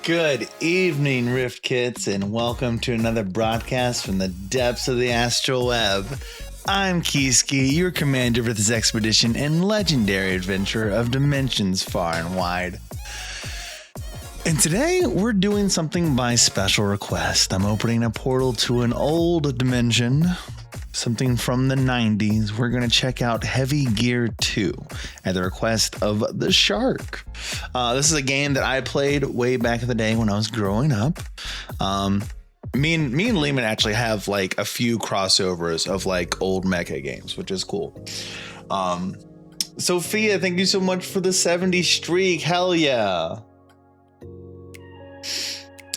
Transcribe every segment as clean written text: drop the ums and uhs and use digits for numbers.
Good evening, Rift Kits, and welcome to another broadcast from the depths of the astral web. I'm Kiski, your commander for this expedition and legendary adventurer of dimensions far and wide. And today, we're doing something by special request. I'm opening a portal to an old dimension, something from the 90s. We're going to check out Heavy Gear 2 at the request of the Shark. This is a game that I played way back in the day when I was growing up. Me and Lehman actually have like a few crossovers of like old mecha games, which is cool. Sophia, thank you so much for the 70 streak. Hell yeah.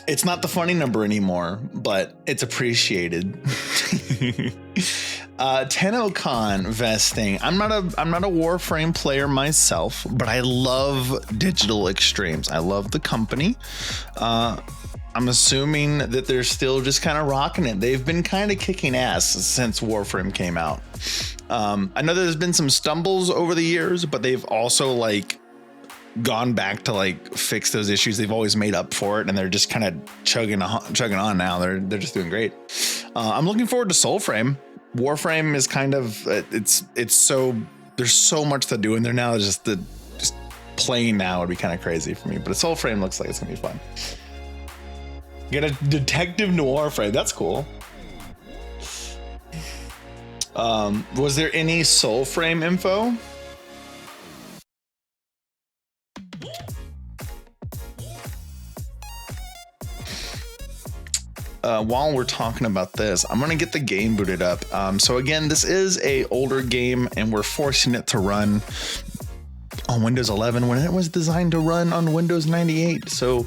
It's not the funny number anymore, but it's appreciated. TennoCon vesting. I'm not a Warframe player myself, but I love Digital Extremes. I love the company. I'm assuming that they're still just kind of rocking it. They've been kind of kicking ass since Warframe came out. I know there's been some stumbles over the years, but they've also like gone back to like fix those issues. They've always made up for it, and they're just kind of chugging on now. They're just doing great. I'm looking forward to Soulframe. Warframe is kind of it's so there's so much to do in there now. Just playing now would be kind of crazy for me. But Soulframe looks like it's gonna be fun. Get a detective noir frame. That's cool. Was there any Soulframe info? While we're talking about this, I'm gonna get the game booted up. So again, this is a older game, and we're forcing it to run on Windows 11 when it was designed to run on Windows 98. So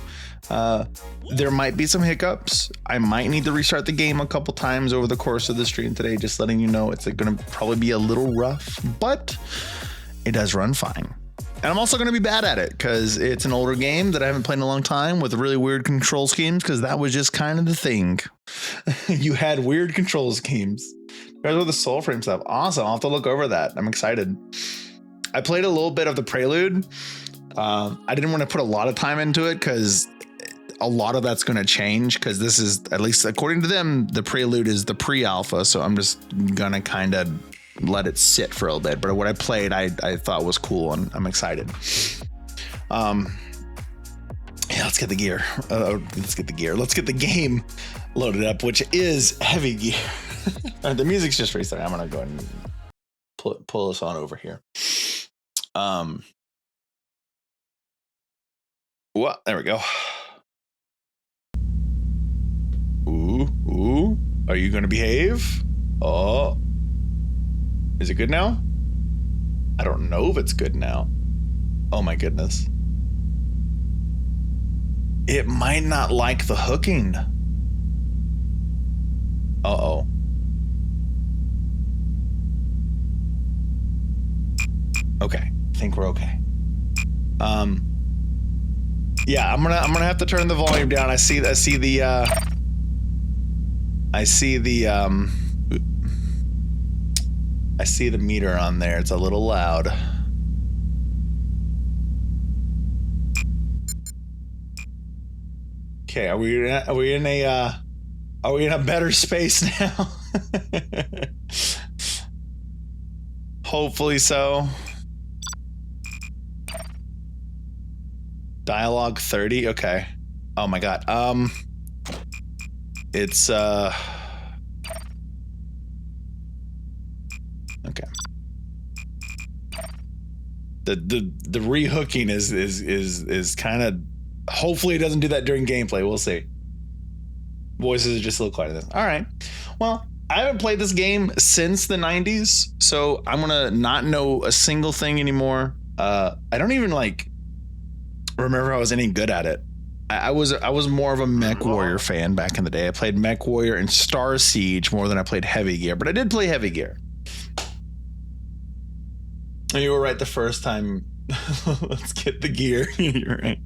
there might be some hiccups. I might need to restart the game a couple times over the course of the stream today. Just letting you know, it's gonna probably be a little rough, but it does run fine. And I'm also going to be bad at it because it's an older game that I haven't played in a long time with really weird control schemes, because that was just kind of the thing. You had weird control schemes. There's with the Soulframe stuff. Awesome. I'll have to look over that. I'm excited. I played a little bit of the Prelude. I didn't want to put a lot of time into it because a lot of that's going to change, because this is, at least according to them, the Prelude is the pre-alpha. So I'm just going to kind of let it sit for a little bit, but what I played I thought was cool, and I'm excited. Yeah, let's get the gear. Let's get the game loaded up, which is Heavy Gear. The music's just restarting. I'm gonna go ahead and pull us on over here. Well, there we go. Ooh, are you gonna behave? Oh, is it good now? I don't know if it's good now. Oh my goodness. It might not like the hooking. Uh-oh. Okay, I think we're okay. Yeah, I'm gonna have to turn the volume down. I see the meter on there. It's a little loud. Okay, are we in a better space now? Hopefully so. Dialogue 30. Okay. Oh my god. It's okay. The rehooking is kind of, hopefully it doesn't do that during gameplay. We'll see. Voices are just a little quiet. All right. Well, I haven't played this game since the 90s, so I'm gonna not know a single thing anymore. I don't even like remember I was any good at it. I was more of a Mech Warrior fan back in the day. I played Mech Warrior and Star Siege more than I played Heavy Gear, but I did play Heavy Gear. You were right the first time. Let's get the gear. You're right.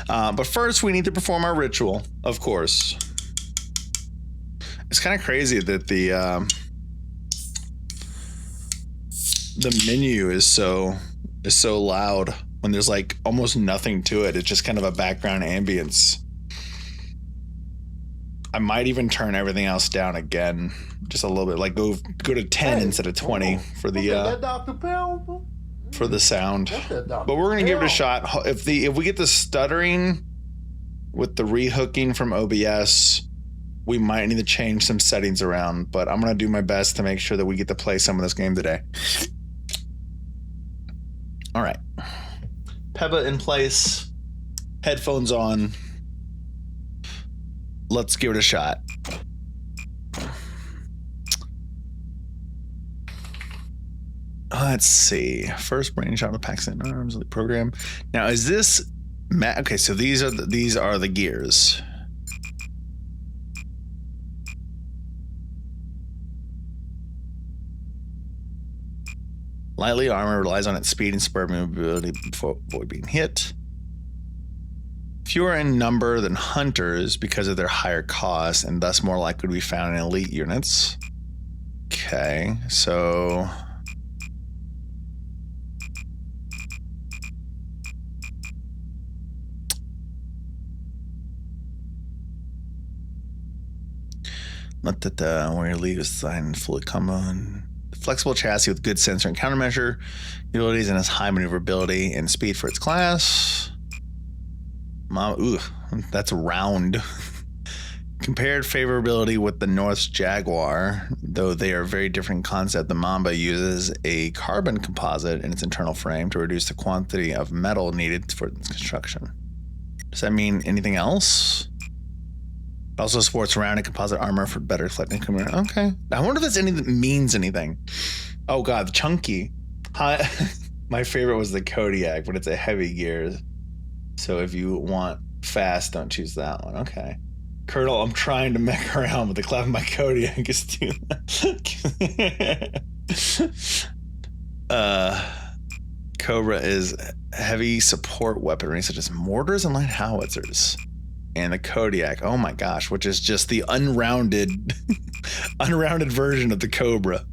But first, we need to perform our ritual, of course. It's kind of crazy that the menu is so loud. when there's like almost nothing to it. It's just kind of a background ambience. I might even turn everything else down again, just a little bit, like go to 10 instead of 20 for the sound. But we're gonna give it a shot. If we get the stuttering with the rehooking from OBS, we might need to change some settings around. But I'm gonna do my best to make sure that we get to play some of this game today. All right, Peba in place, headphones on. Let's give it a shot. Let's see. First brain shot of Paxton Arms Elite program. Now, is this okay? So these are the gears. Lightly armor relies on its speed and spur mobility before avoid being hit. Fewer in number than hunters because of their higher cost and thus more likely to be found in elite units. Okay, so not that where your lead is designed fully common. Flexible chassis with good sensor and countermeasure abilities and has high maneuverability and speed for its class. Ooh, that's round. Compared favorability with the North's Jaguar, though they are very different concept. The Mamba uses a carbon composite in its internal frame to reduce the quantity of metal needed for its construction. Does that mean anything else? It also sports rounded composite armor for better reflecting. Okay. I wonder if that means anything. Oh god, chunky. My favorite was the Kodiak, but it's a heavy gear. So if you want fast, don't choose that one. Okay. Colonel, I'm trying to mech around with the clap of my Kodiak is too. Cobra is heavy support weaponry such as mortars and light howitzers. And the Kodiak, oh my gosh, which is just the unrounded version of the Cobra.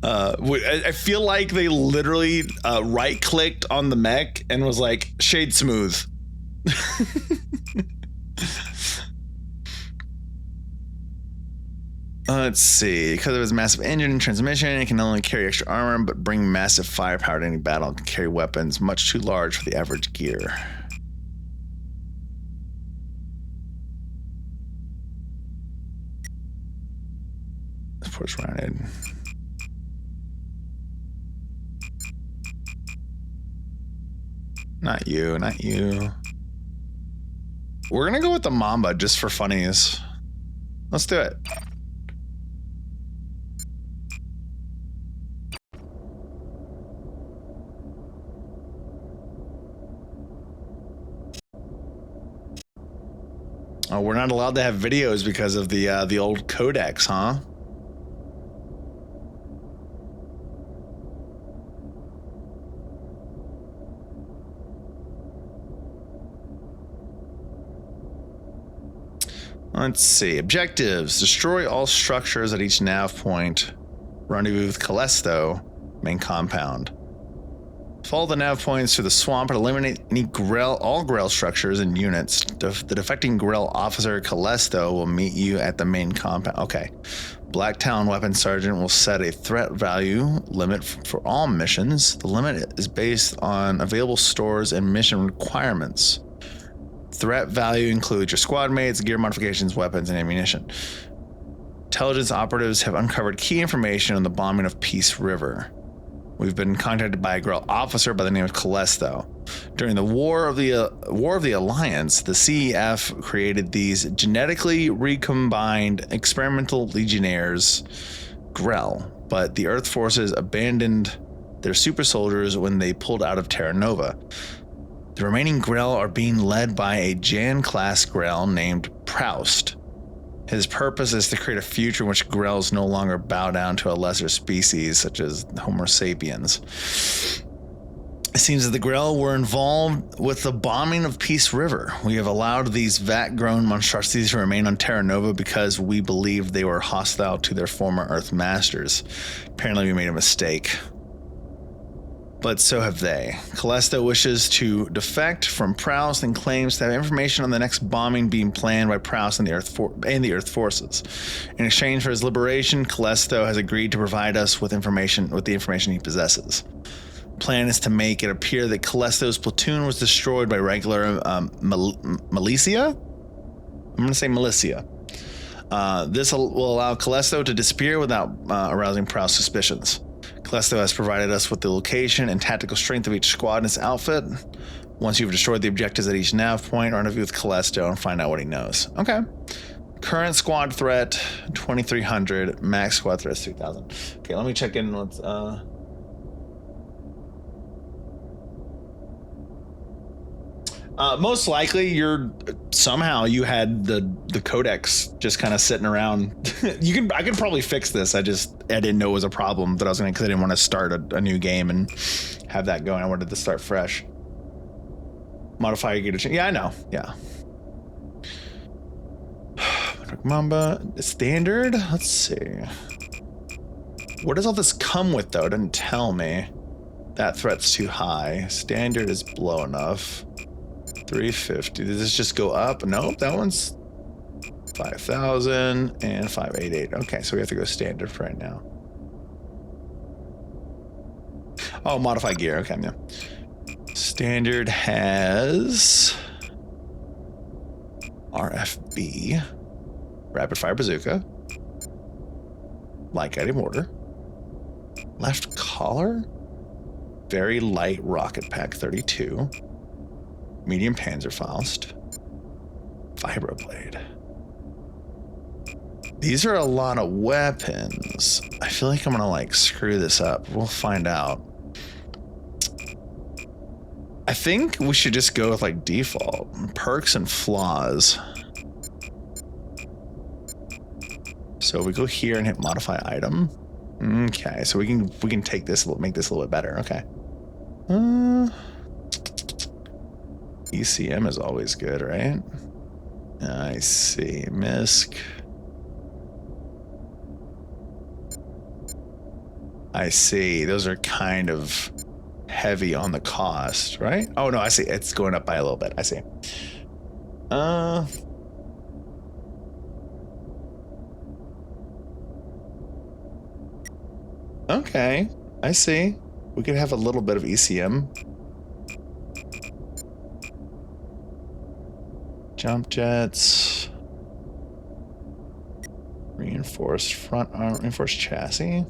I feel like they literally right-clicked on the mech and was like, shade smooth. Let's see. Because of its massive engine and transmission, it can not only carry extra armor, but bring massive firepower to any battle and can carry weapons much too large for the average gear. Push rounded. Not you, not you. We're gonna go with the Mamba just for funnies. Let's do it. Oh, we're not allowed to have videos because of the old codecs, huh? Let's see. Objectives. Destroy all structures at each nav point. Rendezvous with Callisto, main compound. Follow the nav points through the swamp and eliminate any all Grell structures and units. The defecting Grell officer Callisto will meet you at the main compound. Okay. Black Talon Weapons Sergeant will set a threat value limit for all missions. The limit is based on available stores and mission requirements. Threat value includes your squad mates, gear modifications, weapons, and ammunition. Intelligence operatives have uncovered key information on the bombing of Peace River. We've been contacted by a Grell officer by the name of Callisto. During the War of the Alliance, the CEF created these genetically recombined experimental legionnaires, Grell, but the Earth forces abandoned their super soldiers when they pulled out of Terra Nova. The remaining Grell are being led by a Jan-class Grell named Proust. His purpose is to create a future in which Grells no longer bow down to a lesser species, such as Homo sapiens. It seems that the Grell were involved with the bombing of Peace River. We have allowed these vat-grown monstrosities to remain on Terra Nova because we believed they were hostile to their former Earth masters. Apparently we made a mistake. but so have they. Callisto wishes to defect from Proust and claims to have information on the next bombing being planned by Proust and the Earth forces. In exchange for his liberation, Callisto has agreed to provide us with the information he possesses. Plan is to make it appear that Callisto's platoon was destroyed by regular militia. I'm going to say militia. This will allow Callisto to disappear without arousing Proust's suspicions. Callisto has provided us with the location and tactical strength of each squad and its outfit. Once you've destroyed the objectives at each nav point, rendezvous with Callisto and find out what he knows. Okay. Current squad threat, 2,300. Max squad threat is 3,000. Okay, let me check in with... most likely somehow you had the codex just kind of sitting around. I could probably fix this. I didn't know it was a problem that I was going to, because I didn't want to start a new game and have that going. I wanted to start fresh. Modify your gear. Yeah, I know. Yeah. Mamba standard. Let's see. What does all this come with though? It didn't tell me. That threat's too high. Standard is low enough. 350. Does this just go up? Nope, that one's 5,000 and 588. Okay, so we have to go standard for right now. Oh, modify gear. Okay, yeah. Standard has RFB, rapid fire bazooka, light guided mortar, left collar, very light rocket pack 32. Medium Panzerfaust, Vibroblade. These are a lot of weapons. I feel like I'm gonna screw this up. We'll find out. I think we should just go with default perks and flaws. So we go here and hit modify item. Okay, so we can take this, make this a little bit better. Okay. ECM is always good, right? I see. MISC. I see. Those are kind of heavy on the cost, right? Oh, no, I see. It's going up by a little bit. I see. Okay. I see. We could have a little bit of ECM. Jump jets, reinforced front arm, reinforced chassis.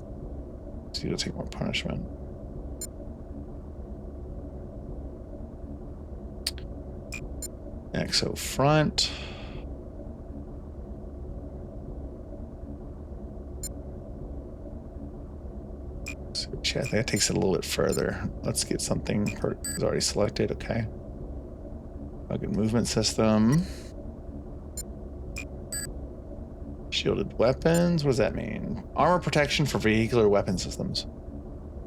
So you'll take more punishment. Exo front. So chassis, that takes it a little bit further. Let's get something is already selected. Okay. Good movement system. Shielded weapons. What does that mean? Armor protection for vehicular weapon systems.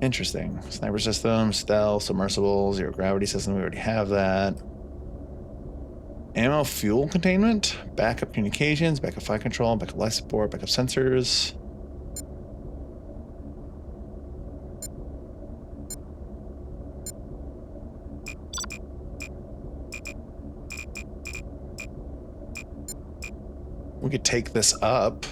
Interesting. Sniper system, stealth, submersible, zero gravity system. We already have that. Ammo fuel containment. Backup communications. Backup fire control. Backup life support. Backup sensors. We could take this up.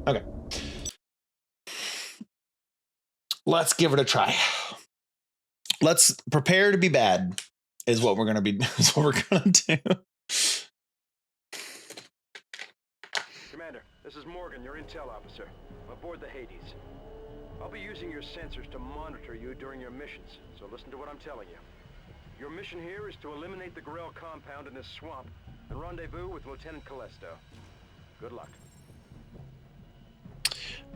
Okay. Let's give it a try. Let's prepare to be bad is what we're gonna do. Commander, this is Morgan, your intel officer. Aboard the Hades. I'll be using your sensors to monitor you during your missions, so listen to what I'm telling you. Your mission here is to eliminate the Gorel compound in this swamp and rendezvous with Lieutenant Callisto. Good luck.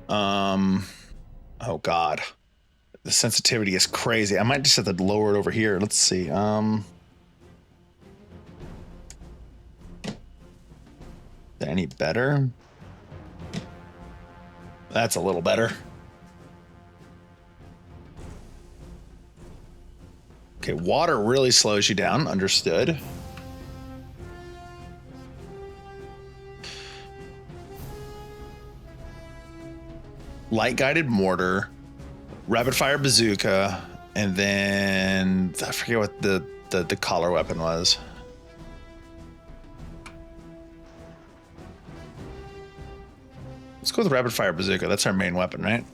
Oh God. The sensitivity is crazy. I might just have to lower it over here. Let's see. Is that any better? That's a little better. Okay, water really slows you down. Understood. light guided mortar, rapid fire bazooka, and then I forget what the collar weapon was. Let's go with rapid fire bazooka. That's our main weapon, right?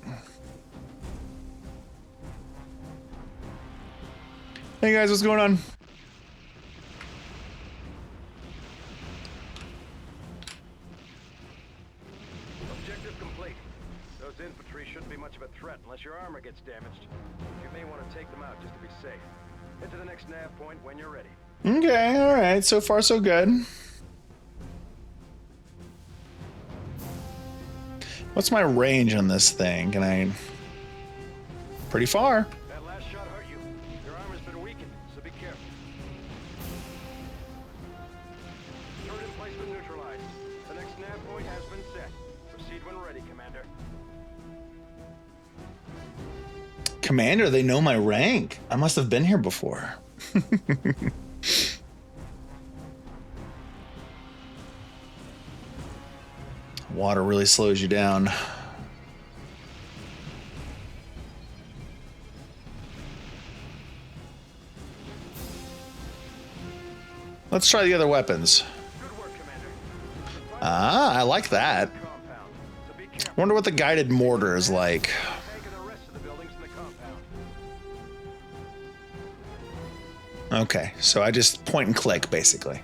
Hey guys, what's going on? Objective complete. Those infantry shouldn't be much of a threat unless your armor gets damaged. You may want to take them out just to be safe. Head to the next nav point when you're ready. Okay, all right. So far, so good. What's my range on this thing? Can I... Pretty far. That last shot hurt you. Your armor's been weakened, so be careful. Turret emplacement neutralized. The next nav point has been set. Proceed when ready, Commander. Commander, they know my rank. I must have been here before. Water really slows you down. Let's try the other weapons. Good work, Commander. Ah, I like that. Compound. So be careful. Wonder what the guided mortar is like. Taking the rest of the buildings in the compound. Okay, so I just point and click, basically.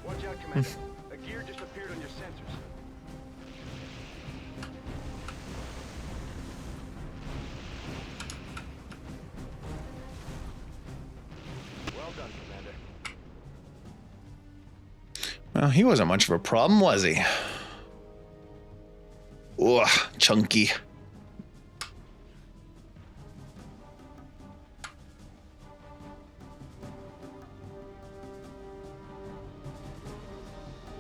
Watch out, Commander. A gear just appeared on your sensors. Well done, Commander. Well, he wasn't much of a problem, was he? Ugh, chunky.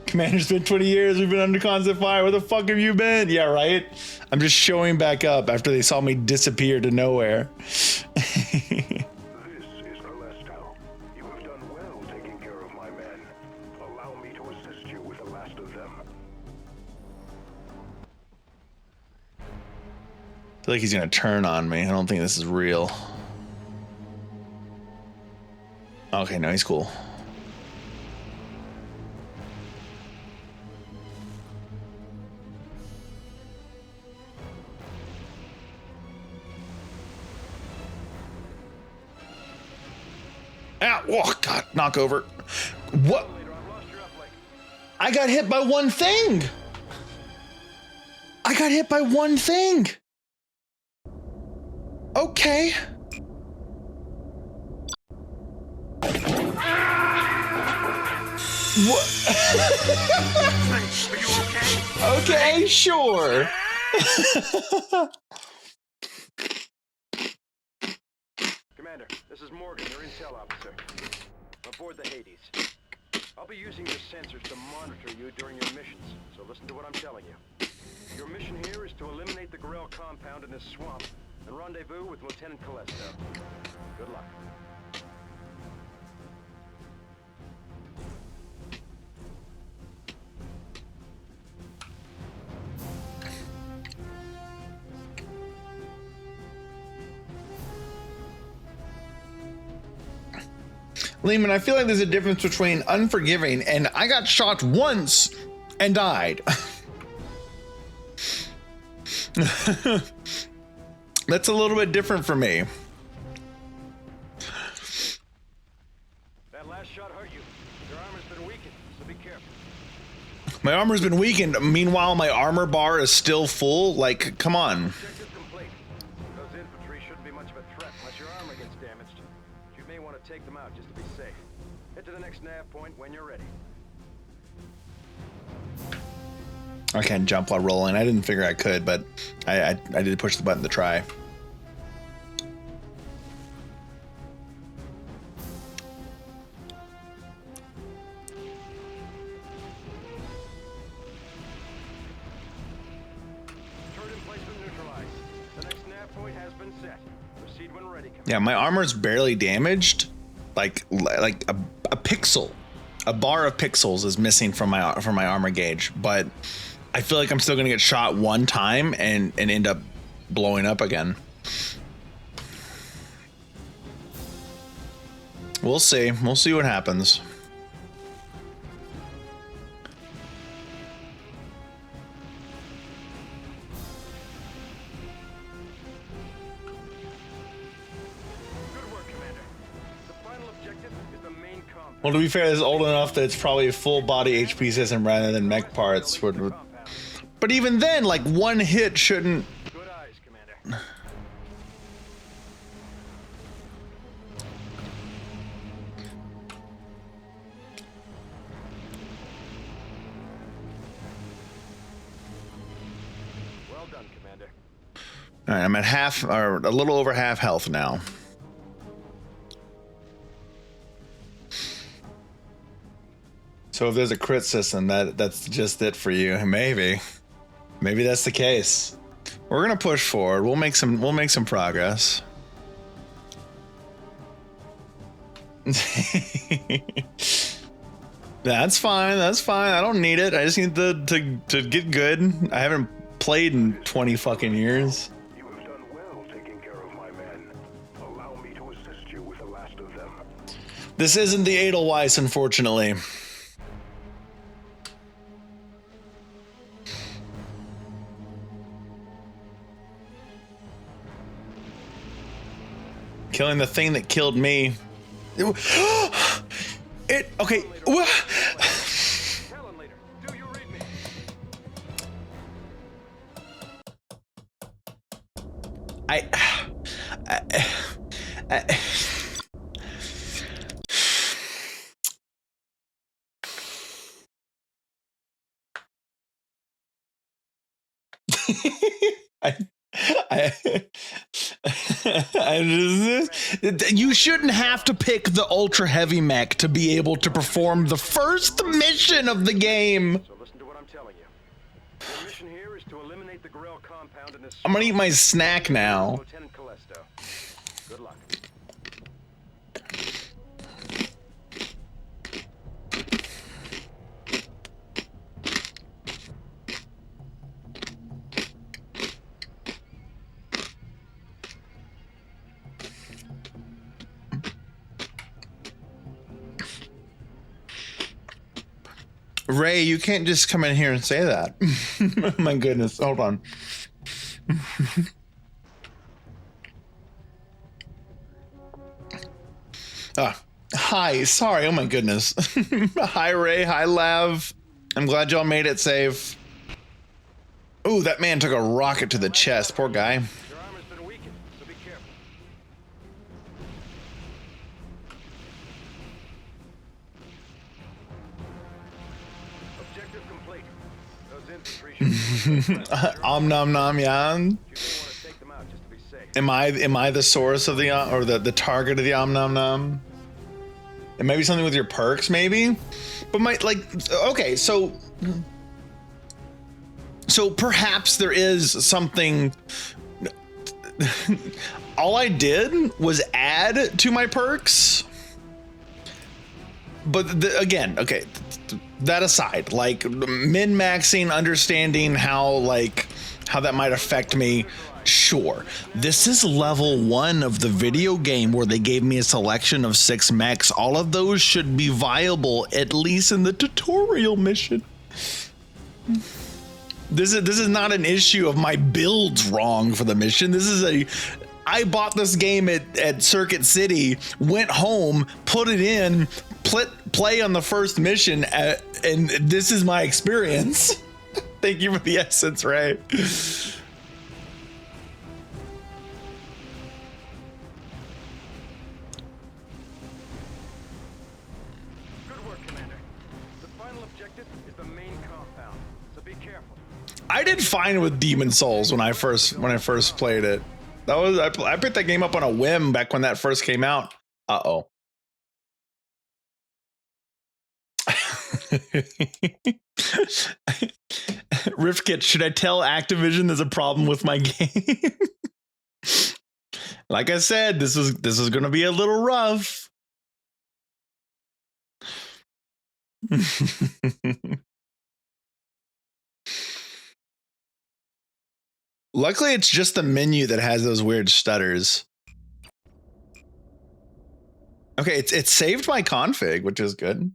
Commander, it's been 20 years. We've been under constant fire. Where the fuck have you been? Yeah, right? I'm just showing back up after they saw me disappear to nowhere. This is Arlesto. You have done well taking care of my men. Allow me to assist you with the last of them. I feel like he's gonna turn on me. I don't think this is real. Okay, no, he's cool. Ah, oh god, knock over. What? Leader, I've lost your uplink. I got hit by one thing. I got hit by one thing. Okay. What? Are you okay? Okay, sure. Commander, this is Morgan, your intel officer. Aboard the Hades. I'll be using your sensors to monitor you during your missions, so listen to what I'm telling you. Your mission here is to eliminate the Gorel compound in this swamp and rendezvous with Lieutenant Callisto. Good luck. Lehman, I feel like there's a difference between unforgiving and I got shot once and died. That's a little bit different for me. That last shot hurt you. Your armor's been weakened, so be careful. My armor's been weakened. Meanwhile, my armor bar is still full. Like, come on. Objective complete. Those infantry shouldn't be much of a threat unless your armor gets damaged. You may want to take them out just to be safe. Head to the next nav point when you're ready. I can't jump while rolling. I didn't figure I could, but I did push the button to try. Turret emplacement neutralized. The next nav point has been set. Proceed when ready, Commander. Yeah, my armor's barely damaged. Like a pixel. A bar of pixels is missing from my armor gauge, but I feel like I'm still gonna get shot one time and end up blowing up again. We'll see. We'll see what happens. Good work, Commander. The final objective is the main compound. Well, to be fair, it's old enough that it's probably a full body HP system rather than mech parts. But even then, like one hit shouldn't. Good eyes, Commander. Well done, Commander. All right, I'm at half or a little over half health now. So if there's a crit system, that's just it for you. Maybe that's the case. We're gonna push forward. We'll make some progress. That's fine. That's fine. I don't need it. I just need to get good. I haven't played in 20 fucking years. You have done well taking care of my men. Allow me to assist you with the last of them. This isn't the Edelweiss, unfortunately. Killing the thing that killed me. It okay. Talon leader, do you read me? You shouldn't have to pick the ultra heavy mech to be able to perform the first mission of the game. So listen to what I'm telling you. Your mission here is to eliminate the Gorel compound in this. I'm gonna eat my snack now. Lieutenant Callisto. Good luck. Ray, you can't just come in here and say that. My goodness, hold on. Hi, sorry, oh my goodness. Hi Ray, hi Lav. I'm glad y'all made it safe. Ooh, that man took a rocket to the chest, poor guy. Your armor's been weakened, so be careful. Objective complete. Those infantry should Om nom nom yan. You may want to take them out just to be safe. Am I the source of the or the target of the Om nom nom? It may be something with your perks, maybe. But okay, so perhaps there is something. All I did was add to my perks. But again, okay, that aside, like min-maxing, understanding how that might affect me. Sure, this is level 1 of the video game where they gave me a selection of 6 mechs. All of those should be viable, at least in the tutorial mission. This is not an issue of my build's wrong for the mission. This is I bought this game at Circuit City, went home, put it in, play on the first mission, and this is my experience. Thank you for the essence, Ray. Good work, Commander. The final objective is the main compound, so be careful. I did fine with Demon Souls when I first played it. That was I picked that game up on a whim back when that first came out. Uh-oh. Rifkit, should I tell Activision there's a problem with my game? Like I said, this is gonna be a little rough. Luckily, it's just the menu that has those weird stutters. Okay, it's saved my config, which is good.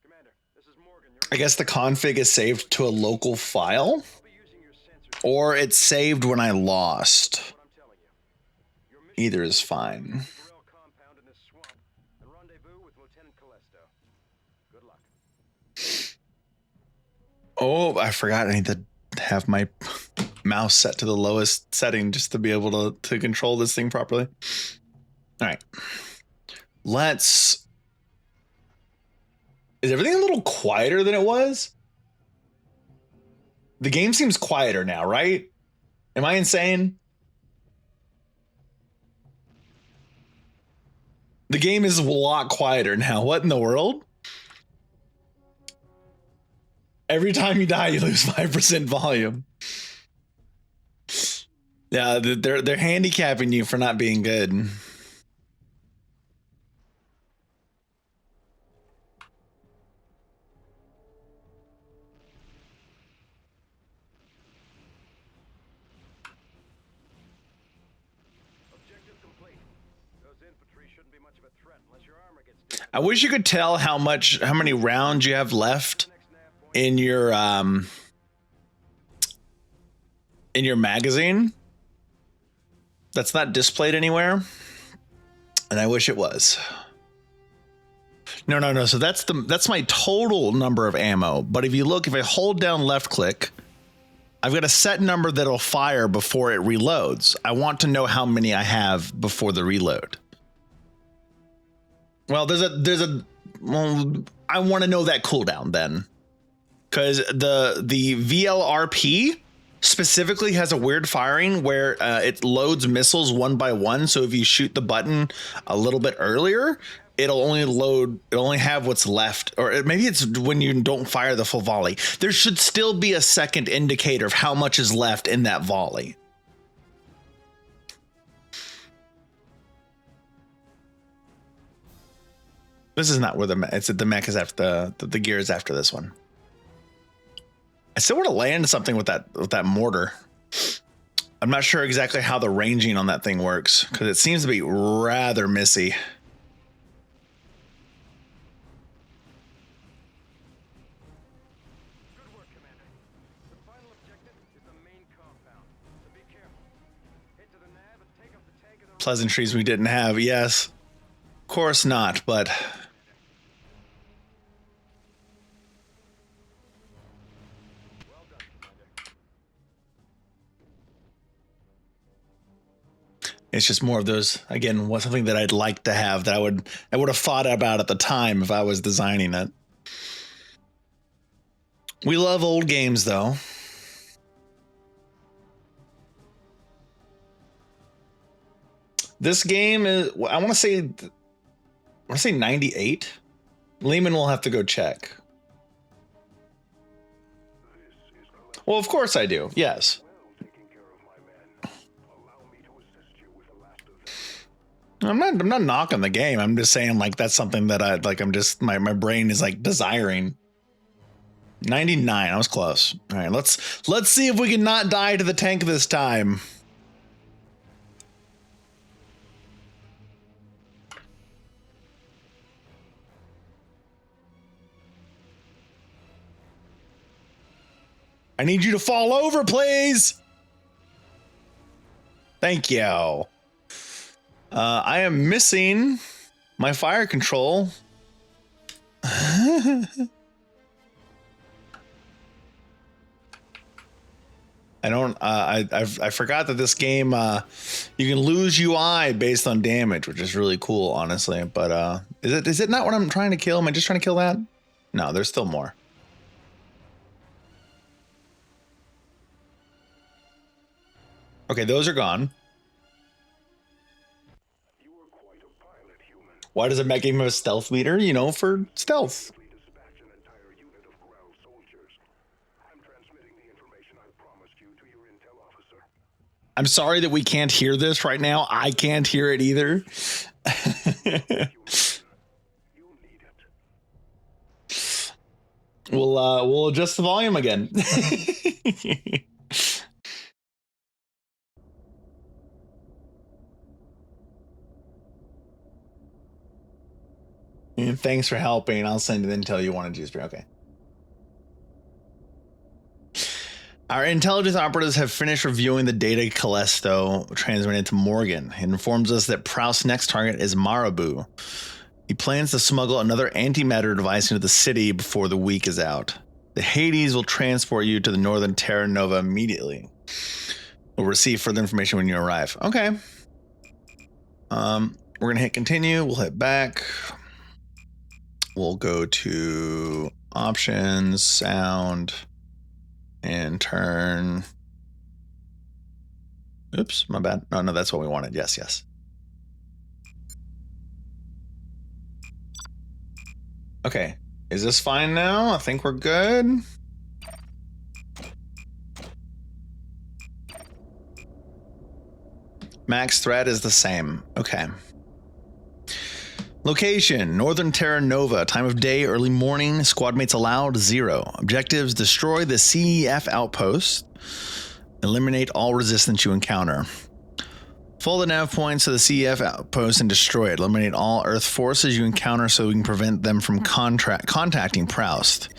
Commander, this is Morgan. I guess the config is saved to a local file, or it's saved when I lost. Either is fine. Oh, I forgot. I need to have my mouse set to the lowest setting just to be able to control this thing properly. All right. Let's... Is everything a little quieter than it was? The game seems quieter now, right? Am I insane? The game is a lot quieter now. What in the world? Every time you die, you lose 5% volume. Yeah, they're handicapping you for not being good. I wish you could tell how many rounds you have left in your magazine. That's not displayed anywhere, and I wish it was. No. So that's my total number of ammo. But if you look, if I hold down left click, I've got a set number that'll fire before it reloads. I want to know how many I have before the reload. Well, I want to know that cooldown then, because the VLRP specifically has a weird firing where it loads missiles one by one. So if you shoot the button a little bit earlier, it'll only have what's left, or maybe it's when you don't fire the full volley. There should still be a second indicator of how much is left in that volley. This is not where the mech is after the gear is after this one. I still want to land something with that mortar. I'm not sure exactly how the ranging on that thing works because it seems to be rather missy. Good work, Commander. The final objective is the main compound, so be careful. Head to the nav and take up the tank of the... Pleasantries we didn't have, yes. Of course not, but... It's just more of those, again, something that I'd like to have that I would have thought about at the time if I was designing it. We love old games, though. This game is, I want to say 98. Lehman will have to go check. Well, of course I do. Yes. I'm not knocking the game. I'm just saying, like, that's something that I like. I'm just my brain is like desiring. 99. I was close. All right, let's see if we can not die to the tank this time. I need you to fall over, please. Thank you. I am missing my fire control. I forgot that this game, you can lose UI based on damage, which is really cool, honestly. But is it not what I'm trying to kill? Am I just trying to kill that? No, there's still more. Okay, those are gone. Why does a mech game have a stealth meter? You know, for stealth. I'm sorry that we can't hear this right now. I can't hear it either. You need it. We'll adjust the volume again. And thanks for helping. I'll send it intel you want to use. Okay. Our intelligence operatives have finished reviewing the data Callisto transmitted to Morgan. It informs us that Proust's next target is Marabu. He plans to smuggle another antimatter device into the city before the week is out. The Hades will transport you to the northern Terra Nova immediately. We'll receive further information when you arrive. Okay. We're gonna hit continue. We'll hit back. We'll go to options, sound, and turn. Oops, my bad. No, that's what we wanted. Yes. Okay, is this fine now? I think we're good. Max threat is the same. Okay. Location, Northern Terra Nova. Time of day, early morning. Squad mates allowed, 0. Objectives, destroy the CEF outpost. Eliminate all resistance you encounter. Follow the nav points to the CEF outpost and destroy it. Eliminate all Earth forces you encounter so we can prevent them from contacting Proust.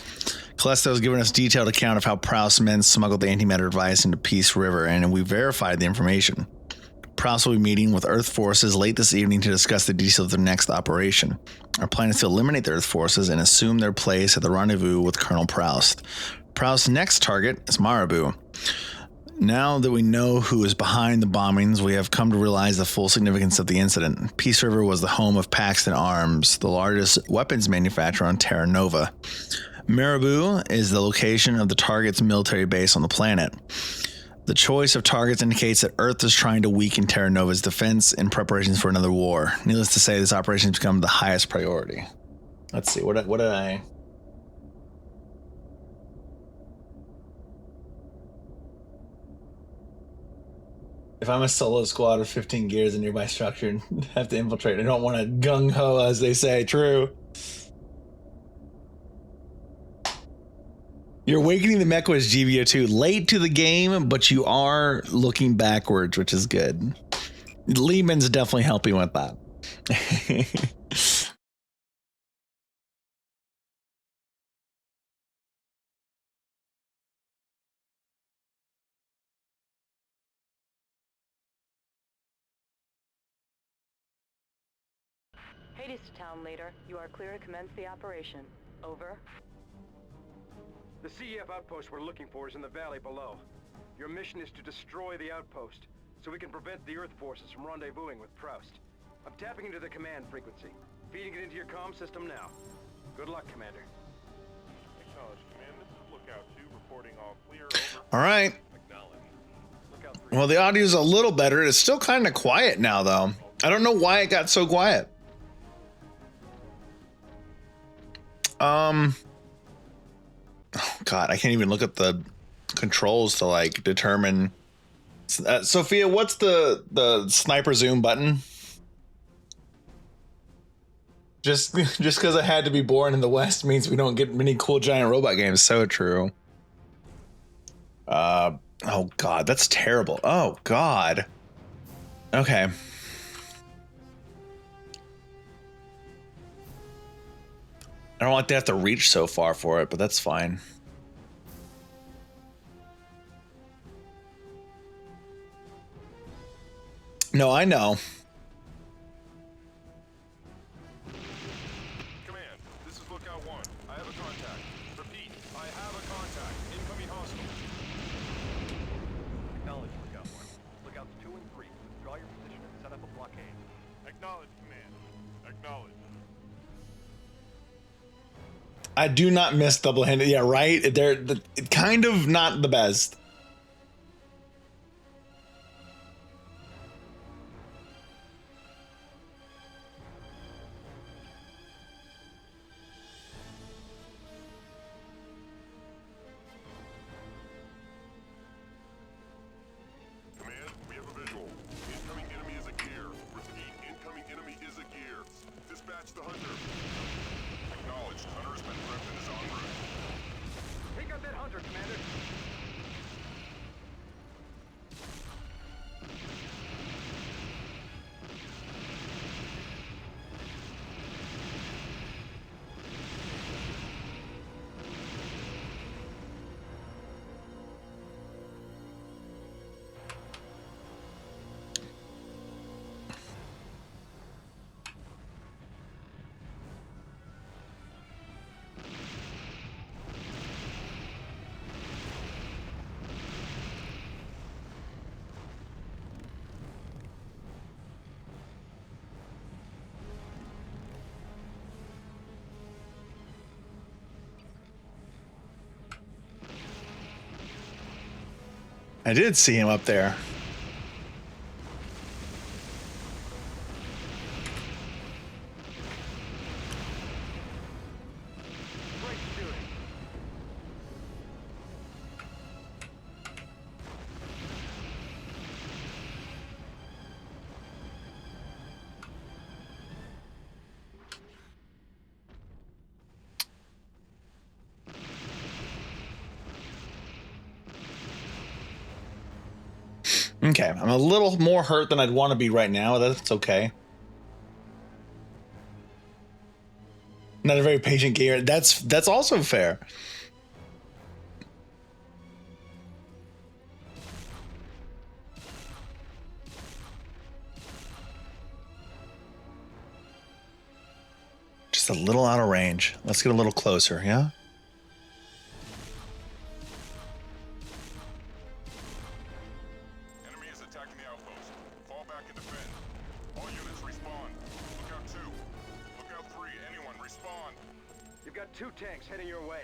Callisto has given us detailed account of how Proust's men smuggled the antimatter device into Peace River, and we verified the information. Proust will be meeting with Earth forces late this evening to discuss the details of their next operation. Our plan is to eliminate the Earth forces and assume their place at the rendezvous with Colonel Proust. Proust's next target is Marabu. Now that we know who is behind the bombings, we have come to realize the full significance of the incident. Peace River was the home of Paxton Arms, the largest weapons manufacturer on Terra Nova. Marabu is the location of the target's military base on the planet. The choice of targets indicates that Earth is trying to weaken Terra Nova's defense in preparations for another war. Needless to say, this operation has become the highest priority. Let's see, what did I... If I'm a solo squad of 15 gears in nearby structure and have to infiltrate, I don't want to gung-ho, as they say. True. You're awakening the mech was GBO2 late to the game, but you are looking backwards, which is good. Lehman's definitely helping with that. Hades to town, leader. You are clear to commence the operation. Over. The CEF outpost we're looking for is in the valley below. Your mission is to destroy the outpost, so we can prevent the Earth forces from rendezvousing with Proust. I'm tapping into the command frequency, feeding it into your comm system now. Good luck, Commander. Acknowledged, Command. This is Lookout 2 reporting all clear. All right. Acknowledged. Well, the audio's a little better. It's still kind of quiet now, though. I don't know why it got so quiet. Oh God, I can't even look at the controls to like determine. Sophia, what's the sniper zoom button? Just because I had to be born in the West means we don't get many cool giant robot games. So true. Oh God, that's terrible. Oh God. Okay. I don't like to have to reach so far for it, but that's fine. No, I know. Command, this is Lookout 1. I have a contact. Repeat, I have a contact. Incoming hostile. Acknowledge, Lookout 1. Lookouts 2 and 3, withdraw your position and set up a blockade. Acknowledge, Command. Acknowledge. I do not miss double-handed. Yeah, right? They're kind of not the best. Command, we have a visual. Incoming enemy is a gear. Repeat, incoming enemy is Watch the hunter. Acknowledged. Hunter's been prepped and is en route. Take out that hunter, Commander. I did see him up there. Great shooting. Okay, I'm a little more hurt than I'd want to be right now. That's okay. Not a very patient gamer. That's also fair. Just a little out of range. Let's get a little closer, yeah? Enemy is attacking the outpost. Fall back and defend. All units respawn. Lookout 2. Lookout 3. Anyone respawn. You've got 2 tanks heading your way.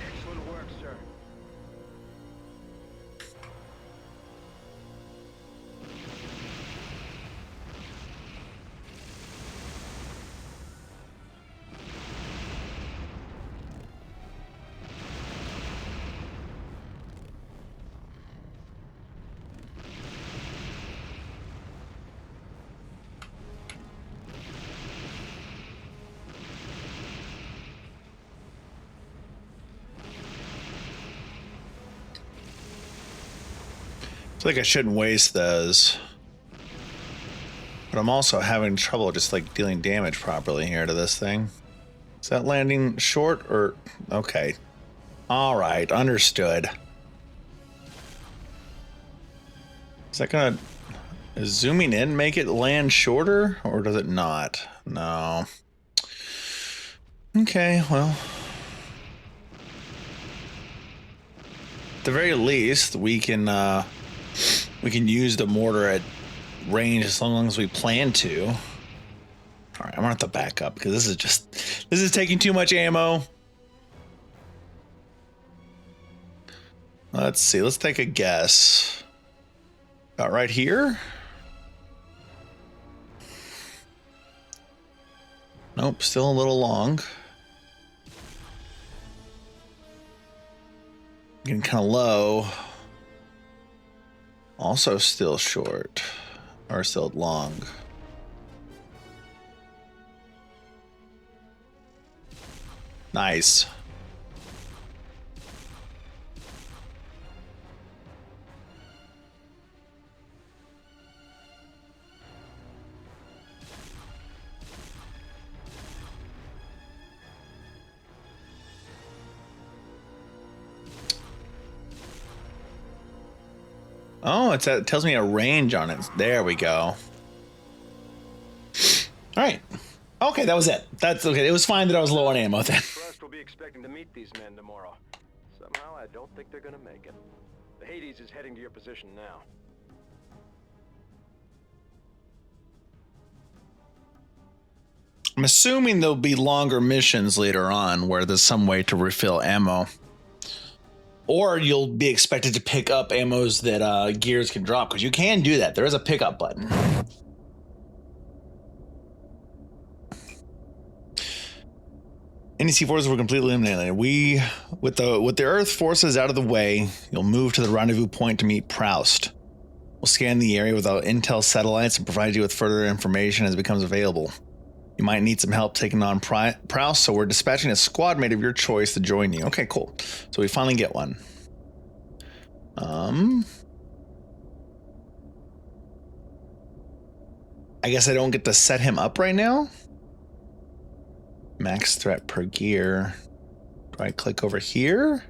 Excellent work, sir. I feel like I shouldn't waste those. But I'm also having trouble just like dealing damage properly here to this thing. Is that landing short or okay? All right, understood. Is that gonna is zooming in make it land shorter or does it not? No. Okay, well. At the very least, we can use the mortar at range as long as we plan to. All right, I'm gonna have to back up because this is taking too much ammo. Let's see. Let's take a guess. About right here? Nope, still a little long. Getting kind of low. Also still short. Or still long. Nice. Oh, it tells me a range on it. There we go. All right. Okay, that was it. That's okay. It was fine that I was low on ammo then. Trust will be expecting to meet these men tomorrow. Somehow, I don't think they're gonna make it. The Hades is heading to your position now. I'm assuming there'll be longer missions later on where there's some way to refill ammo. Or you'll be expected to pick up ammos that gears can drop, because you can do that. There is a pickup button. Any C4s were completely eliminated. With the Earth forces out of the way, you'll move to the rendezvous point to meet Proust. We'll scan the area with our intel satellites and provide you with further information as it becomes available. You might need some help taking on Proust, so we're dispatching a squad mate of your choice to join you. Okay, cool. So we finally get one. I guess I don't get to set him up right now. Max threat per gear. Do I click over here?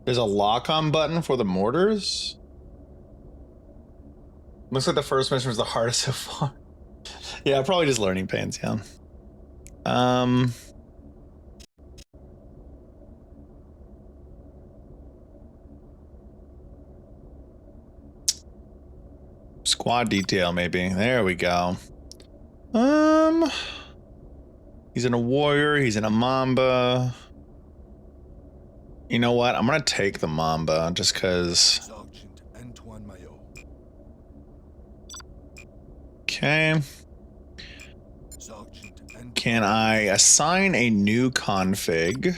There's a lock-on button for the mortars. Looks like the first mission was the hardest so far. Yeah, probably just learning pains, yeah. Squad detail, maybe. There we go. He's in a warrior. He's in a Mamba. You know what? I'm gonna take the Mamba just because. Sergeant Antoine Maillot. Okay. Sergeant Antoine. Can I assign a new config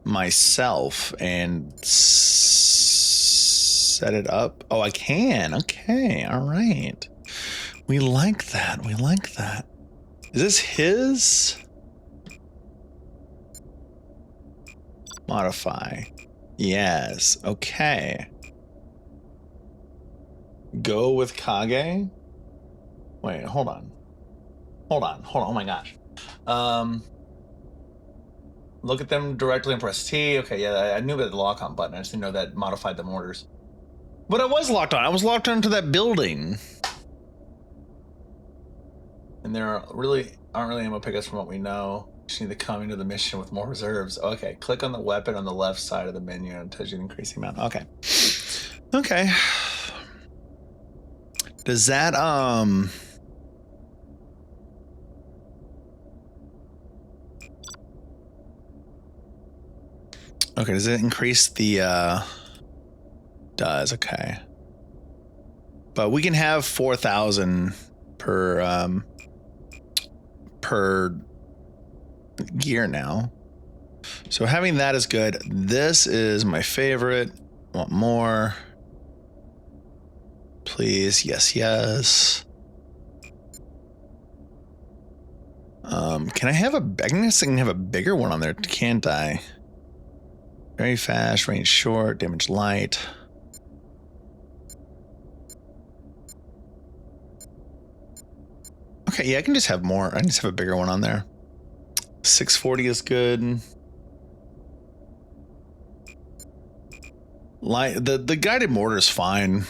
myself and set it up? Oh, I can. Okay. All right. We like that. We like that. Is this his? Modify. Yes. Okay. Go with Kage. Wait, hold on. Hold on. Oh my gosh. Look at them directly and press T. Okay, yeah, I knew about the lock-on button. I just didn't know that modified the mortars. But I was locked on. I was locked onto that building. And there really aren't really ammo pickups from what we know. Just need to come into the mission with more reserves. Okay, click on the weapon on the left side of the menu and it tells you the increasing amount. Okay. Okay. Does that, okay, does it increase the, does, okay. But we can have 4,000 per gear now. So having that is good. This is my favorite. Want more? Please, yes, yes. Can I have a, I guess I can have a bigger one on there, can't I? Very fast, range short, damage light. Okay, yeah, I can just have more. I can just have a bigger one on there. 640 is good. Light, the guided mortar is fine.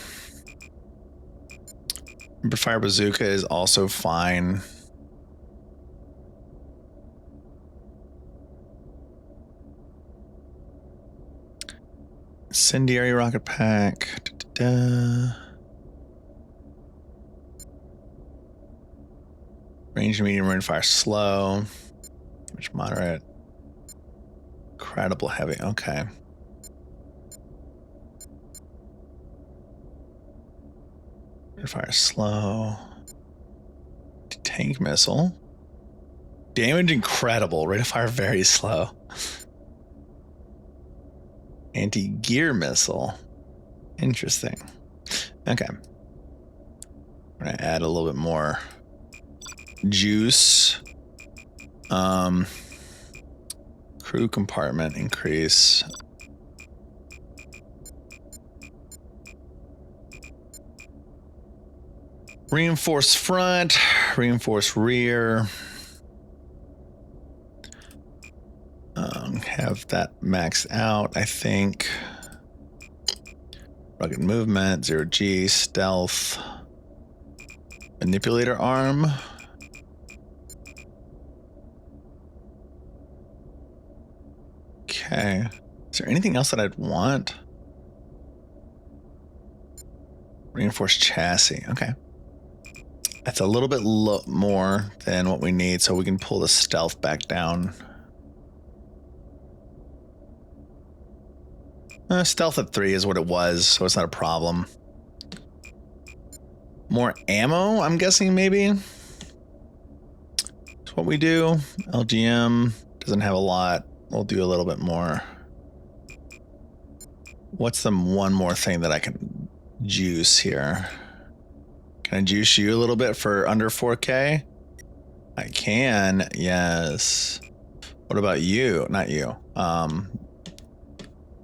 Fire bazooka is also fine. Incendiary rocket pack. Range medium, rate of fire slow. Damage moderate. Incredible heavy. Okay. Rate of fire slow. Tank missile. Damage incredible. Rate of fire very slow. Anti-gear missile. Interesting. Okay. I'm gonna add a little bit more juice. Crew compartment increase. Reinforce front, reinforce rear. Have that maxed out, I think. Rugged movement, 0G, stealth. Manipulator arm. Okay. Is there anything else that I'd want? Reinforced chassis. Okay. That's a little bit more than what we need, so we can pull the stealth back down. Stealth at 3 is what it was, so it's not a problem. More ammo, I'm guessing, maybe? That's what we do. LGM doesn't have a lot. We'll do a little bit more. What's the one more thing that I can juice here? Can I juice you a little bit for under 4K? I can, yes. What about you? Not you.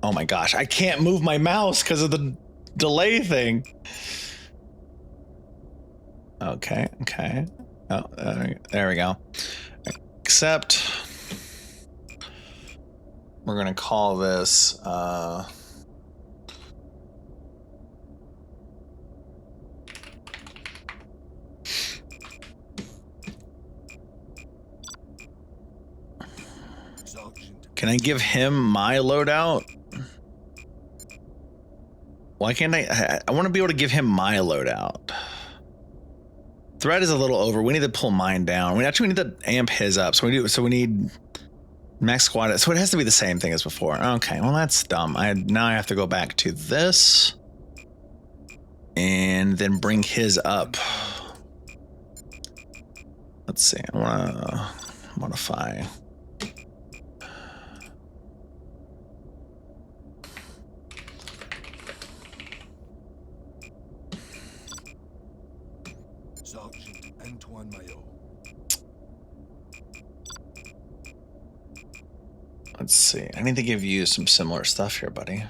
Oh my gosh, I can't move my mouse because of the delay thing. Okay. Oh, there we go. Except we're gonna call this Sergeant. can I give him my loadout? Why can't I want to be able to give him my loadout. Threat is a little over. We need to pull mine down. We need to amp his up. So we need max squad. So it has to be the same thing as before. Okay, well that's dumb. Now I have to go back to this and then bring his up. Let's see. I want to modify. Sergeant Antoine Maillot. Let's see. I need to give you some similar stuff here, buddy.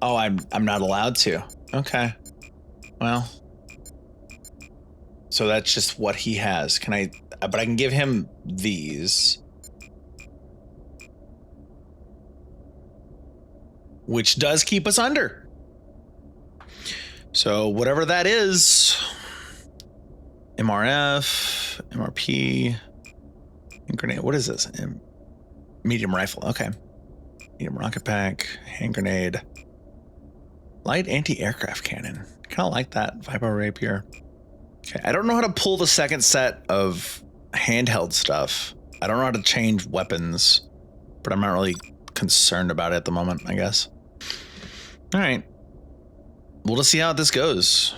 Oh, I'm not allowed to. Okay. Well. So that's just what he has. Can I? But I can give him these, which does keep us under. So whatever that is, MRF, MRP, and grenade. What is this? Medium rifle. Okay. Medium rocket pack, hand grenade, light anti-aircraft cannon. Kind of like that. Vibro rapier. Okay. I don't know how to pull the second set of handheld stuff. I don't know how to change weapons, but I'm not really concerned about it at the moment, I guess. All right. We'll just see how this goes.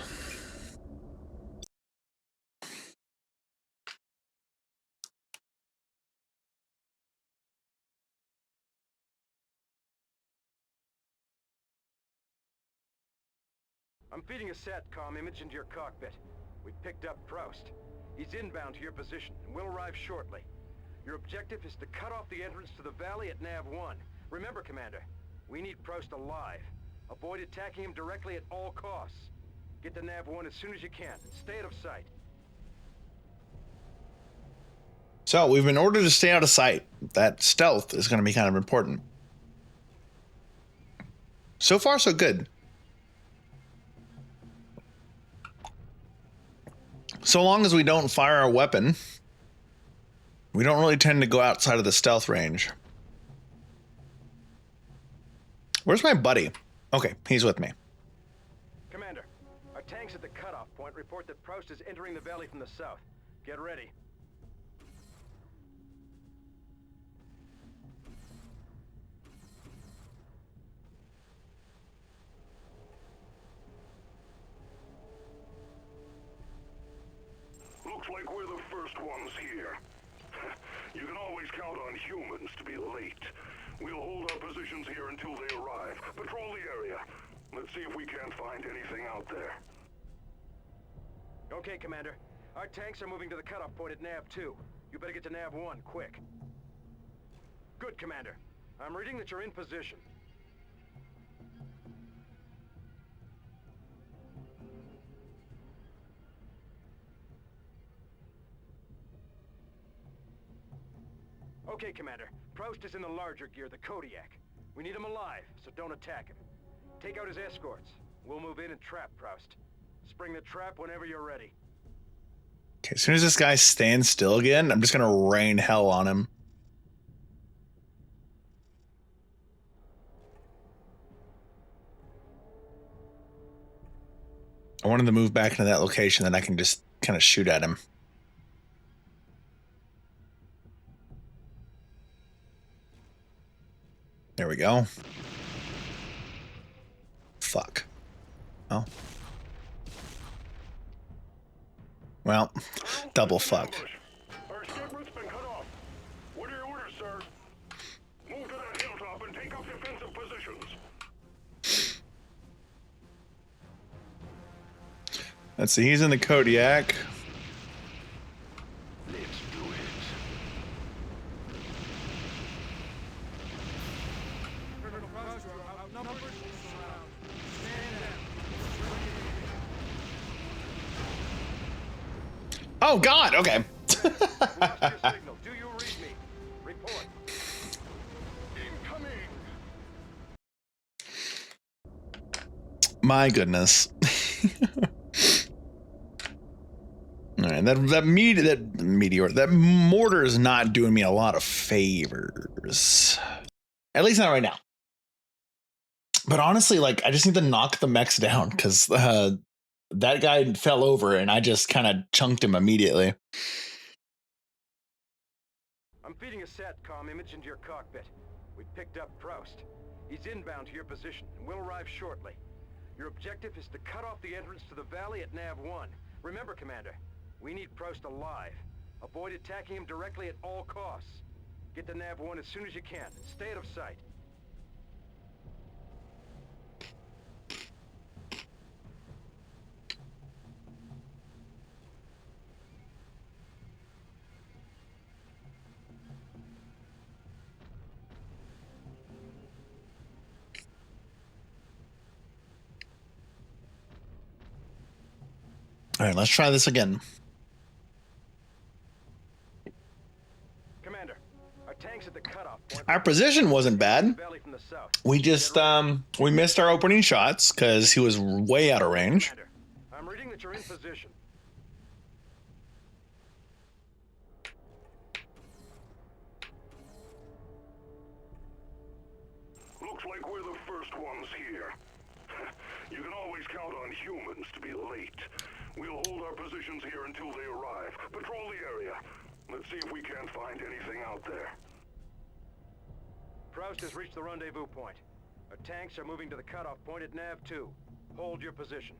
I'm feeding a SATCOM image into your cockpit. We've picked up Proust. He's inbound to your position and will arrive shortly. Your objective is to cut off the entrance to the valley at Nav-1. Remember, Commander, we need Proust alive. Avoid attacking him directly at all costs. Get to Nav-1 as soon as you can. Stay out of sight. So we've been ordered to stay out of sight. That stealth is going to be kind of important. So far, so good. So long as we don't fire our weapon, we don't really tend to go outside of the stealth range. Where's my buddy? Okay, he's with me. Commander, our tanks at the cutoff point report that Proust is entering the valley from the south. Get ready. Looks like we're the first ones here. You can always count on humans to be late. We'll hold our positions here until they arrive. Patrol the area. Let's see if we can't find anything out there. Okay, Commander. Our tanks are moving to the cutoff point at Nav-2. You better get to Nav-1, quick. Good, Commander. I'm reading that you're in position. Okay, Commander. Proust is in the larger gear, the Kodiak. We need him alive, so don't attack him. Take out his escorts. We'll move in and trap Proust. Spring the trap whenever you're ready. Okay, as soon as this guy stands still again, I'm just going to rain hell on him. I want him to move back into that location, then I can just kind of shoot at him. There we go. fuck. Oh. Well, double fuck. Our escape route's been cut off. What are your orders, sir? Move to that hilltop and take up defensive positions. Let's see, he's in the Kodiak. Let's do it. Oh God, okay. We lost your signal. Do you read me? Report. Incoming. My goodness. All right, that meteor, that mortar is not doing me a lot of favors. At least not right now. But honestly, like, I just need to knock the mechs down because that guy fell over and I just kind of chunked him immediately. I'm feeding a SATCOM image into your cockpit. We picked up Proust. He's inbound to your position and will arrive shortly. Your objective is to cut off the entrance to the valley at Nav-1. Remember, Commander, we need Proust alive. Avoid attacking him directly at all costs. Get to Nav-1 as soon as you can. Stay out of sight. All right, let's try this again. Commander, our tank's at the cutoff point. Our position wasn't bad. Valley from the south. We just we missed our opening shots because he was way out of range. Commander, I'm reading that you're in position. Looks like we're the first ones here. You can always count on humans to be late. We'll hold our positions here until they arrive. Patrol the area. Let's see if we can't find anything out there. Proust has reached the rendezvous point. Our tanks are moving to the cutoff point at Nav-2. Hold your position.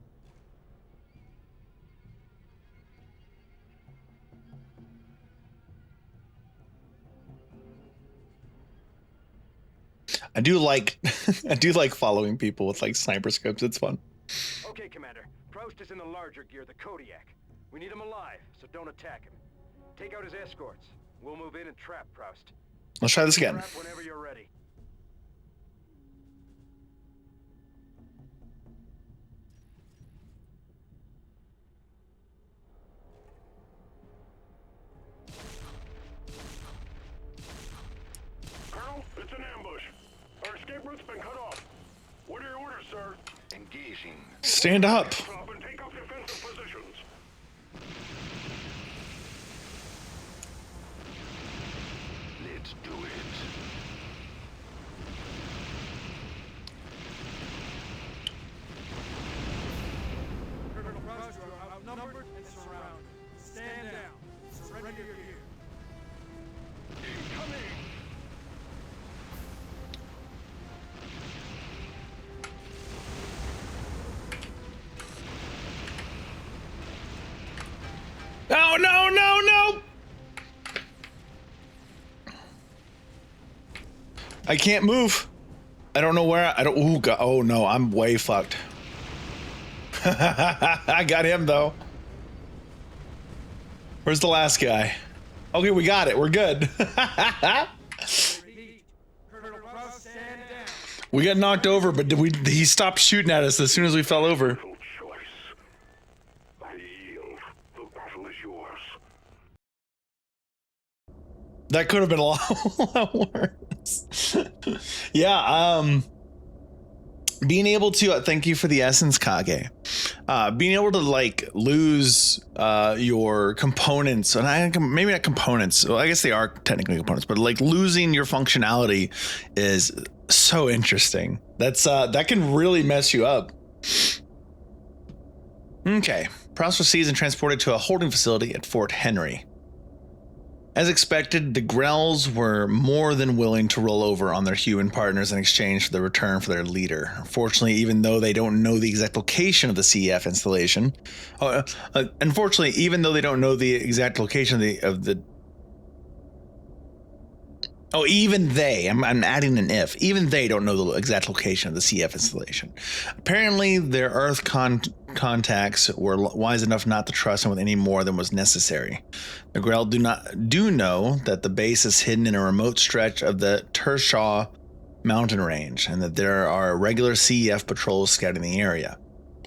I do like following people with like sniper scopes. It's fun. Okay, Commander. Proust is in the larger gear, the Kodiak. We need him alive, so don't attack him. Take out his escorts. We'll move in and trap Proust. Let's try this again. Trap whenever you're ready. Colonel, it's an ambush. Our escape route's been cut off. What are your orders, sir? Engaging. Stand up. Stop and take up defensive positions. Let's do it. Colonel Proust, you are outnumbered and surrounded. Stand down. Surrender your gear. Incoming. No, no, no, no. I can't move. I don't know where I don't. Ooh, God, oh no, I'm way fucked. I got him though. Where's the last guy? Okay, we got it. We're good. Repeat. Colonel Proust, stand down. We got knocked over, but he stopped shooting at us as soon as we fell over. Difficult choice. I yield. The battle is yours. That could have been a lot worse. Yeah, being able to thank you for the essence, Kage. Being able to like lose your components, and maybe not components. Well, I guess they are technically components, but like losing your functionality is so interesting. That's that can really mess you up. Okay, Proust was seized and transported to a holding facility at Fort Henry. As expected, the Grells were more than willing to roll over on their human partners in exchange for the return for their leader. Unfortunately, even though they don't know the exact location of the CEF installation, unfortunately, even though they don't know the exact location of the oh, even they, I'm adding an if, even they don't know the exact location of the CF installation. Apparently, their Earth contacts were wise enough not to trust him with any more than was necessary. The Grell do know that the base is hidden in a remote stretch of the Tershaw mountain range, and that there are regular CEF patrols scouting the area.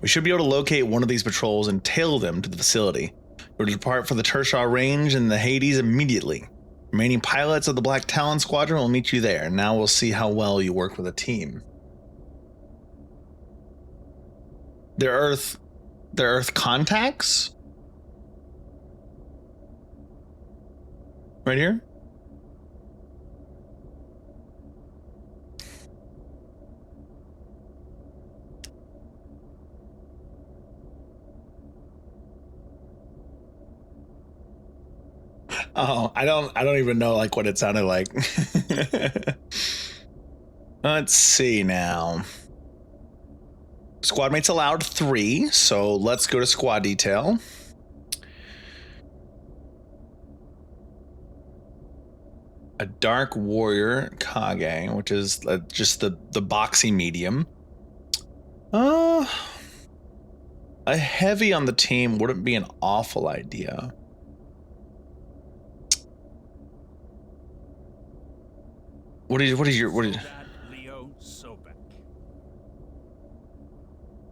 We should be able to locate one of these patrols and tail them to the facility. We'll depart for the Tershaw range and the Hades immediately. Remaining pilots of the Black Talon Squadron will meet you there. Now we'll see how well you work with a team. Their Earth contacts? Right here? Oh, I don't even know like what it sounded like. Let's see now. Squad mates allowed 3, so let's go to squad detail. A Dark Warrior Kage, which is just the boxy medium. A heavy on the team wouldn't be an awful idea. What is your Leo Sobek.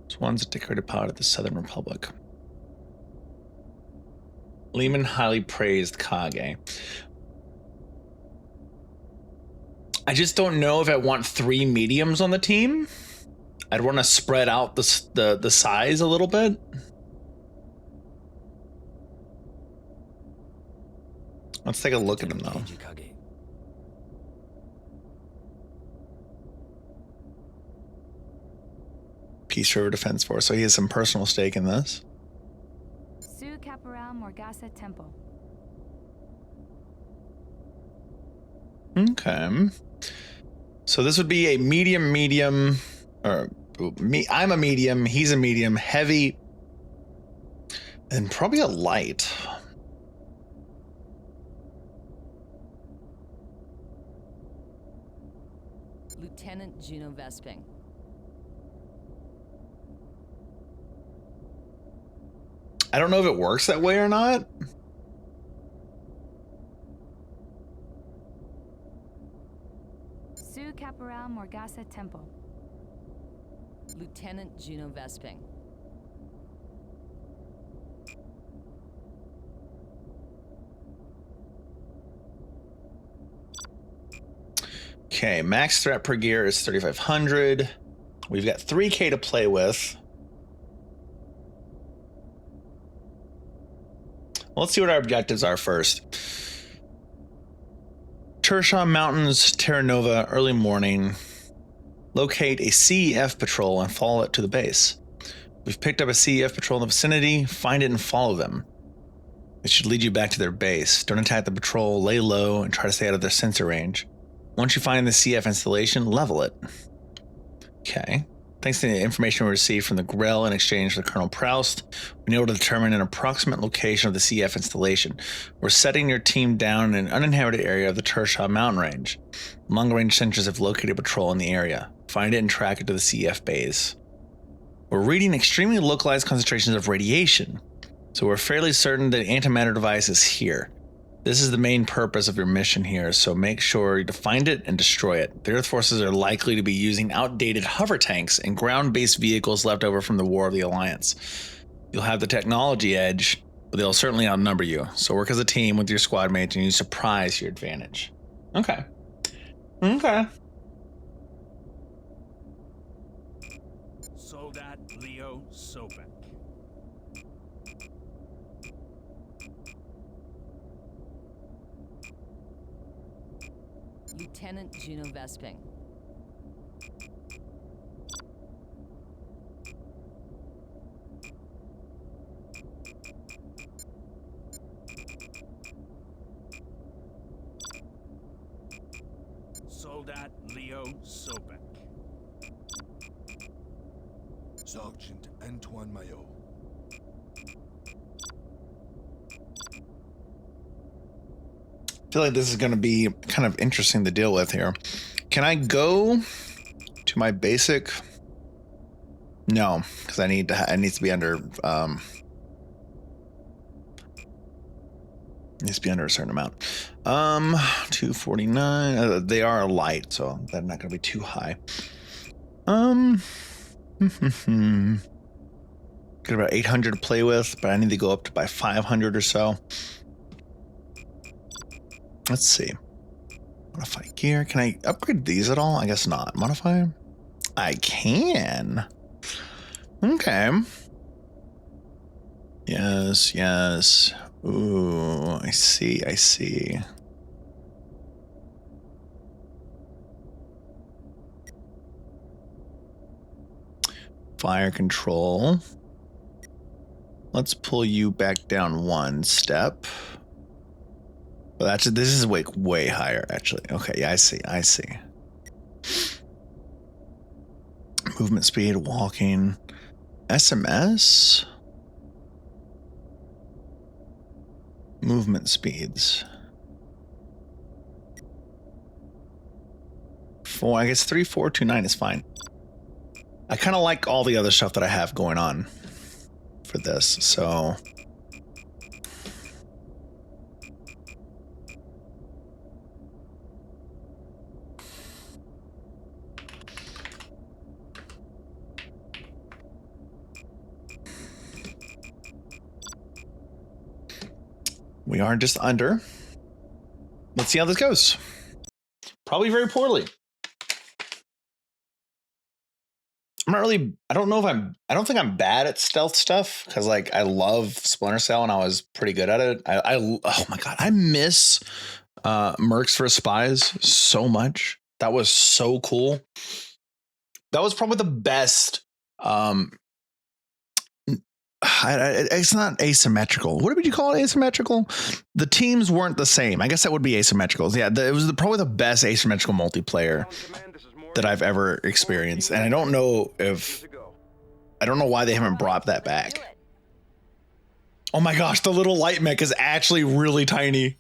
This one's a decorated pilot of the Southern Republic. Lehman highly praised Kage. I just don't know if I want 3 mediums on the team. I'd want to spread out the size a little bit. Let's take a look at him though. Peace River Defense Force, so he has some personal stake in this. Su Caporal Morgasa Temple. Okay. So this would be a medium, or I'm a medium, he's a medium, heavy, and probably a light. Lieutenant Juno Vesping. I don't know if it works that way or not. Su Caporal Morgasa Temple. Lieutenant Juno Vesping. Okay, max threat per gear is 3,500. We've got 3K to play with. Let's see what our objectives are first. Tershaw Mountains, Terra Nova, early morning. Locate a CEF patrol and follow it to the base. We've picked up a CEF patrol in the vicinity. Find it and follow them. It should lead you back to their base. Don't attack the patrol, lay low, and try to stay out of their sensor range. Once you find the CF installation, level it. Okay. Thanks to the information we received from the Grell in exchange for Colonel Proust, we've been able to determine an approximate location of the CF installation. We're setting your team down in an uninhabited area of the Tershaw mountain range. Long-range sensors have located a patrol in the area. Find it and track it to the CF base. We're reading extremely localized concentrations of radiation, so we're fairly certain that the antimatter device is here. This is the main purpose of your mission here, so make sure to find it and destroy it. The Earth forces are likely to be using outdated hover tanks and ground-based vehicles left over from the War of the Alliance. You'll have the technology edge, but they'll certainly outnumber you. So work as a team with your squad mates and use surprise to your advantage. Okay. Okay. Soldat Leo Sobek. Lieutenant Juno Vesping. Soldat Leo Sobek. Sergeant Antoine Maillot. I feel like this is going to be kind of interesting to deal with here. Can I go to my basic? No, because I need to. It needs to be under. Needs to be under a certain amount. 249. They are light, so they're not going to be too high. Got about 800 to play with, but I need to go up to by 500 or so. Let's see. Modify gear. Can I upgrade these at all? I guess not. Modify? I can. Okay. Yes, yes. Ooh, I see, I see. Fire control. Let's pull you back down one step. Well, actually, this is way higher, actually. Okay, yeah, I see, I see. Movement speed, walking. SMS? Movement speeds. 4, I guess 3, 4, 2, 9 is fine. I kind of like all the other stuff that I have going on for this, so. We are just under. Let's see how this goes. Probably very poorly. I'm not really, I don't think I'm bad at stealth stuff because like I love Splinter Cell and I was pretty good at it. Oh my God, I miss Mercs vs. Spies so much. That was so cool. That was probably the best. It's not asymmetrical. What would you call it? Asymmetrical? The teams weren't the same. I guess that would be asymmetrical. Yeah, it was probably the best asymmetrical multiplayer that I've ever experienced. And I don't know why they haven't brought that back. Oh my gosh, the little light mech is actually really tiny.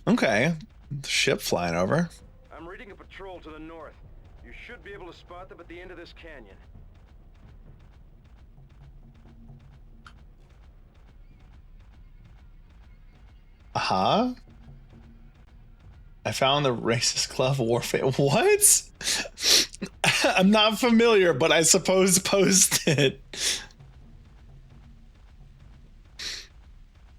Okay, ship flying over. I'm reading a patrol to the north. You should be able to spot them at the end of this canyon. Uh-huh. I found the racist glove warfare. What? I'm not familiar, but I suppose post it.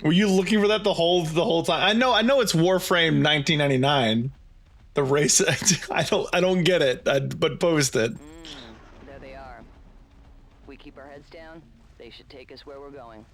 Were you looking for that the whole time? I know it's Warframe 1999. The race. I don't get it. But post it. There they are. We keep our heads down. They should take us where we're going.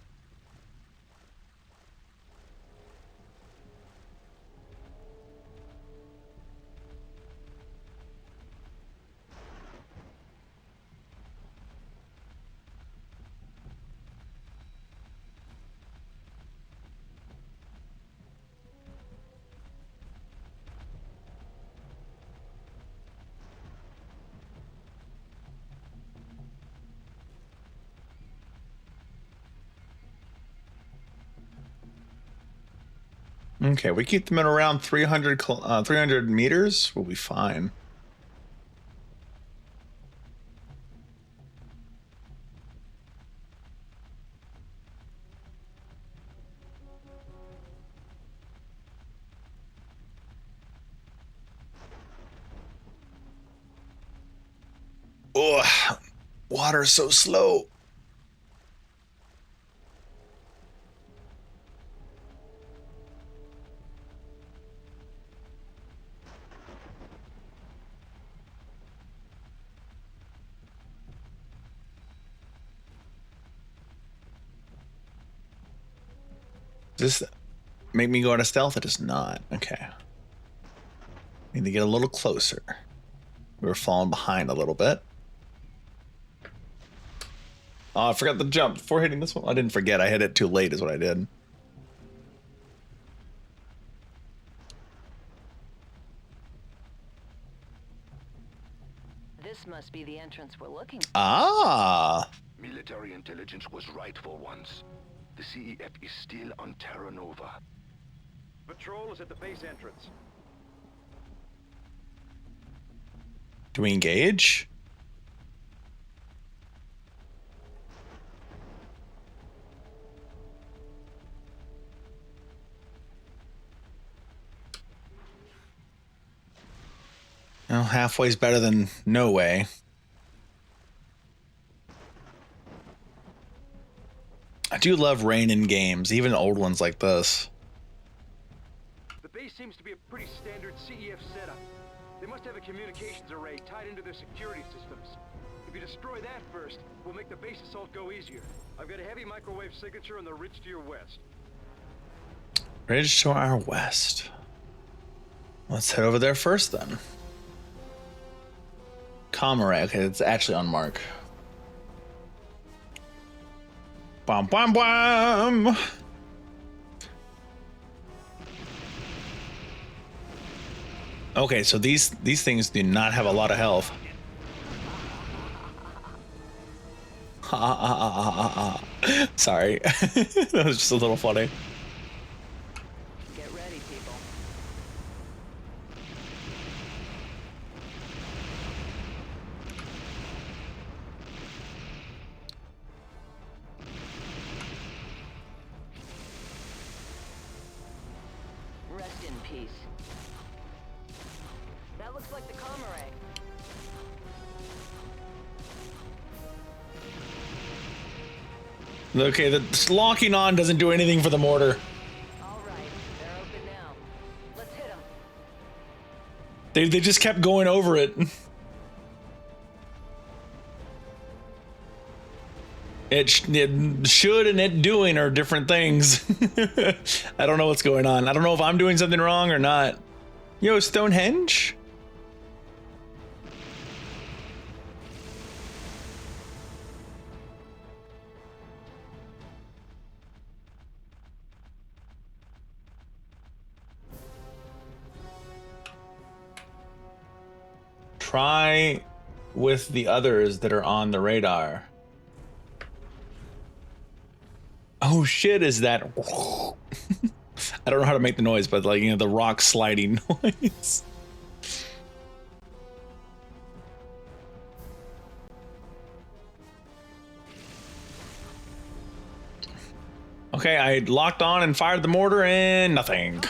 Okay, we keep them at around 300 meters. We'll be fine. Oh, water's so slow. Does this make me go into stealth? It does not. Okay. Need to get a little closer. We were falling behind a little bit. Oh, I forgot the jump before hitting this one. I didn't forget. I hit it too late is what I did. This must be the entrance we're looking for. Ah. Military intelligence was right for once. The CEF is still on Terra Nova. Patrol is at the base entrance. Do we engage? Well, halfway's better than no way. I do love rain in games, even old ones like this. The base seems to be a pretty standard CEF setup. They must have a communications array tied into their security systems. If you destroy that first, we'll make the base assault go easier. I've got a heavy microwave signature on the ridge to your west. Ridge to our west. Let's head over there first then. Comrade. Okay, it's actually on mark. Bam, bam, bam. Okay, so these things do not have a lot of health. Sorry, that was just a little funny. Get ready, people. Rest in peace. That looks like the Comrade. Okay, the locking on doesn't do anything for the mortar. All right, they're open now. Let's hit them. They just kept going over it. It should and it doing are different things. I don't know what's going on. I don't know if I'm doing something wrong or not. Yo, Stonehenge? Try with the others that are on the radar. Oh shit, is that? I don't know how to make the noise, but like, you know, the rock sliding noise. Okay, I locked on and fired the mortar and nothing.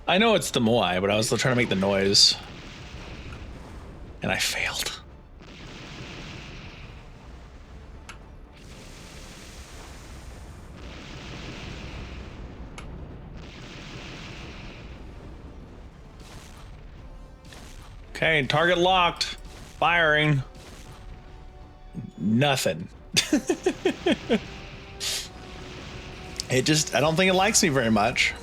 I know it's the Moai, but I was still trying to make the noise. And I failed. Okay, target locked. Firing. Nothing. It just, I don't think it likes me very much.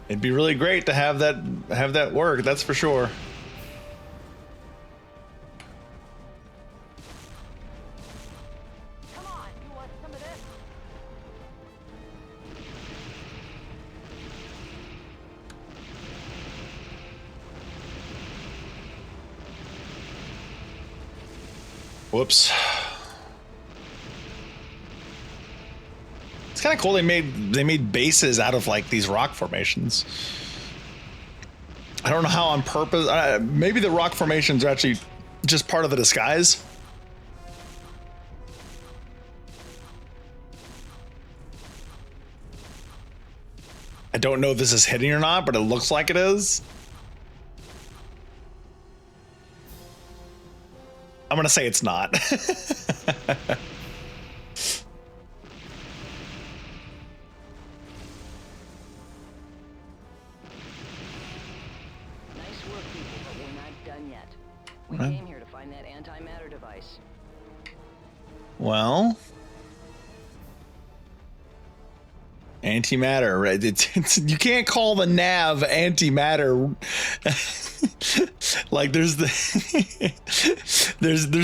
It'd be really great to have that work, that's for sure. Come on, you want some of this? Whoops. It's kind of cool they made bases out of like these rock formations. I don't know how on purpose. Maybe the rock formations are actually just part of the disguise. I don't know if this is hitting or not, but it looks like it is. I'm gonna say it's not. We came here to find that antimatter device. Well, antimatter, right? You can't call the nav antimatter. Like there's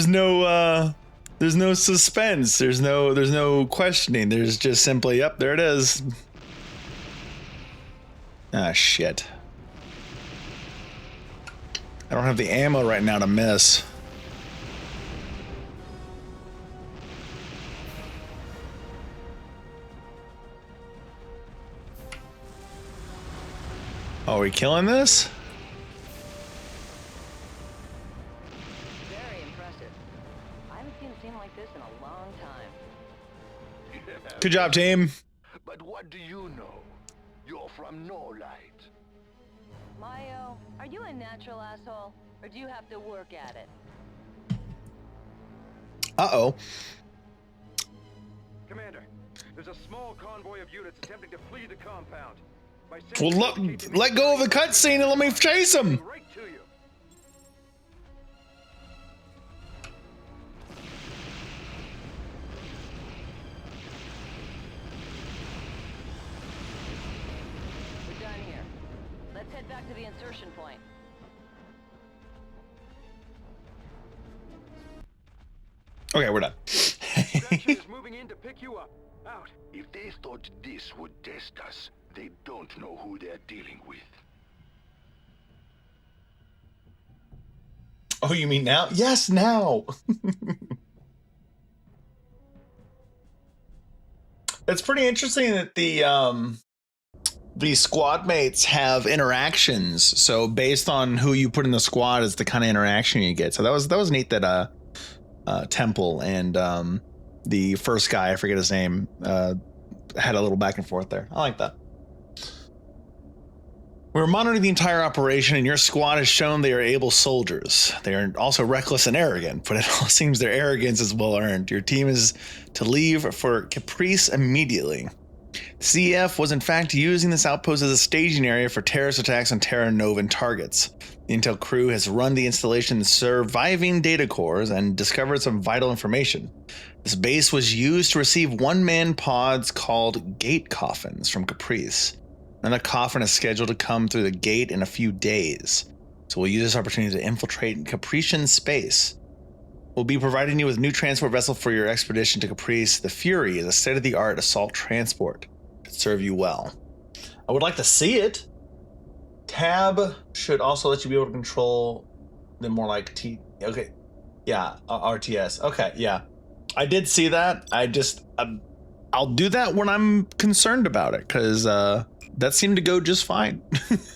no There's no suspense. There's no questioning. There's just simply, yep, there it is. Ah, shit. I don't have the ammo right now to miss. Oh, are we killing this? Very impressive. I haven't seen a team like this in a long time. Good job, team. But what do you know? You're from No Light. Mayo, are you a natural asshole? Or do you have to work at it? Uh-oh. Commander, there's a small convoy of units attempting to flee the compound. My Well, sensors indicate they let go of the cutscene and let me chase them. right to you. We're done here. Let's head back to the insertion point. Okay, we're done. Production is moving in to pick you up. Out. If they thought this would test us, they don't know who they're dealing with. Oh, you mean now? Yes, now. It's pretty interesting that the squad mates have interactions. So based on who you put in the squad is the kind of interaction you get. So that was neat that Temple and the first guy, I forget his name, had a little back and forth there. I like that. We're monitoring the entire operation, and your squad has shown they are able soldiers. They are also reckless and arrogant, but it all seems their arrogance is well earned. Your team is to leave for Caprice immediately. CEF was in fact using this outpost as a staging area for terrorist attacks on Terra Novan targets. The intel crew has run the installation's surviving data cores and discovered some vital information. This base was used to receive one-man pods called gate coffins from Caprice. Another coffin is scheduled to come through the gate in a few days. So we'll use this opportunity to infiltrate Caprician space. We'll be providing you with a new transport vessel for your expedition to Caprice. The Fury is a state-of-the-art assault transport. It could serve you well. I would like to see it. Tab should also let you be able to control the more like okay. Yeah, RTS. Okay, yeah. I did see that. I'll do that when I'm concerned about it, because that seemed to go just fine.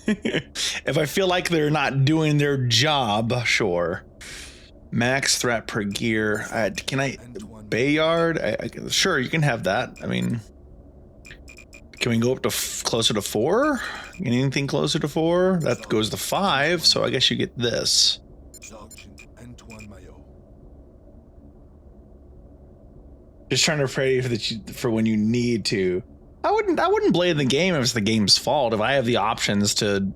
If I feel like they're not doing their job, sure. Max threat per gear. Can I Bayard? Sure, you can have that. I mean, can we go up to closer to 4? Anything closer to 4? That goes to 5, so I guess you get this. Just trying to pray for when you need to. I wouldn't blame the game if it's the game's fault. If I have the options to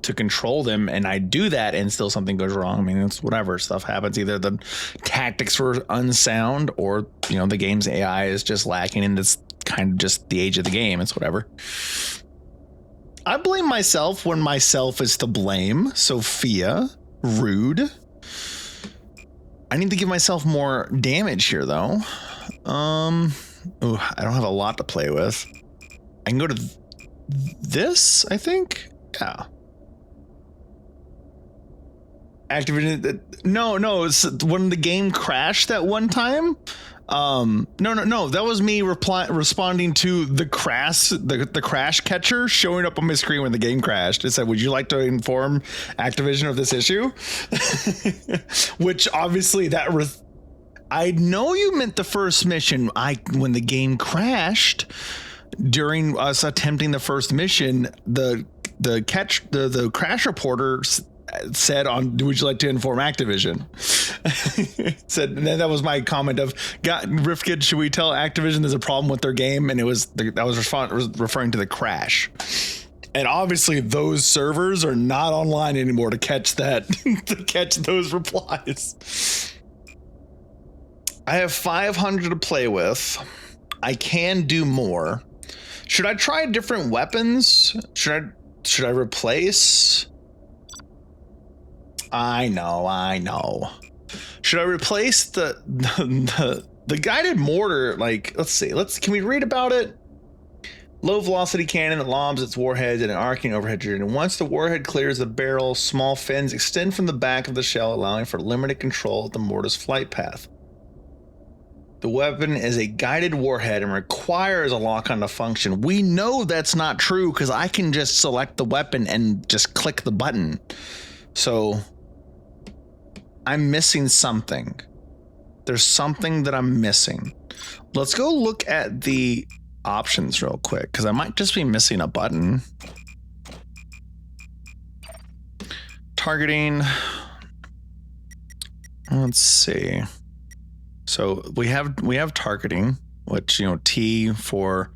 control them and I do that and still something goes wrong, I mean, it's whatever, stuff happens. Either the tactics were unsound or, the game's AI is just lacking and it's kind of just the age of the game. It's whatever. I blame myself when myself is to blame. Sophia, rude. I need to give myself more damage here though. Ooh, I don't have a lot to play with. I can go to this, I think. Yeah. Activision. No. It's when the game crashed that one time. No. That was me responding to the crash catcher showing up on my screen when the game crashed. It said, "Would you like to inform Activision of this issue?" Which obviously I know you meant the first mission. When the game crashed during us attempting the first mission, the crash reporter said "Would you like to inform Activision?" Said, and then that was my comment of, Rifkid, should we tell Activision there's a problem with their game? And I was referring to the crash. And obviously those servers are not online anymore to catch that, to catch those replies. I have 500 to play with. I can do more. Should I try different weapons? Should I replace? I know. Should I replace the guided mortar? Like, let's see. Can we read about it? Low velocity cannon that lobs its warheads in an arcing overhead journey. Once the warhead clears the barrel, small fins extend from the back of the shell, allowing for limited control of the mortar's flight path. The weapon is a guided warhead and requires a lock-on to function. We know that's not true because I can just select the weapon and just click the button. So I'm missing something. There's something that I'm missing. Let's go look at the options real quick because I might just be missing a button. Targeting. Let's see. So we have targeting, which, you know, T for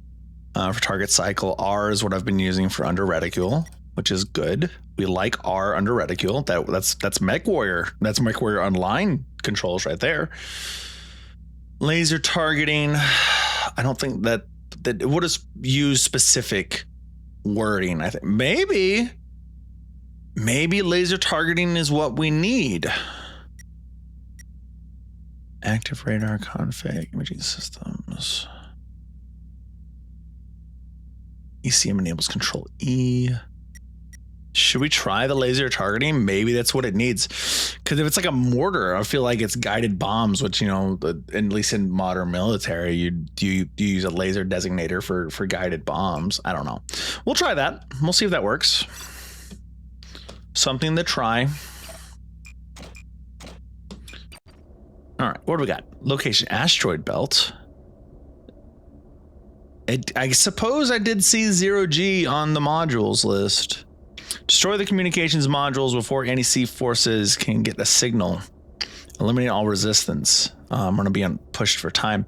target cycle. R is what I've been using for under reticule, which is good. We like R under reticule. That's MechWarrior. That's MechWarrior Online controls right there. Laser targeting. I don't think that it would have used specific wording. I think maybe laser targeting is what we need. Active radar config, imaging systems. ECM enables control E. Should we try the laser targeting? Maybe that's what it needs. Because if it's like a mortar, I feel like it's guided bombs, which, you know, at least in modern military, you use a laser designator for guided bombs. I don't know. We'll try that. We'll see if that works. Something to try. All right, what do we got? Location, asteroid belt. I suppose I did see 0G on the modules list. Destroy the communications modules before any sea forces can get a signal. Eliminate all resistance. I'm going to be pushed for time.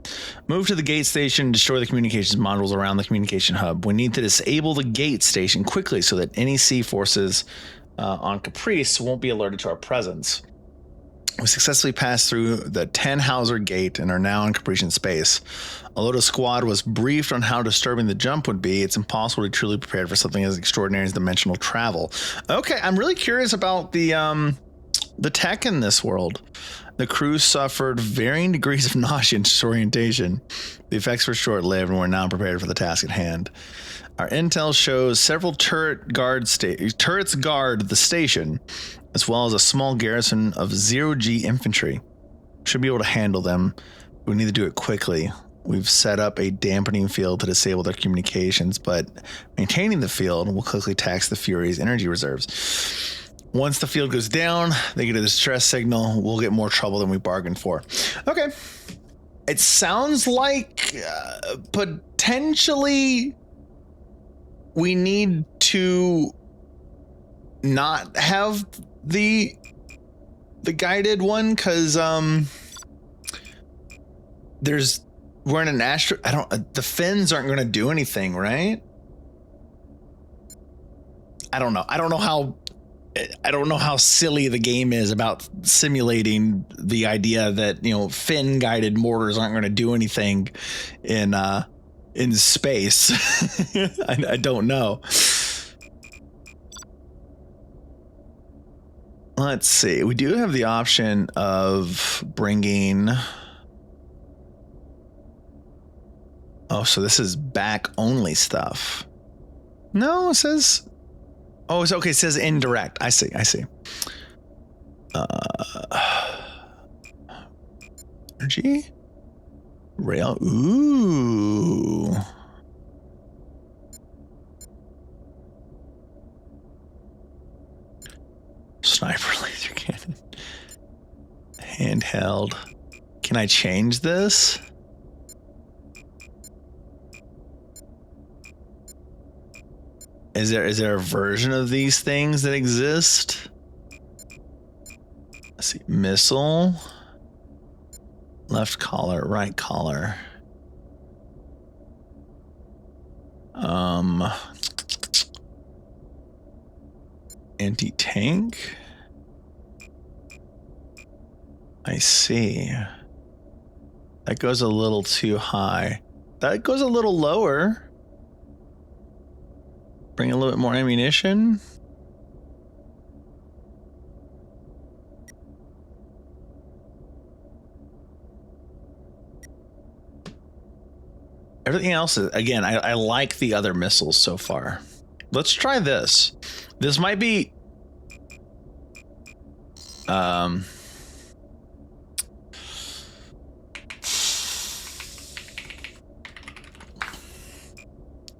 Move to the gate station. Destroy the communications modules around the communication hub. We need to disable the gate station quickly so that any sea forces on Caprice won't be alerted to our presence. We successfully passed through the 10 Hauser gate and are now in Caprician space. Although the squad was briefed on how disturbing the jump would be, it's impossible to truly prepare for something as extraordinary as dimensional travel. Okay, I'm really curious about the tech in this world. The crew suffered varying degrees of nausea and disorientation. The effects were short-lived and we're now prepared for the task at hand. Our intel shows several turrets guard the station, as well as a small garrison of 0G infantry. Should be able to handle them. We need to do it quickly. We've set up a dampening field to disable their communications, but maintaining the field will quickly tax the Fury's energy reserves. Once the field goes down, they get a distress signal. We'll get more trouble than we bargained for. Okay. It sounds like potentially we need to not have the guided one because we're in an the fins aren't going to do anything, right? I don't know how silly the game is about simulating the idea that, you know, fin guided mortars aren't going to do anything in space. I don't know. Let's see. We do have the option of bringing. Oh, so this is back only stuff. No, it says. Oh, it's okay. It says indirect. I see. Energy? Rail. Ooh. Sniper laser cannon. Handheld. Can I change this? Is there a version of these things that exist? Let's see. Missile. Left collar, right collar. Anti-tank. I see. That goes a little too high. That goes a little lower. Bring a little bit more ammunition. Everything else is, again, I like the other missiles so far. Let's try this. This might be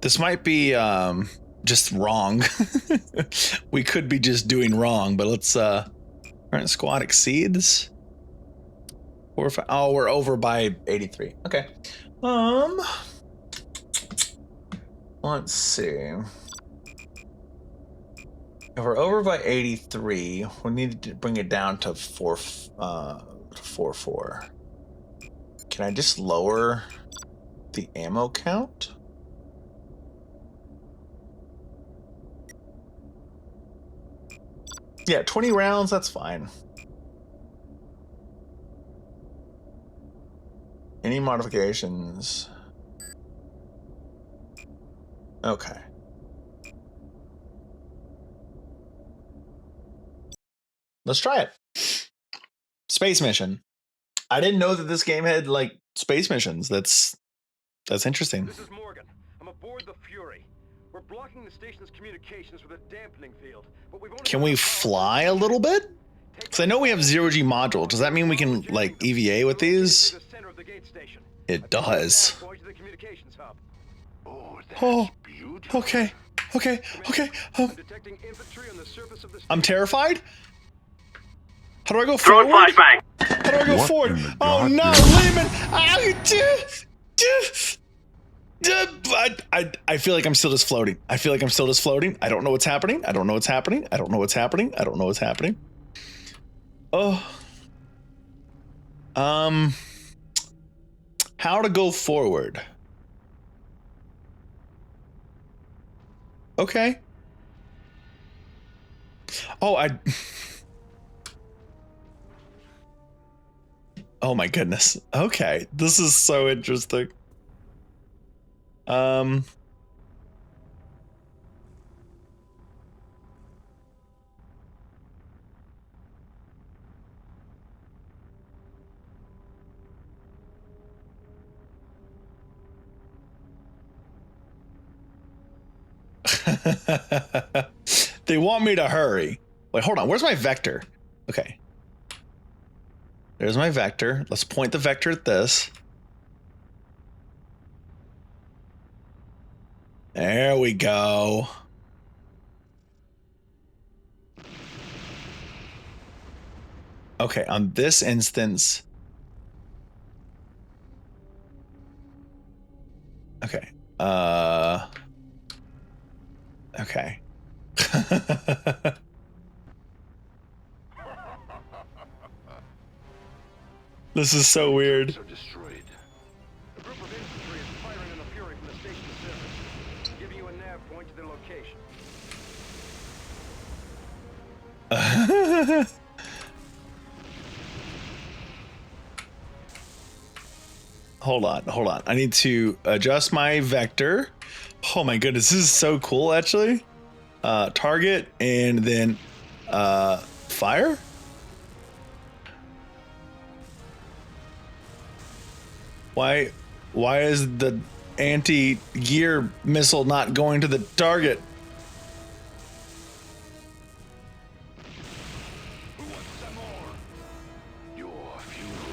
this might be just wrong. We could be just doing wrong, but let's current squad exceeds 4 or 5. Oh, we're over by 83. Okay. Let's see. If we're over by 83, we need to bring it down to 4. Can I just lower the ammo count? Yeah, 20 rounds, that's fine. Any modifications? Okay. Let's try it. Space mission. I didn't know that this game had like space missions. That's interesting. This is Morgan. I'm aboard the Fury. We're blocking the station's communications with a dampening field, but we've only Can we fly a little bit? Because I know we have 0G module. Does that mean we can like EVA with these? It does. Oh, okay. I'm terrified. How do I go forward? How do I go forward? Oh no, Lehman! I feel like I'm still just floating. I don't know what's happening. Oh. How to go forward? Okay. Oh, oh my goodness. Okay, this is so interesting. They want me to hurry. Wait, hold on. Where's my vector? Okay. There's my vector. Let's point the vector at this. There we go. Okay, on this instance. Okay. Okay. This is so weird. A group of infantry is firing on the Fury from the station's surface, giving you a nav point to their location. Hold on. I need to adjust my vector. Oh my goodness, this is so cool actually. Target and then fire. Why is the anti-gear missile not going to the target? Who wants some more? Your funeral.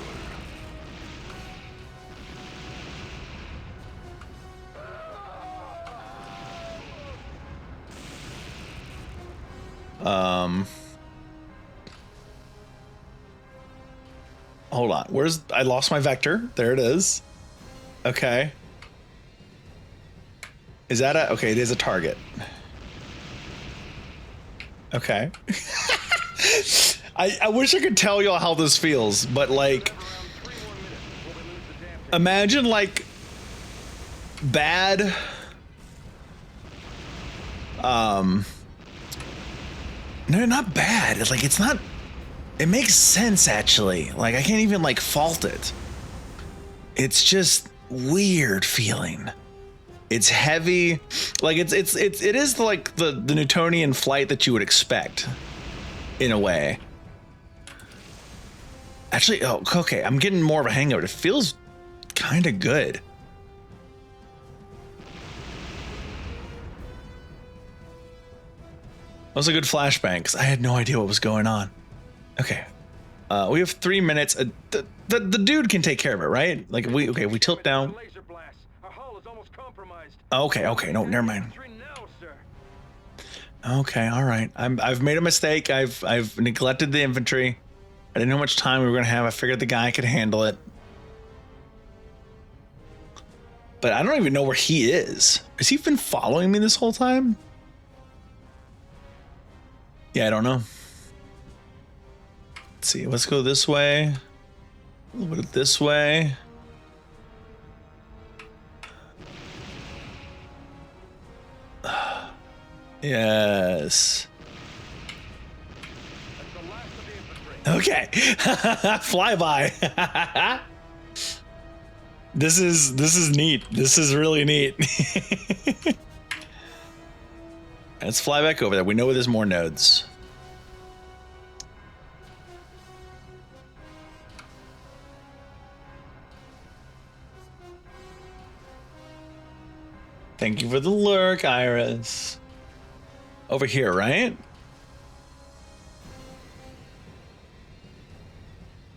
Hold on. I lost my vector. There it is. Okay. Is that okay, it is a target. Okay. I wish I could tell y'all how this feels, but like, imagine like bad, no, not bad. It's like, it's not, it makes sense actually. Like I can't even like fault it. It's just weird feeling. It's heavy. Like it is like the Newtonian flight that you would expect in a way. Actually, oh, okay. I'm getting more of a hang of it. It feels kind of good. That was a good flashbang because I had no idea what was going on. Okay. We have 3 minutes. The dude can take care of it, right? Like we tilt down. Laser blast. Our hull is almost compromised. Okay, no, never mind. Now, sir. Okay, all right. I've made a mistake. I've neglected the infantry. I didn't know how much time we were gonna have. I figured the guy could handle it. But I don't even know where he is. Has he been following me this whole time? Yeah, I don't know. Let's see. Let's go this way. A little bit this way. Yes. Okay. Flyby. This is neat. This is really neat. Let's fly back over there. We know there's more nodes. Thank you for the lurk, Iris. Over here, right?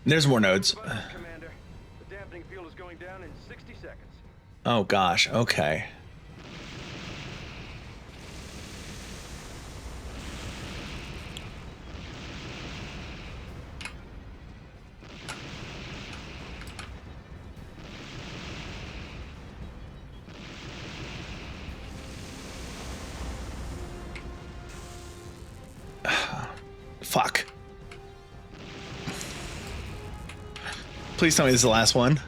There's more nodes. Commander, the dampening field is going down in 60 seconds. Oh gosh, okay. Fuck. Please tell me this is the last one.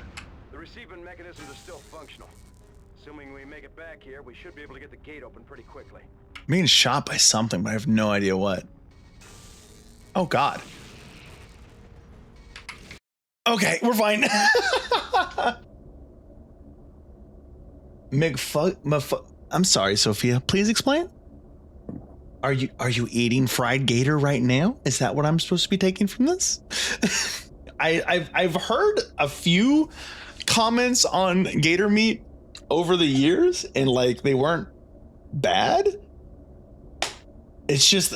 The receiving mechanisms are still functional. Assuming we make it back here, we should be able to get the gate open pretty quickly. I'm being shot by something, but I have no idea what. Oh God. Okay, we're fine. I'm sorry, Sophia. Please explain. Are you eating fried gator right now? Is that what I'm supposed to be taking from this? I've heard a few comments on gator meat over the years, and like they weren't bad. It's just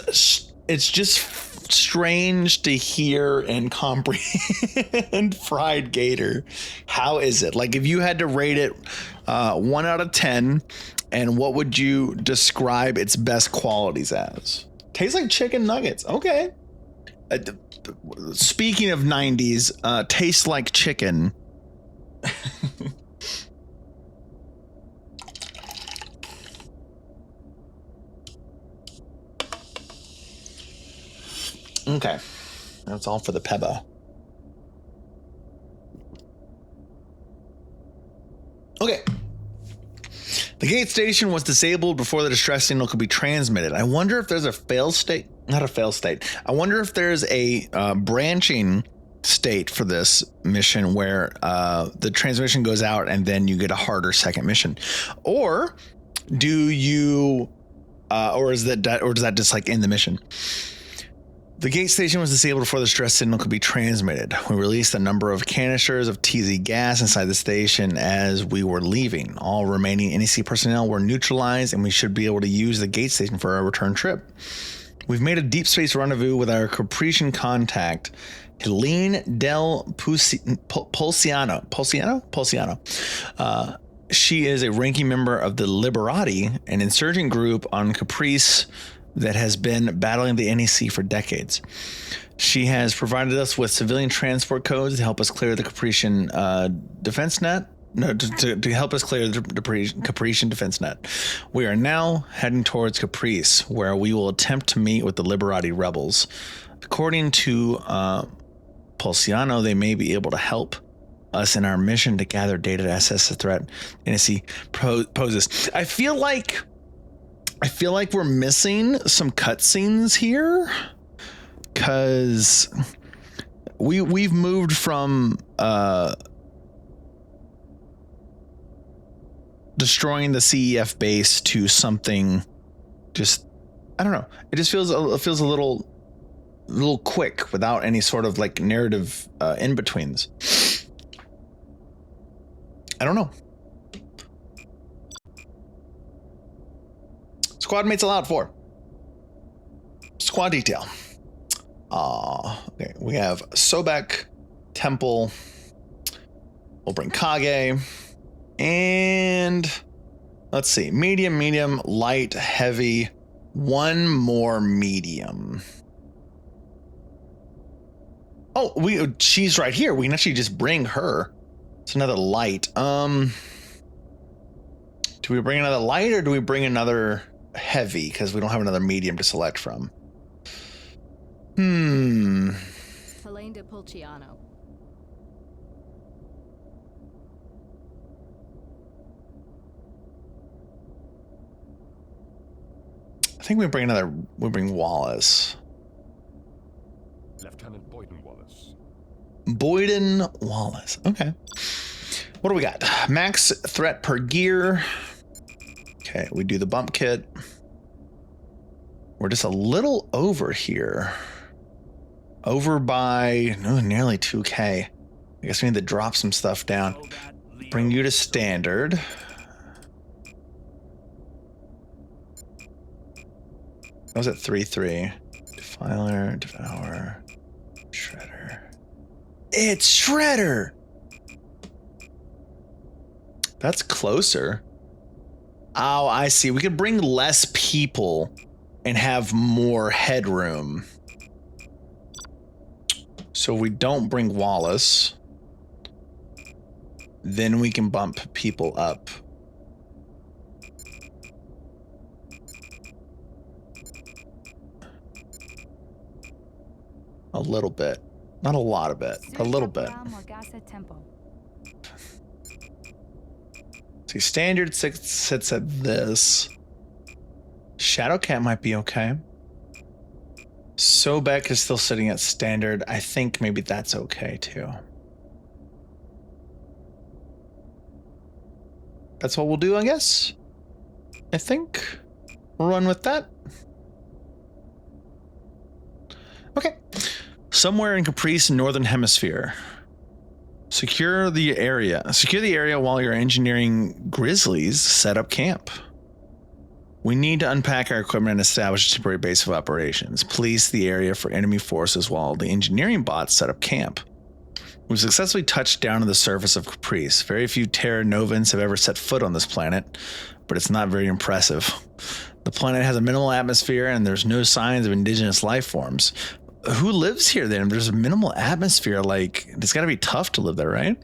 strange to hear and comprehend fried gator. How is it? Like if you had to rate it 1 out of 10, and what would you describe its best qualities as? Tastes like chicken nuggets. Okay. Speaking of 90s, tastes like chicken. Okay. That's all for the Peba. Okay. The gate station was disabled before the distress signal could be transmitted. I wonder if there's a fail state. Not a fail state. I wonder if there's a branching state for this mission where the transmission goes out and then you get a harder second mission. Or do you, or does that just like end the mission? The gate station was disabled before the distress signal could be transmitted. We released a number of canisters of TZ gas inside the station as we were leaving. All remaining NEC personnel were neutralized, and we should be able to use the gate station for our return trip. We've made a deep space rendezvous with our Caprician contact, Helene Del Pulciano. She is a ranking member of the Liberati, an insurgent group on Caprice that has been battling the NEC for decades. She has provided us with civilian transport codes to help us clear the Caprician defense net. No, to help us clear the Caprician defense net. We are now heading towards Caprice, where we will attempt to meet with the Liberati rebels. According to Pulciano, they may be able to help us in our mission to gather data to assess the threat NEC poses. I feel like we're missing some cutscenes here, because we've moved from destroying the CEF base to something just, I don't know. It just feels a little quick without any sort of like narrative in betweens. I don't know. Squad mates allowed 4. Squad detail. Okay, we have Sobek, Temple. We'll bring Kage. And let's see. Medium, light, heavy. One more medium. Oh, she's right here. We can actually just bring her. It's another light. Do we bring another light or do we bring another heavy? Because we don't have another medium to select from. Helene de Pulciano. I think we bring Wallace. Lieutenant Boyden Wallace. Boyden Wallace. Okay. What do we got? Max threat per gear. Okay, we do the bump kit. We're just a little over here. Over by nearly 2K. I guess we need to drop some stuff down. Bring you to standard. I was at 3-3. Defiler, Devour, Shredder. It's Shredder! That's closer. Oh, I see. We could bring less people and have more headroom. So we don't bring Wallace. Then we can bump people up. A little bit. Not a lot of it. A little bit. See, standard sits at this. Shadowcat might be okay. Sobek is still sitting at standard. I think maybe that's okay too. That's what we'll do, I guess. I think we'll run with that. Okay. Somewhere in Caprice, Northern Hemisphere. Secure the area. Secure the area while your engineering grizzlies set up camp. We need to unpack our equipment and establish a temporary base of operations. Police the area for enemy forces while the engineering bots set up camp. We've successfully touched down to the surface of Caprice. Very few Terra Novans have ever set foot on this planet, but it's not very impressive. The planet has a minimal atmosphere and there's no signs of indigenous life forms. Who lives here then? There's a minimal atmosphere, like, it's gotta be tough to live there, right?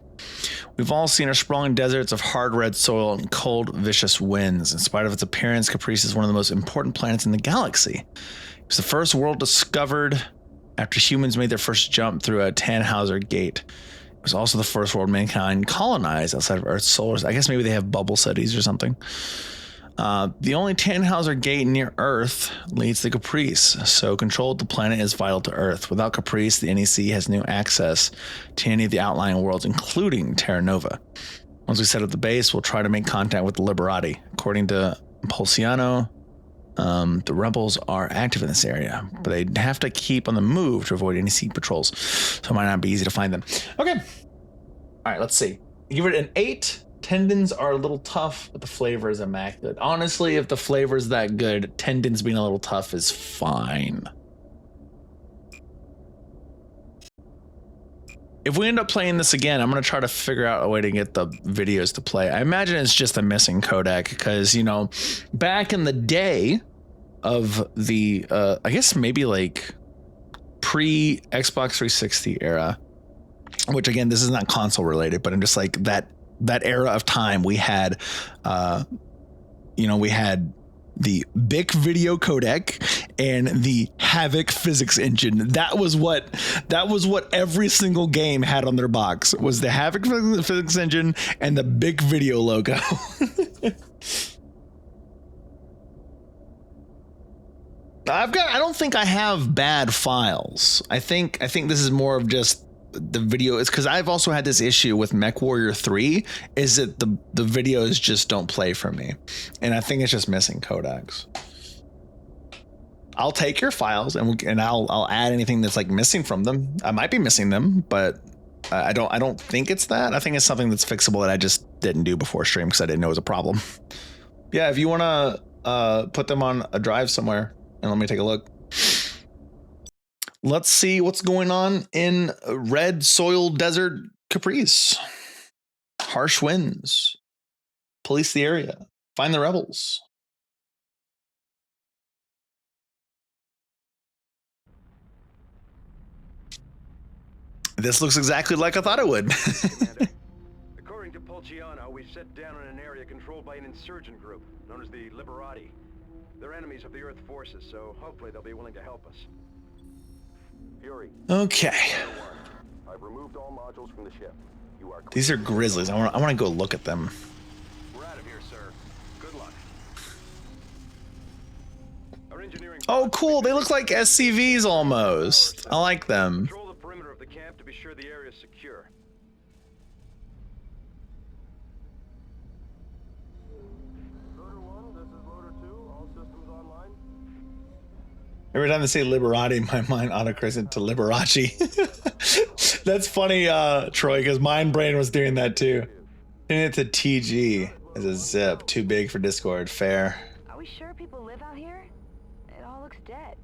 We've all seen our sprawling deserts of hard red soil and cold, vicious winds. In spite of its appearance, Caprice is one of the most important planets in the galaxy. It was the first world discovered after humans made their first jump through a Tannhauser gate. It was also the first world mankind colonized outside of Earth's solar. I guess maybe they have bubble cities or something. The only Tannhauser gate near Earth leads to Caprice, so control of the planet is vital to Earth. Without Caprice, the NEC has no access to any of the outlying worlds, including Terra Nova. Once we set up the base, we'll try to make contact with the Liberati. According to Pulciano, the rebels are active in this area, but they have to keep on the move to avoid NEC patrols, so it might not be easy to find them. Okay. All right, let's see. Give it an 8. Tendons are a little tough, but the flavor is immaculate. Honestly, if the flavor is that good, tendons being a little tough is fine. If we end up playing this again, I'm going to try to figure out a way to get the videos to play. I imagine it's just a missing codec because, you know, back in the day of the, I guess maybe like pre-Xbox 360 era, which again, this is not console related, but I'm just like that era of time, we had, we had the BIC video codec and the Havok physics engine. That was what every single game had on their box, was the Havok physics engine and the BIC video logo. I don't think I have bad files. I think this is more of just the video is because I've also had this issue with MechWarrior 3 is that the videos just don't play for me, and I think it's just missing codecs. I'll take your files and I'll add anything that's like missing from them. I might be missing them, but I don't think it's that. I think it's something that's fixable that I just didn't do before stream because I didn't know it was a problem. Yeah, if you want to put them on a drive somewhere and let me take a look. let's see what's going on in Red Soil Desert Caprice. Harsh winds. Police the area. Find the rebels. This looks exactly like I thought it would. Commander, according to Pulciano, we've set down on an area controlled by an insurgent group known as the Liberati. They're enemies of the Earth forces, so hopefully they'll be willing to help us. Fury. Okay. I've removed all modules from the ship. You are clear. These are grizzlies. I want to go look at them. We're out of here, sir. Good luck. Our engineering. Oh, cool. They look like SCVs almost. I like them. Control the perimeter of the camp to be sure the area is secure. Loader 1, this is Loader 2. All systems online. Every time they say Liberati, my mind autocorrects to Liberace. That's funny, Troy, because my brain was doing that too. And it's a TG as a zip. Too big for Discord. Fair. Are we sure people live out here? It all looks dead.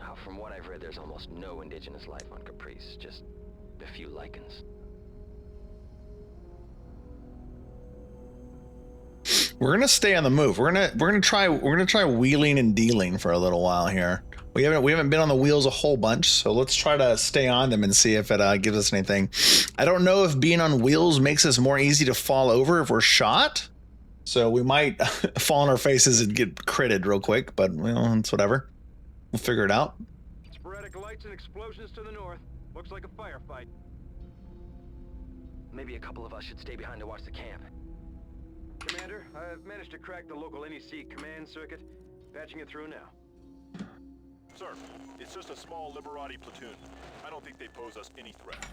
Oh, from what I've read, there's almost no indigenous life on Caprice. Just a few lichens. We're gonna stay on the move. We're gonna try wheeling and dealing for a little while here. We haven't been on the wheels a whole bunch, so let's try to stay on them and see if it gives us anything. I don't know if being on wheels makes us more easy to fall over if we're shot, so we might fall on our faces and get critted real quick. But well, it's whatever. We'll figure it out. Sporadic lights and explosions to the north. Looks like a firefight. Maybe a couple of us should stay behind to watch the camp. Commander, I've managed to crack the local NEC command circuit. Patching it through now. Sir, it's just a small Liberati platoon. I don't think they pose us any threat.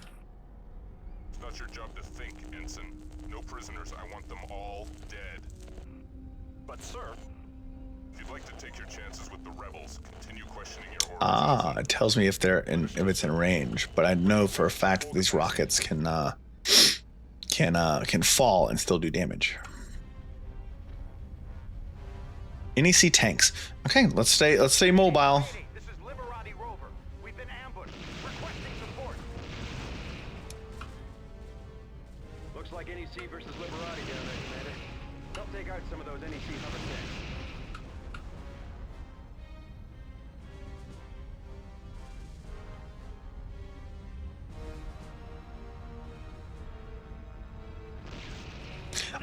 It's not your job to think, Ensign. No prisoners. I want them all dead. But, sir, if you'd like to take your chances with the rebels, continue questioning your orders. It tells me if it's in range, but I know for a fact that these rockets can fall and still do damage. NEC tanks. Okay, let's stay mobile. This is Liberati Rover. We've been ambushed. Requesting support. Looks like NEC versus Liberati down there, Commander. They'll take out some of those NEC hover tanks.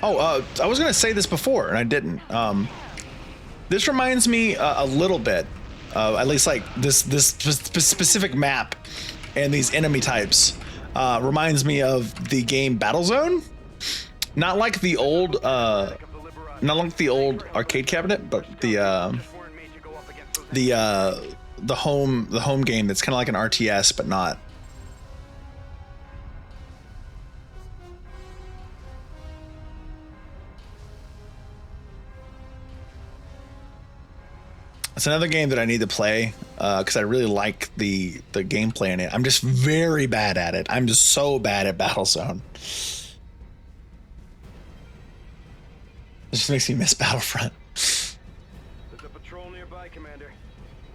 Oh, I was gonna say this before and I didn't. This reminds me a little bit, at least like this specific map and these enemy types reminds me of the game Battlezone. Not like the old arcade cabinet, but the home game that's kind of like an RTS, but not. It's another game that I need to play because I really like the gameplay in it. I'm just very bad at it. I'm just so bad at Battlezone. It just makes me miss Battlefront. There's a patrol nearby, Commander.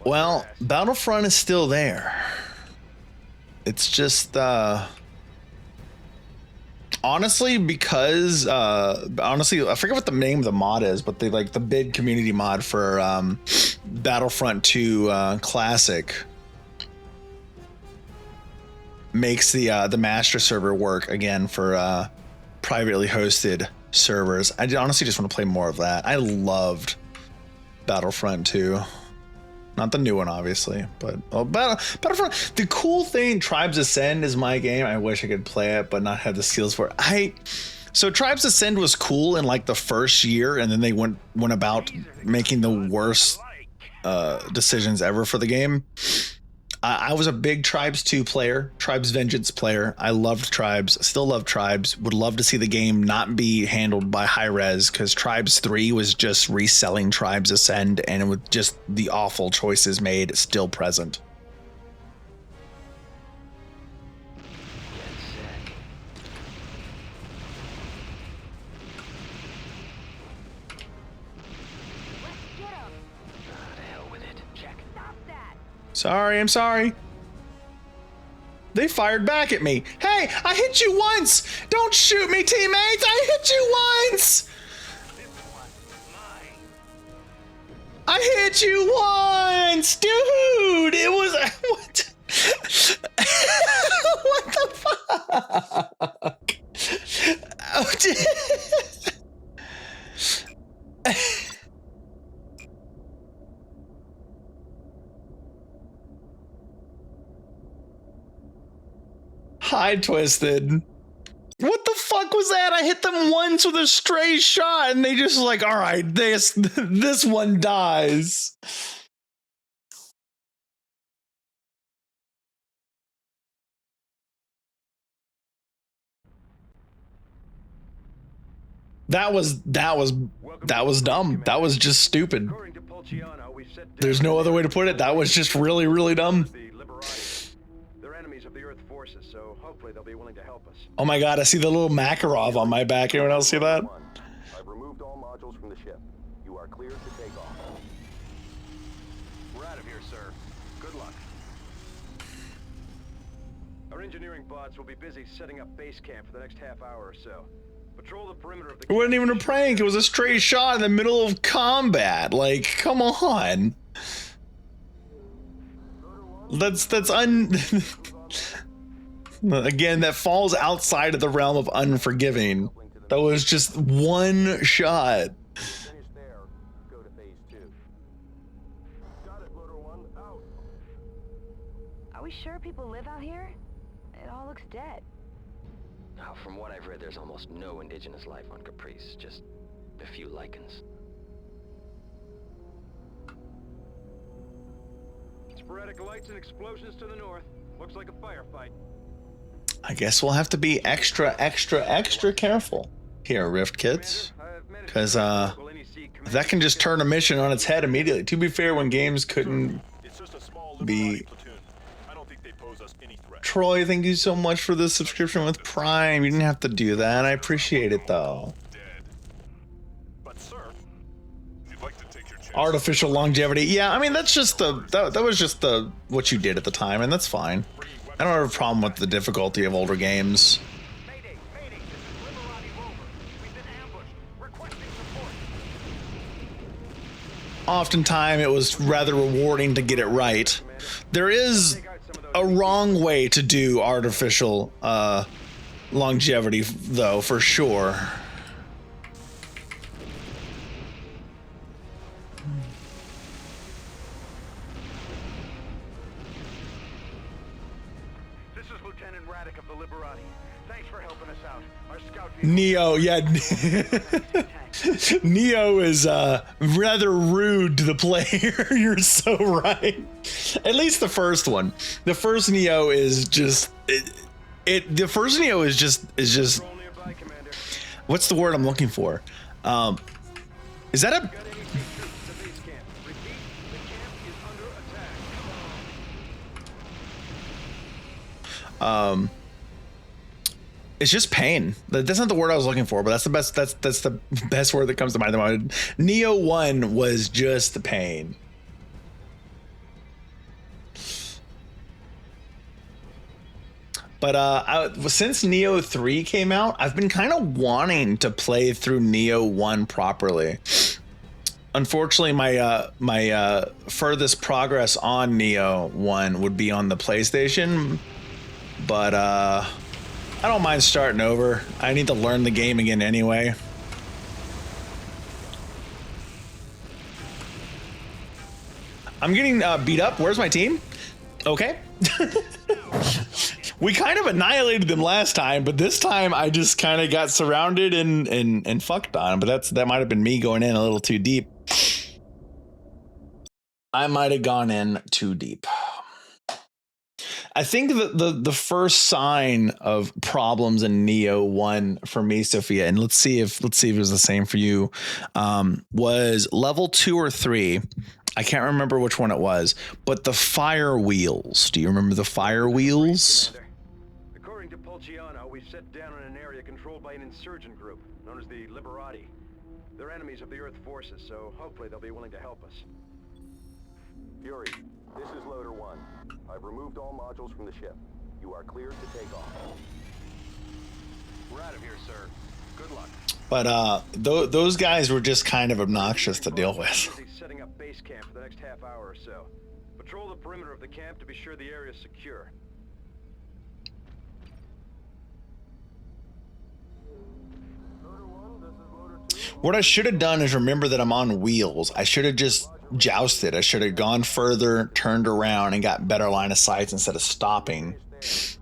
Well, Battlefront is still there. It's just honestly, because honestly, I forget what the name of the mod is, but the bid community mod for Battlefront 2 Classic makes the master server work again for privately hosted servers. I honestly just want to play more of that. I loved Battlefront 2. Not the new one, obviously, but Battlefront. The cool thing, Tribes Ascend is my game. I wish I could play it, but not have the skills for it. So Tribes Ascend was cool in like the first year, and then they went about making the worst decisions ever for the game. I was a big Tribes 2 player, Tribes Vengeance player. I loved Tribes, still love Tribes. Would love to see the game not be handled by Hi-Rez, because Tribes 3 was just reselling Tribes Ascend, and with just the awful choices made still present. Sorry, I'm sorry. They fired back at me. Hey, I hit you once! Don't shoot me, teammates! I hit you once! I hit you once! Dude! It was... What? What the fuck? Oh, Hi, Twisted. What the fuck was that? I hit them once with a stray shot and they just like, all right, this one dies. That was dumb. That was just stupid. There's no other way to put it. That was just really, really dumb. They're enemies of the Earth forces, so hopefully they'll be willing to help us. Oh my god, I see the little Makarov on my back. Anyone else see that? I've removed all modules from the ship. You are cleared to take off. We're out of here, sir. Good luck. Our engineering bots will be busy setting up base camp for the next half hour or so. Patrol the perimeter of the... It wasn't even a prank. It was a stray shot in the middle of combat. Like, come on. Again, that falls outside of the realm of unforgiving. That was just one shot. Finish there. Go to phase 2. Got it, Motor 1. Out. Are we sure people live out here? It all looks dead. Now, from what I've read, there's almost no indigenous life on Caprice, just a few lichens. Sporadic lights and explosions to the north. Looks like a firefight. I guess we'll have to be extra careful here, Rift Kids. Because that can just turn a mission on its head immediately. To be fair, when games couldn't be... Troy, thank you so much for the subscription with Prime. You didn't have to do that. I appreciate it, though. Artificial longevity. Yeah, I mean, that's just the... That was just the... What you did at the time, and that's fine. I don't have a problem with the difficulty of older games. Mayday, mayday, this is Liberati Rover. We've been ambushed. Requesting support. Oftentimes, it was rather rewarding to get it right. There is a wrong way to do artificial longevity, though, for sure. This is Lieutenant Radek of the Liberati. Thanks for helping us out. Our scout Neo, yeah. Neo is rather rude to the player. You're so right. At least the first one. The first Neo is just the first Neo is just what's the word I'm looking for? Is that a it's just pain. That's not the word I was looking for, but that's the best. That's the best word that comes to mind. Neo 1 was just the pain. But since Neo 3 came out, I've been kind of wanting to play through Neo 1 properly. Unfortunately, my furthest progress on Neo 1 would be on the PlayStation, but I don't mind starting over. I need to learn the game again anyway. I'm getting beat up. Where's my team? Okay. We kind of annihilated them last time, but this time I just kind of got surrounded and fucked on. But that might have been me going in a little too deep. I might have gone in too deep. I think that the first sign of problems in Neo 1 for me, Sophia, and let's see if it was the same for you, was level 2 or 3. I can't remember which one it was, but the fire wheels. Do you remember the fire wheels? According to Pulciano, we've set down in an area controlled by an insurgent group known as the Liberati. They're enemies of the Earth forces, so hopefully they'll be willing to help us. Fury, This is Loader 1. I've removed all modules from the ship. You are cleared to take off. We're out of here, sir. Good luck. But those guys were just kind of obnoxious to deal with. Setting up base camp for the next half hour or so. Patrol the perimeter of the camp to be sure the area is secure. What I should have done is remember that I'm on wheels. I should have just jousted. I should have gone further, turned around, and got better line of sight instead of stopping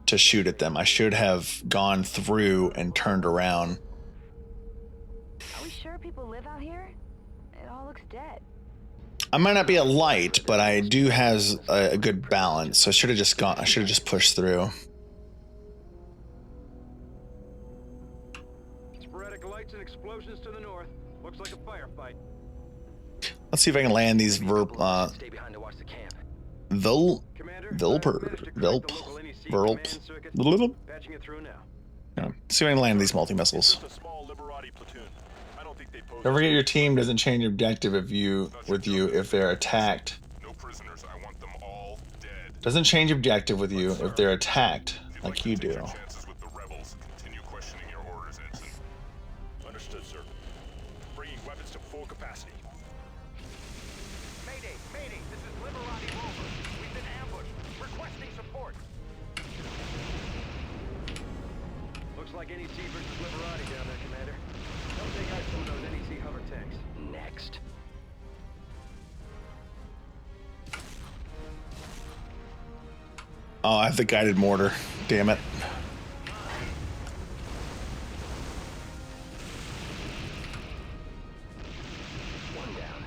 to shoot at them. I should have gone through and turned around. Are we sure people live out here? It all looks dead. I might not be a light, but I do have a good balance. So I should have just gone. I should have just pushed through. Sporadic lights and explosions to the north. Looks like a firefight. Let's see if I can land these Stay behind to watch the camp. Patching it through now. Yeah. See if I can land these multi-missiles. Just a small Liberati platoon. I don't think they pose Don't forget your team doesn't change objective if they're attacked. No prisoners. I want them all dead. Doesn't change objective with you if they're attacked If you'd like to you take do. your chances with the rebels, continue questioning your orders, Ensign. Understood, sir. Bringing weapons to full capacity. Mayday! Mayday! This is Liberati Rover. We've been ambushed. Requesting support. Looks like NEC versus Liberati down there, Commander. Don't take out some of those NEC hover tanks. Next. Oh, I have the guided mortar. Damn it. One down.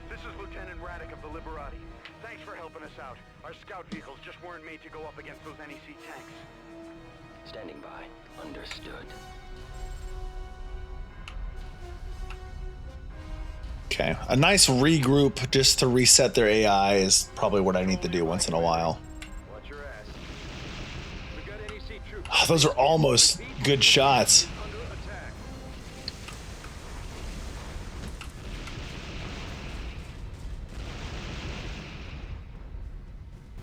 This is Lieutenant Radek of the Liberati. Thanks for helping us out. Our scout vehicles just weren't made to go up against those NEC tanks. Standing by. Understood. Okay, a nice regroup just to reset their AI is probably what I need to do once in a while. Watch your ass. We got NEC troops. Oh, those are almost good shots. Under attack.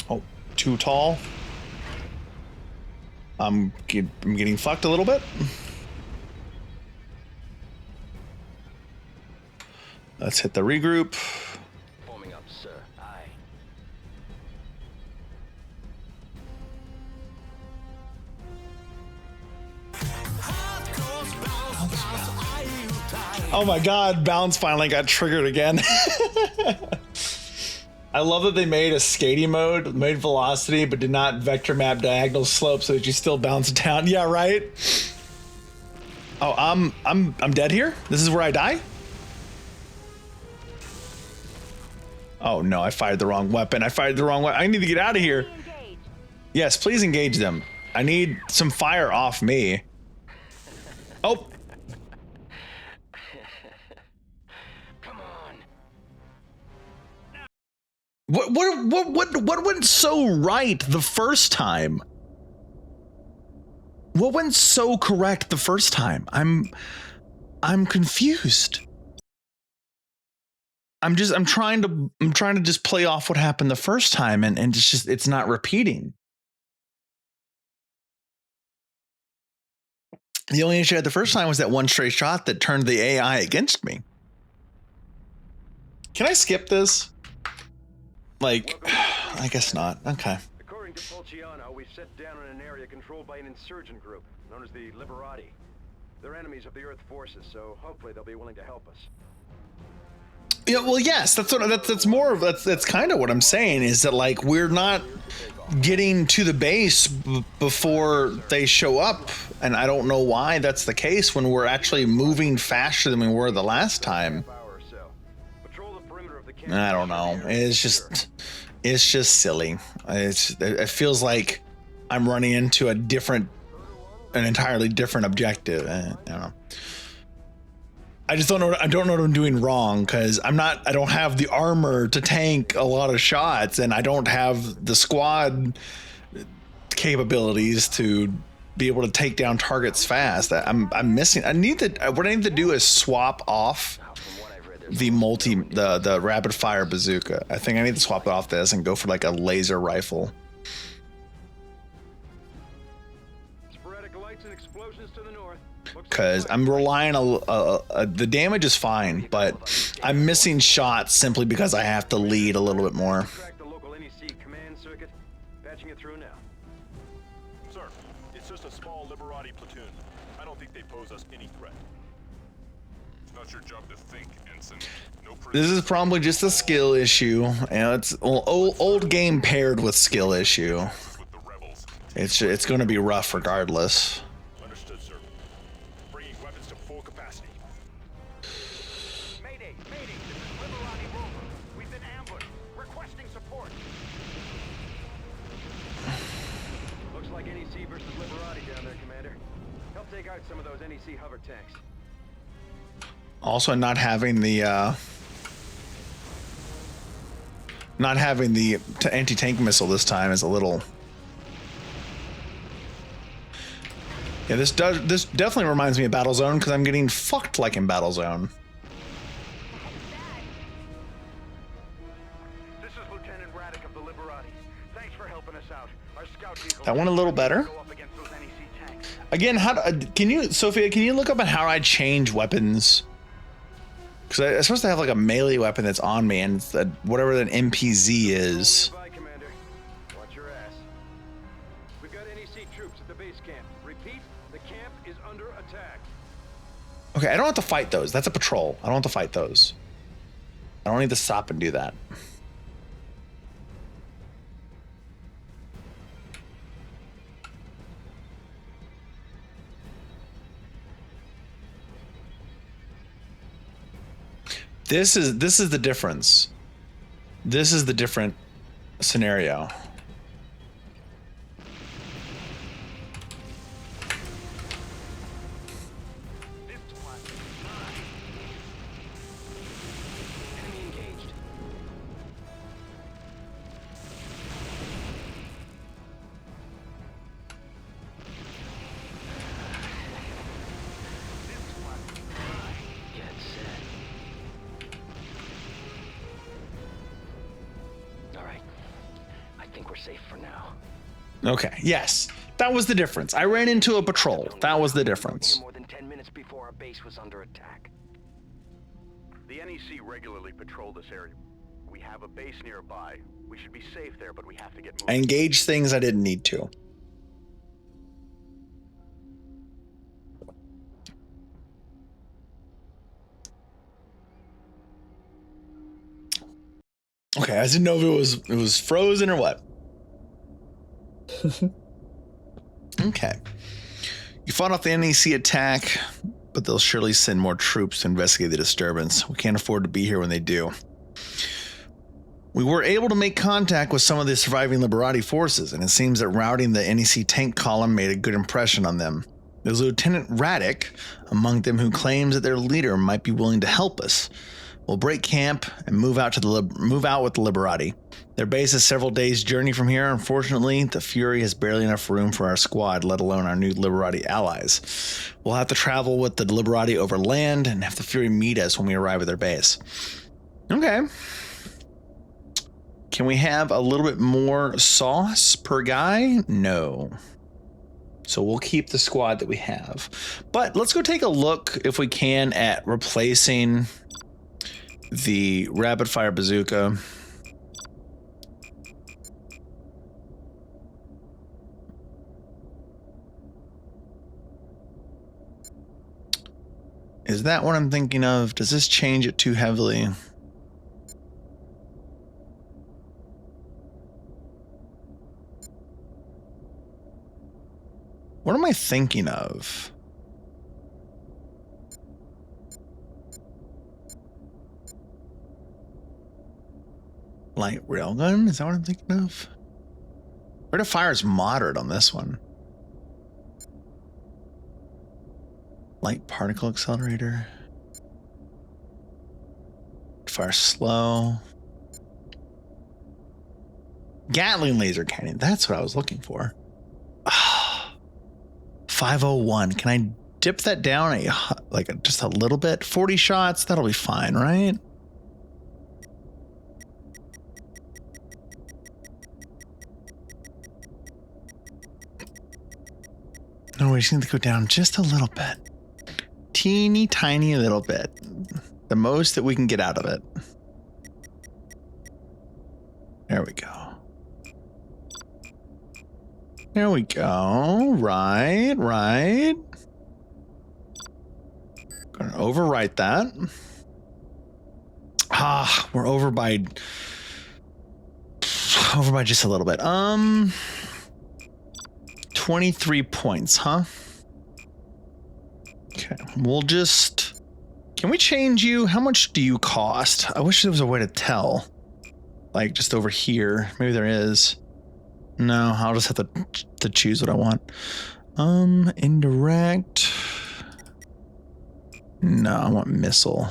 Oh, too tall. I'm getting fucked a little bit. Let's hit the regroup. Forming up, sir. Aye. Oh my god, bounce finally got triggered again. I love that they made a skating mode, made velocity, but did not vector map diagonal slope so that you still bounce down. Yeah, right? Oh, I'm dead here? This is where I die? Oh no, I fired the wrong weapon. I need to get out of here. Yes, please engage them. I need some fire off me. Oh. Come on. What went so right the first time? What went so correct the first time? I'm confused. I'm trying to just play off what happened the first time and it's not repeating. The only issue I had the first time was that one stray shot that turned the AI against me. Can I skip this? Like, I guess not. Okay. According to Pulciano, we've set down in an area controlled by an insurgent group known as the Liberati. They're enemies of the Earth forces, so hopefully they'll be willing to help us. Yeah, well, yes, that's kind of what I'm saying is that like we're not getting to the base before they show up, and I don't know why that's the case when we're actually moving faster than we were the last time. I don't know. It's just silly. It feels like I'm running into an entirely different objective. I don't know. I just don't know. I don't know what I'm doing wrong because I don't have the armor to tank a lot of shots, and I don't have the squad capabilities to be able to take down targets fast. I'm missing. What I need to do is swap off the rapid fire bazooka. I think I need to swap it off this and go for like a laser rifle. Sporadic lights and explosions to the north. Because I'm relying the damage is fine, but I'm missing shots simply because I have to lead a little bit more. Track the local NEC command circuit. Patching it through now. Sir, it's just a small Liberati platoon. I don't think they pose us any threat. It's not your job to think, Ensign. No This is probably just a skill issue, and it's old game paired with skill issue. with the rebels. It's going to be rough regardless. Understood, sir. Bringing weapons to full capacity. Mayday! Mayday! This is Liberati Rover. We've been ambushed. Requesting support. Looks like NEC versus Liberati down there, Commander. Help take out some of those NEC hover tanks. Also, not having the anti-tank missile this time is a little. Yeah, this definitely reminds me of Battlezone because I'm getting fucked like in Battlezone. This is Lieutenant Radek of the Liberati. Thanks for helping us out. Our scout vehicle. That one a little better. Go up against those NEC tanks. Again, Sophia? Can you look up on how I change weapons? Because I'm supposed to have like a melee weapon that's on me, and it's whatever an MPZ is. Bye, Commander. Watch your ass. We've got NEC troops at the base camp. Repeat, the camp is under attack. Okay, I don't have to fight those. That's a patrol. I don't have to fight those. I don't need to stop and do that. This is the difference. This is the different scenario. Enemy engaged. Get set. All right. I think we're safe for now. Okay, yes. That was the difference. I ran into a patrol. That was the difference. More than 10 minutes before our base was under attack. The NEC regularly patrol this area. We have a base nearby. We should be safe there, but we have to get I moving. engaged things I didn't need to. Okay, I didn't know if it was frozen or what. Okay. You fought off the NEC attack, but they'll surely send more troops to investigate the disturbance. We can't afford to be here when they do. We were able to make contact with some of the surviving Liberati forces, and it seems that routing the NEC tank column made a good impression on them. There's Lieutenant Radek among them who claims that their leader might be willing to help us. We'll break camp and move out with the Liberati. Their base is several days' journey from here. Unfortunately, the Fury has barely enough room for our squad, let alone our new Liberati allies. We'll have to travel with the Liberati over land and have the Fury meet us when we arrive at their base. Okay. Can we have a little bit more sauce per guy? No. So we'll keep the squad that we have. But let's go take a look, if we can, at replacing the rapid fire bazooka. Is that what I'm thinking of? Does this change it too heavily? What am I thinking of? Light railgun? Is that what I'm thinking of? Rate of fire is moderate on this one. Light particle accelerator. Fire slow. Gatling laser cannon. That's what I was looking for. 501. Can I dip that down just a little bit. 40 shots, that'll be fine, right? No, we just need to go down just a little bit. Teeny tiny little bit. The most that we can get out of it. There we go. There we go. Right. Gonna overwrite that. We're over by just a little bit. 23 points, huh? Okay, can we change you? How much do you cost? I wish there was a way to tell. Like just over here. Maybe there is. No, I'll just have to choose what I want. Indirect. No, I want missile.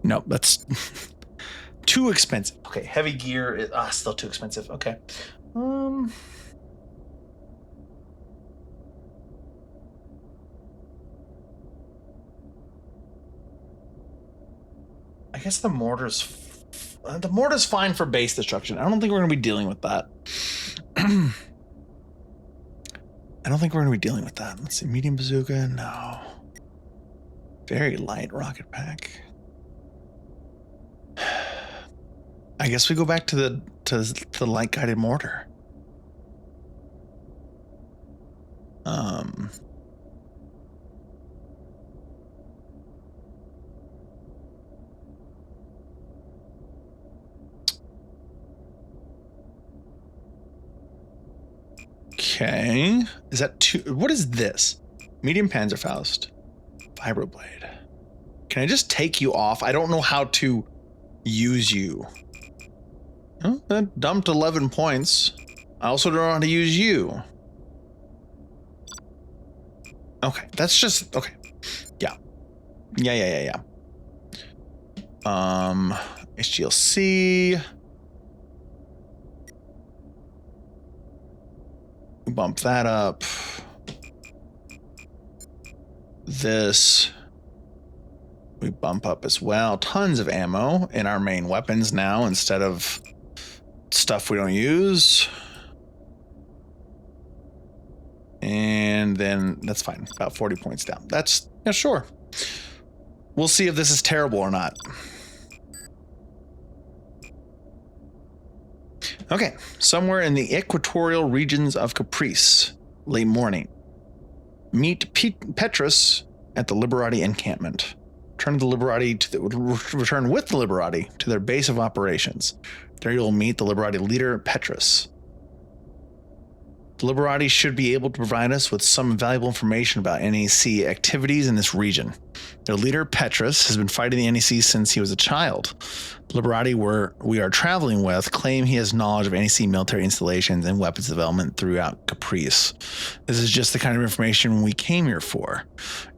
Nope, that's too expensive. Okay, heavy gear is still too expensive. Okay. I guess the mortar's fine for base destruction. I don't think we're going to be dealing with that. Let's see, medium bazooka, no. Very light rocket pack. I guess we go back to the light guided mortar. Okay. Is that two? What is this? Medium Panzerfaust. Vibroblade. Can I just take you off? I don't know how to use you. Oh, that dumped 11 points. I also don't know how to use you. Okay, that's just okay. Yeah. HGLC. Bump that up. This we bump up as well. Tons of ammo in our main weapons now instead of stuff we don't use. And then that's fine. About 40 points down. That's, yeah, sure. We'll see if this is terrible or not. Okay, somewhere in the equatorial regions of Caprice, late morning. Meet Petrus at the Liberati encampment. Return with the Liberati to their base of operations. There you'll meet the Liberati leader, Petrus. The Liberati should be able to provide us with some valuable information about NEC activities in this region. Their leader, Petrus, has been fighting the NEC since he was a child. The Liberati we are traveling with claim he has knowledge of NEC military installations and weapons development throughout Caprice. This is just the kind of information we came here for.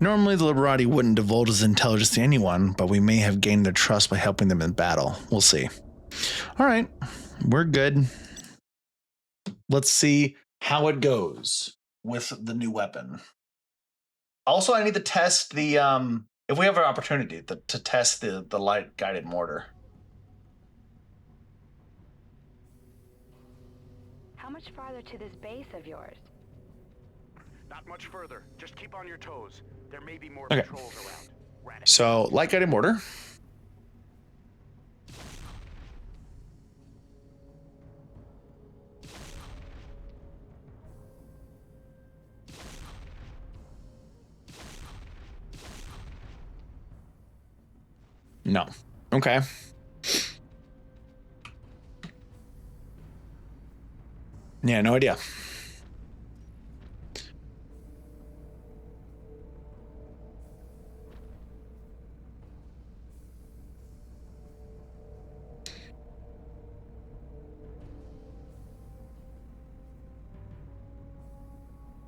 Normally, the Liberati wouldn't divulge his intelligence to anyone, but we may have gained their trust by helping them in battle. We'll see. All right, we're good. Let's see how it goes with the new weapon. Also, I need to test the, if we have an opportunity to test the light guided mortar. How much farther to this base of yours? Not much further. Just keep on your toes. There may be more Okay. patrols around. So, light guided mortar. No. Okay. Yeah, no idea.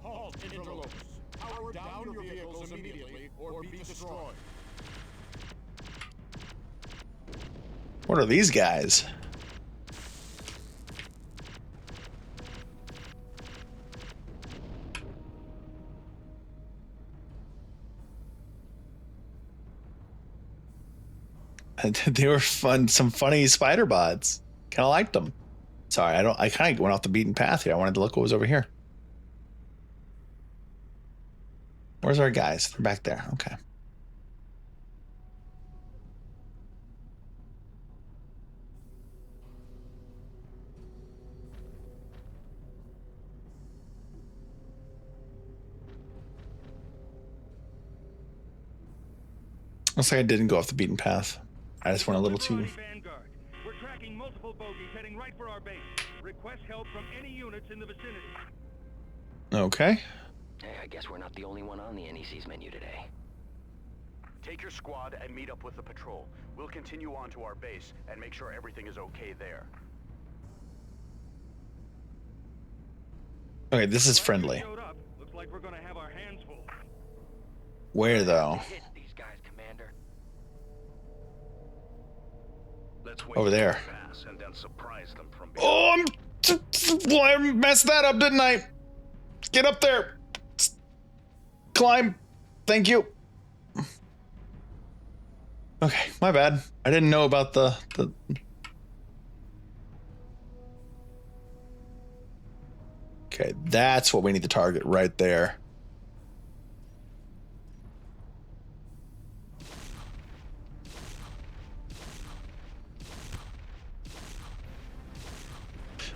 Halt, interlopers. Power down your vehicles immediately or be destroyed. What are these guys? They were fun. Some funny spider bots. Kind of liked them. Sorry, I kind of went off the beaten path here. I wanted to look what was over here. Where's our guys? They're back there. Okay. Looks like I didn't go off the beaten path. I just went a little too... Vanguard. We're tracking multiple bogies heading right for our base. Request help from any units in the vicinity. Okay. Hey, I guess we're not the only one on the NEC's menu today. Take your squad and meet up with the patrol. We'll continue on to our base and make sure everything is okay there. Okay, this is friendly. Looks like we're gonna have our hands full. Where though? Hit these guys, Commander. Let's wait Over there. for them to pass and then surprise them from Oh, well, I messed that up, didn't I? Get up there. Climb. Thank you. Okay, my bad. I didn't know about the... Okay, that's what we need to target right there.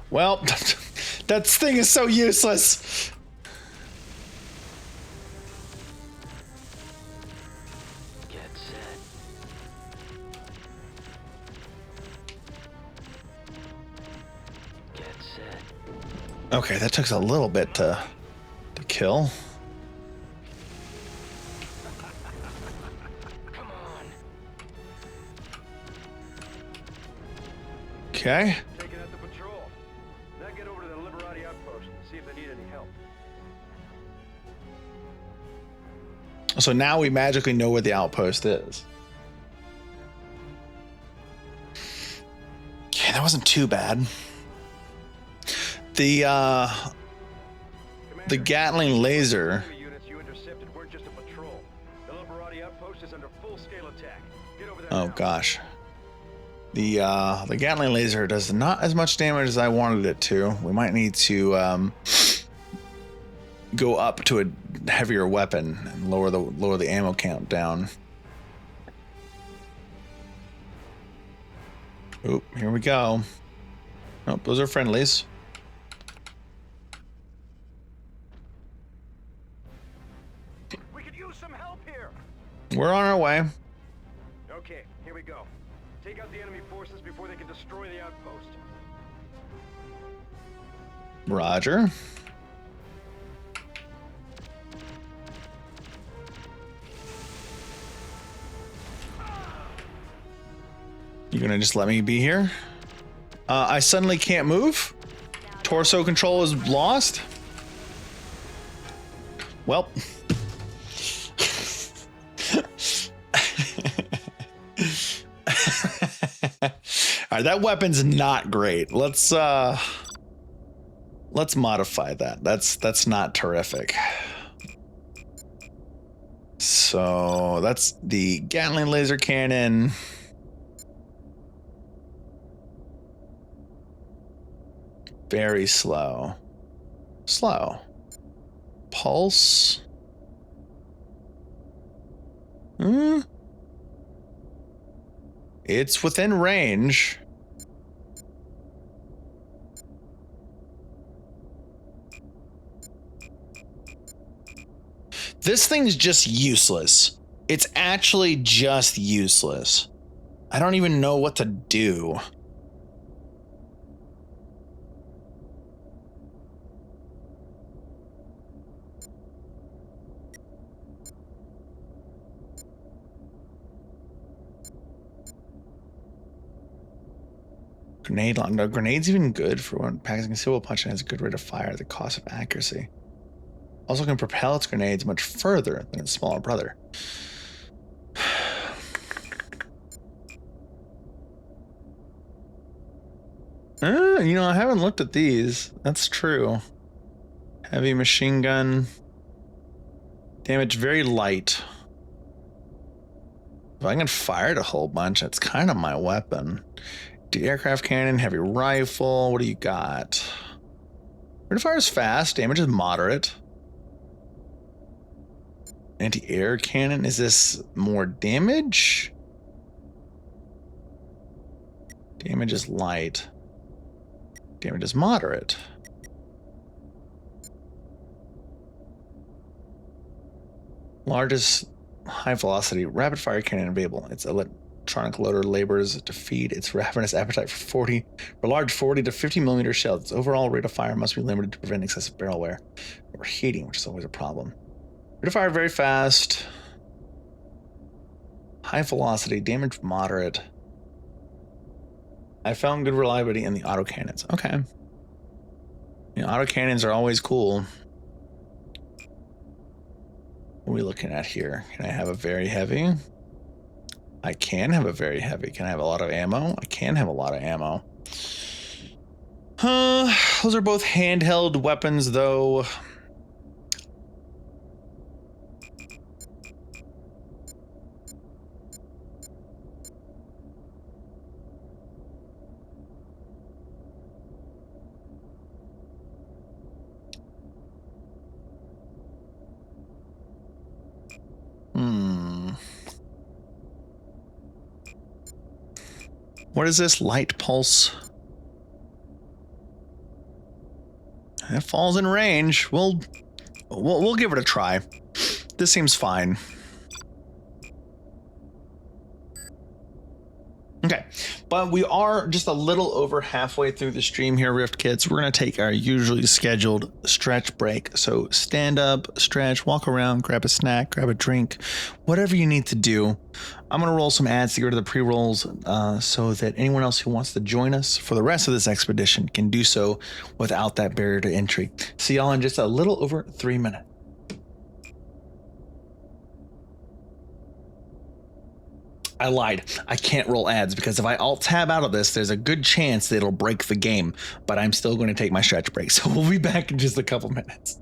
Well, that thing is so useless. Get set. Get set. Okay, that took a little bit to kill. Come on. Okay. Taking out the patrol. Now get over to the Liberati outpost and see if they need any help. So now we magically know where the outpost is. Okay, that wasn't too bad. The Gatling laser. Units you intercepted weren't just a patrol. The Liberati outpost is under full-scale attack. Get over there Oh now. gosh. The Gatling laser does not as much damage as I wanted it to. We might need to go up to a heavier weapon and lower the ammo count down. Oop, here we go. Oh, those are friendlies. We could use some help here. We're on our way. Okay, here we go. Take out the enemy forces before they can destroy the outpost. Roger. You gonna just let me be here? I suddenly can't move? Torso control is lost? Well. Alright, that weapon's not great. Let's modify that. That's not terrific. So that's the Gatling laser cannon. Very slow. Slow. Pulse. It's within range. This thing's just useless. It's actually just useless. I don't even know what to do. Grenade launcher. No, grenade's even good for when packing a concealable punch and has a good rate of fire at the cost of accuracy. Also can propel its grenades much further than its smaller brother. You know, I haven't looked at these. That's true. Heavy machine gun. Damage very light. If I can fire it a whole bunch, that's kind of my weapon. Aircraft cannon, heavy rifle. What do you got? Rate of fire is fast. Damage is moderate. Anti-air cannon. Is this more damage? Damage is light. Damage is moderate. Largest high velocity rapid fire cannon available. Its electronic loader labors to feed its ravenous appetite for large 40 to 50 millimeter shells. Its overall rate of fire must be limited to prevent excessive barrel wear or heating, which is always a problem. Rate of fire very fast. High velocity, damage moderate. I found good reliability in the autocannons. Okay. You know, autocannons are always cool. What are we looking at here? Can I have a very heavy? I can have a very heavy. Can I have a lot of ammo? I can have a lot of ammo. Those are both handheld weapons, though. What is this? Light pulse. It falls in range. We'll give it a try. This seems fine. Okay, but we are just a little over halfway through the stream here, Rift Kids. We're going to take our usually scheduled stretch break. So stand up, stretch, walk around, grab a snack, grab a drink, whatever you need to do. I'm going to roll some ads to go to the pre-rolls so that anyone else who wants to join us for the rest of this expedition can do so without that barrier to entry. See y'all in just a little over 3 minutes. I lied. I can't roll ads because if I alt tab out of this, there's a good chance that it'll break the game, but I'm still going to take my stretch break. So we'll be back in just a couple minutes.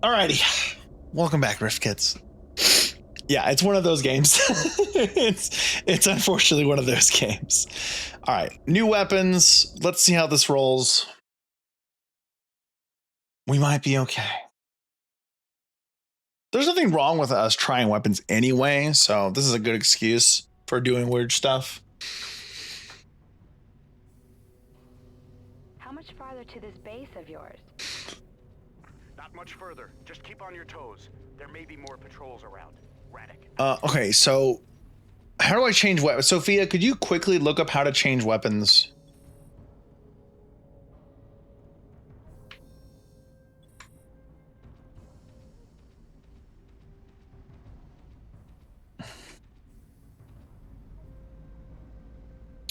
Alrighty. Welcome back, Rift Kids. Yeah, it's one of those games. it's unfortunately one of those games. All right, new weapons. Let's see how this rolls. We might be okay. There's nothing wrong with us trying weapons anyway, so this is a good excuse for doing weird stuff. How much farther to this base of yours? Not much further. Just keep on your toes. There may be more patrols around. Okay, so how do I change weapons? Sophia, could you quickly look up how to change weapons?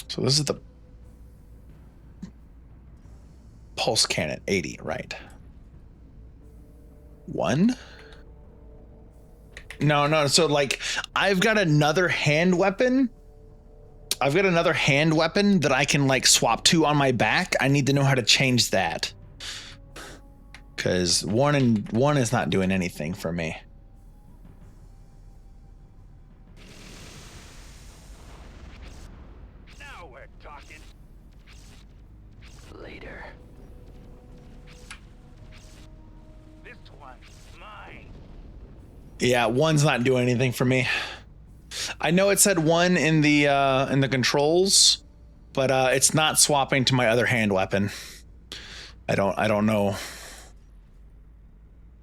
So this is the pulse cannon, 80, right? 1? No. So like, I've got another hand weapon. I've got another hand weapon that I can like swap to on my back. I need to know how to change that. Because one is not doing anything for me. Now we're talking. Later. This one's mine. Yeah, 1's not doing anything for me. I know it said 1 in the controls, but it's not swapping to my other hand weapon. I don't know.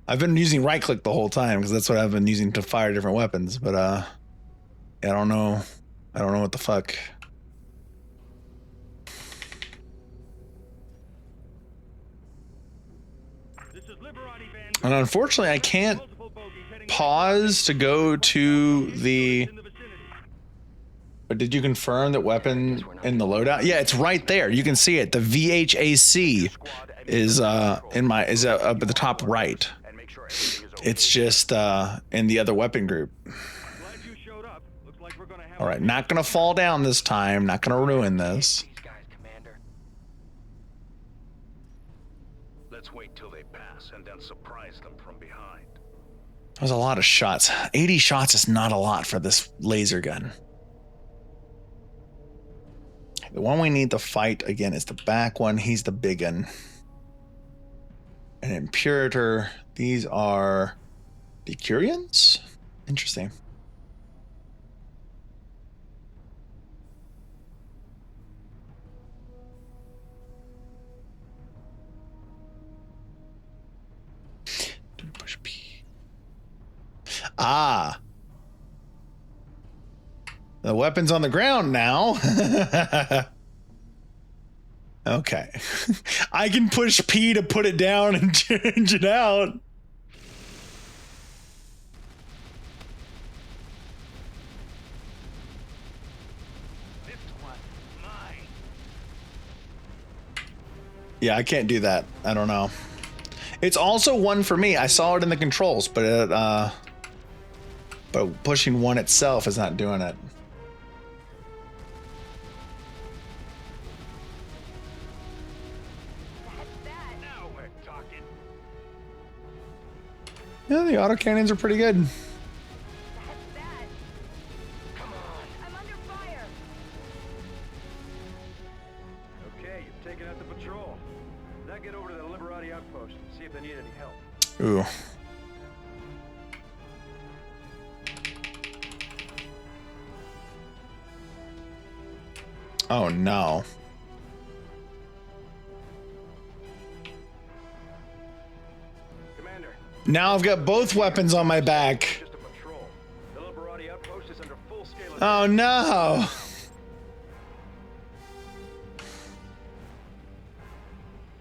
I've been using right click the whole time because that's what I've been using to fire different weapons, but I don't know. I don't know what the fuck. And unfortunately, I can't pause to go to the... But did you confirm that weapon in the loadout? Yeah, it's right there. You can see it. The VHAC is up at the top right. It's just in the other weapon group. All right, not gonna fall down this time. Not gonna ruin this. Let's wait till they pass and then surprise them from behind. That was a lot of shots. 80 shots is not a lot for this laser gun. The one we need to fight again is the back one. He's the big one. An Imperator. These are Decurions? Interesting. Push P. Ah. The weapon's on the ground now. Okay. I can push P to put it down and change it out. This one's mine. Yeah, I can't do that. I don't know. It's also 1 for me. I saw it in the controls, but pushing 1 itself is not doing it. Yeah, the autocannons are pretty good. Come on, I'm under fire. Okay, you've taken out the patrol. Now get over to the Liberati outpost and see if they need any help. Ooh. Oh no. Commander. Now I've got both weapons on my back. Just a patrol. The Liberati outpost is under full scale attack. Oh no.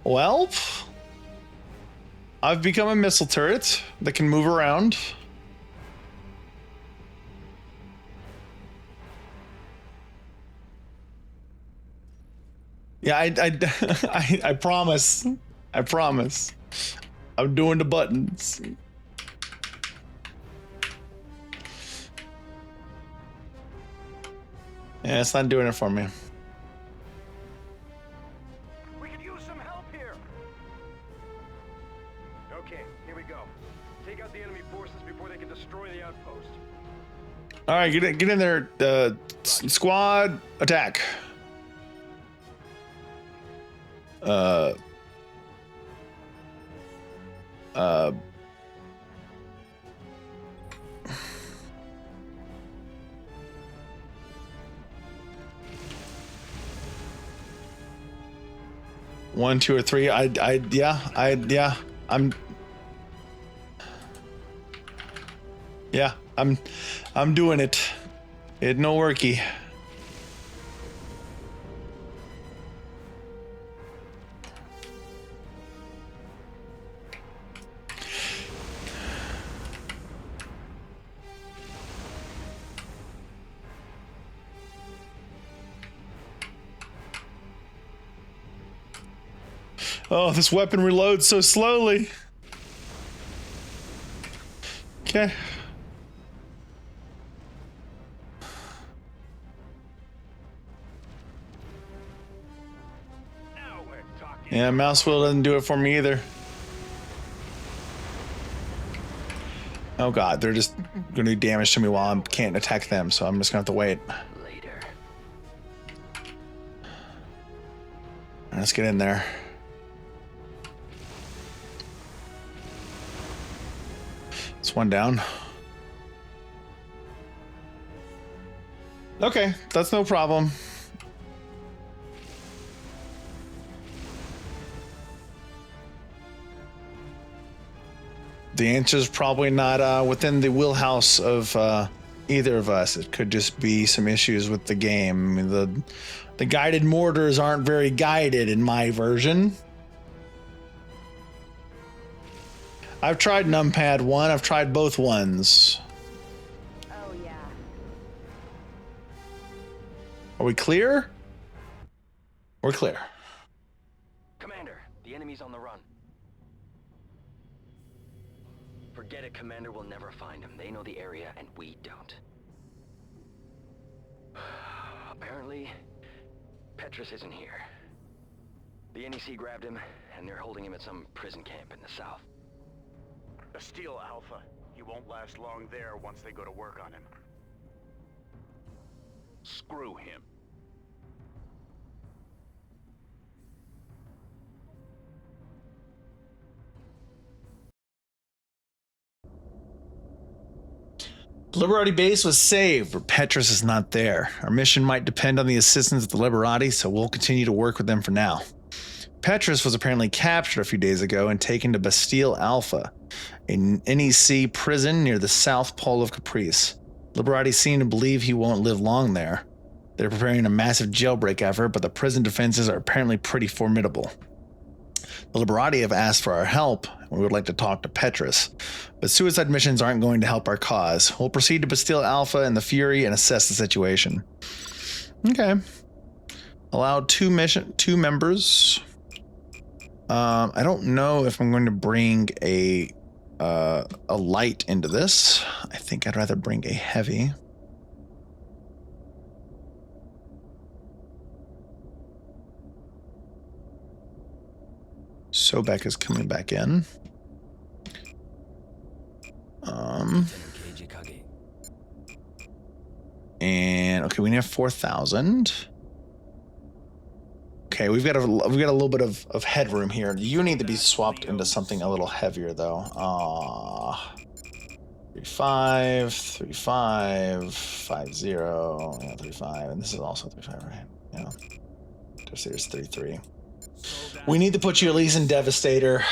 Well, I've become a missile turret that can move around. Yeah, I promise. I promise. I'm doing the buttons. Yeah, it's not doing it for me. We could use some help here. Okay, here we go. All right, get in there. Squad attack. One, two, or three. Yeah, I'm doing it. It no worky. Oh, this weapon reloads so slowly. Okay. Yeah, mouse wheel doesn't do it for me either. Oh god, they're just gonna do damage to me while I can't attack them, so I'm just gonna have to wait. Later. Let's get in there. It's one down. Okay, that's no problem. The answer's probably not within the wheelhouse of either of us. It could just be some issues with the game. I mean, the guided mortars aren't very guided in my version. I've tried numpad 1. I've tried both ones. Oh, yeah. Are we clear? We're clear. Commander, the enemy's on the run. Forget it, Commander. We'll never find him. They know the area, and we don't. Apparently, Petrus isn't here. The NEC grabbed him, and they're holding him at some prison camp in the south. Steal Alpha. He won't last long there once they go to work on him. Screw him. Liberati base was saved, but Petrus is not there. Our mission might depend on the assistance of the Liberati, so we'll continue to work with them for now. Petrus was apparently captured a few days ago and taken to Bastille Alpha, a NEC prison near the south pole of Caprice. Liberati seem to believe he won't live long there. They're preparing a massive jailbreak effort, but the prison defenses are apparently pretty formidable. The Liberati have asked for our help, and we would like to talk to Petrus, but suicide missions aren't going to help our cause. We'll proceed to Bastille Alpha and the Fury and assess the situation. Okay. Allowed two members. I don't know if I'm going to bring a light into this. I think I'd rather bring a heavy. Sobek is coming back in. And okay, we need 4,000. Okay, we've got a little bit of headroom here. You need to be swapped into something a little heavier though. 35, 35, 50, yeah, 35, and this is also 35, right? Yeah. Devastator's 33. We need to put you at least in Devastator.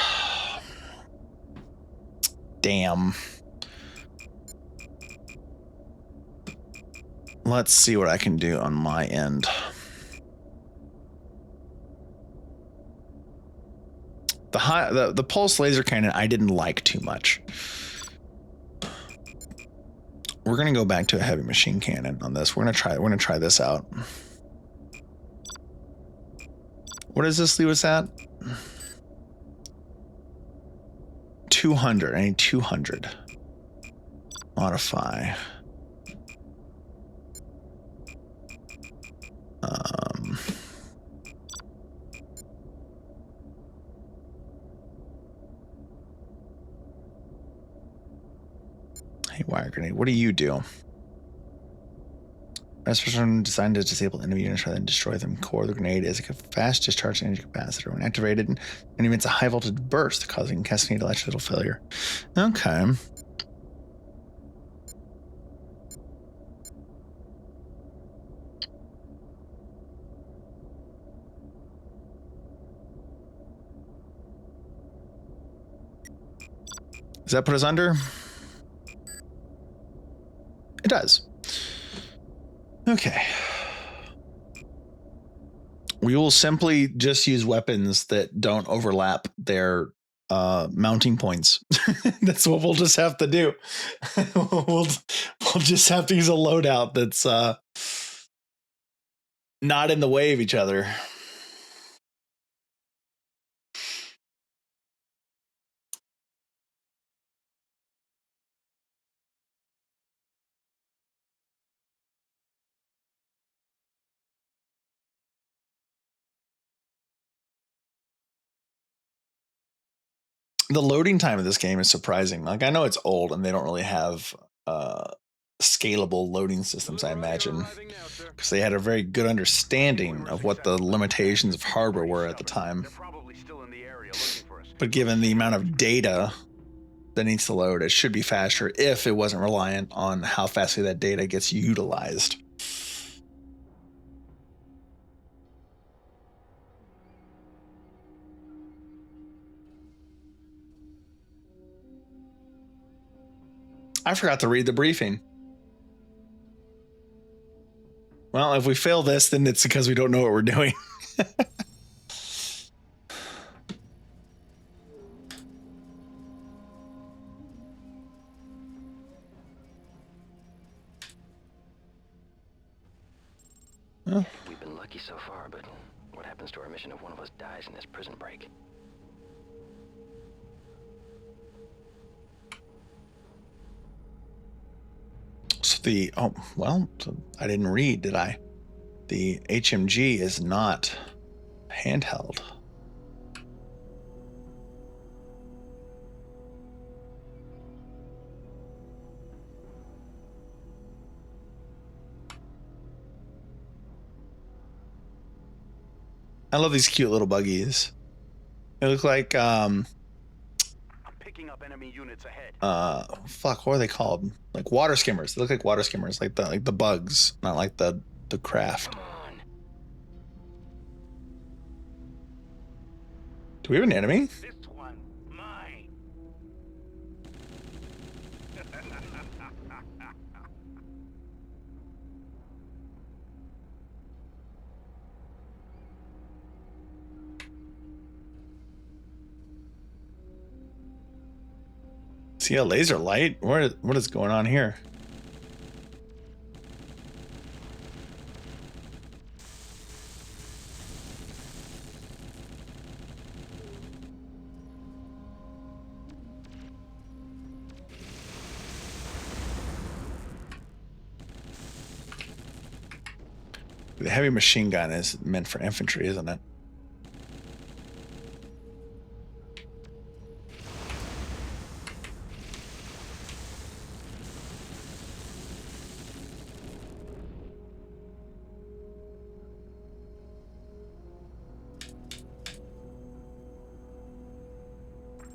Damn. Let's see what I can do on my end. The pulse laser cannon I didn't like too much. We're gonna go back to a heavy machine cannon on this. We're gonna try this out. What does this leave us at? 200. I need 200. Modify. Hey, wire grenade. What do you do? A special designed to disable enemy units rather than destroy them. Core of the grenade is a fast discharge energy capacitor. When activated, it emits a high voltage burst, causing cascade electrical failure. Okay. Does that put us under? It does. Okay. We will simply just use weapons that don't overlap their mounting points. That's what we'll just have to do. we'll just have to use a loadout that's not in the way of each other. The loading time of this game is surprising. Like, I know it's old and they don't really have scalable loading systems, I imagine, because they had a very good understanding of what the limitations of hardware were at the time. But given the amount of data that needs to load, it should be faster if it wasn't reliant on how fastly that data gets utilized. I forgot to read the briefing. Well, if we fail this, then it's because we don't know what we're doing. We've been lucky so far, but what happens to our mission if one of us dies in this prison break? So I didn't read, did I? The HMG is not handheld. I love these cute little buggies. They look like I'm picking up enemy units ahead. Fuck, what are they called? Like water skimmers. They look like water skimmers, like the bugs, not like the craft. Do we have an enemy? This one, mine. See a laser light? What is going on here? The heavy machine gun is meant for infantry, isn't it?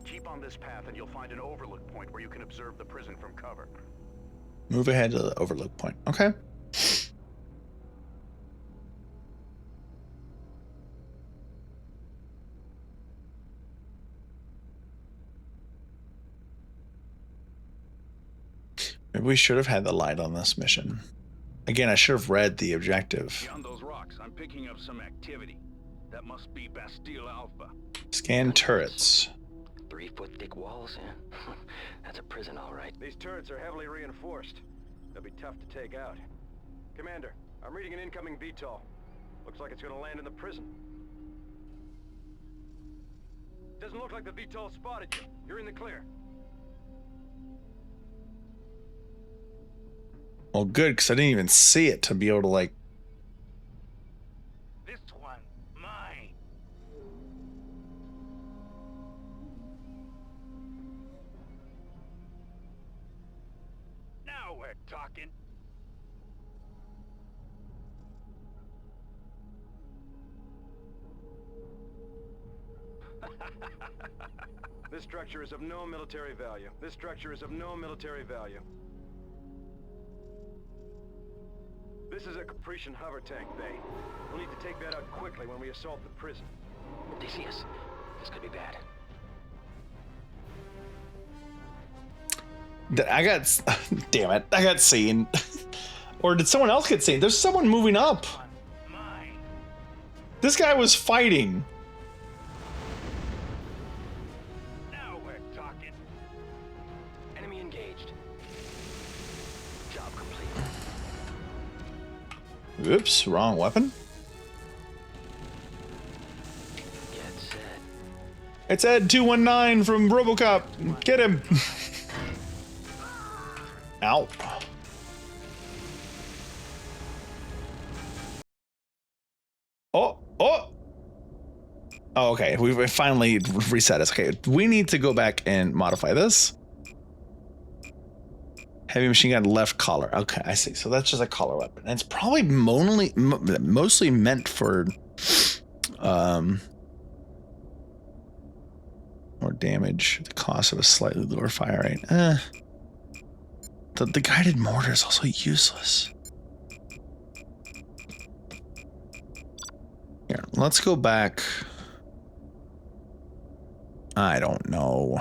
Keep on this path and you'll find an overlook point where you can observe the prison from cover. Move ahead to the overlook point. Okay. Maybe we should have had the light on this mission. Again, I should have read the objective. Beyond those rocks, I'm picking up some activity. That must be Bastille Alpha. Scan turrets. 3-foot thick walls, yeah. That's a prison, all right. These turrets are heavily reinforced. They'll be tough to take out. Commander, I'm reading an incoming VTOL. Looks like it's gonna land in the prison. Doesn't look like the VTOL spotted you. You're in the clear. Well, good, because I didn't even see it to be able to, like... This one, mine. Now we're talking. This structure is of no military value. This structure is of no military value. This is a Caprician hover tank bay. We'll need to take that out quickly when we assault the prison. They see us. This could be bad. I got... Damn it. I got seen. Or did someone else get seen? There's someone moving up. This guy was fighting. Now we're talking. Enemy engaged. Job complete. Oops, wrong weapon. Get set. It's Ed 219 from RoboCop. Get him. Ow. Oh. Oh, okay. We finally reset it. Okay, we need to go back and modify this. Heavy machine gun left collar. Okay, I see. So that's just a collar weapon. And it's probably mostly meant for more damage. The cost of a slightly lower fire rate. The guided mortar is also useless. Here, let's go back. I don't know.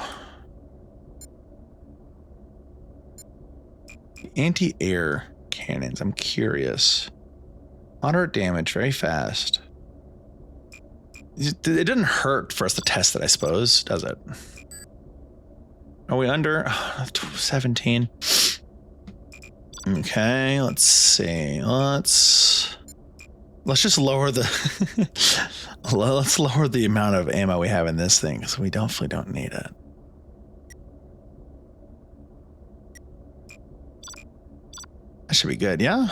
Anti-air cannons. I'm curious. Moderate damage, very fast. It didn't hurt for us to test it, I suppose, does it? Are we under 17? Okay, let's see. Let's just lower the let's lower the amount of ammo we have in this thing, because we definitely don't need it. That should be good, yeah?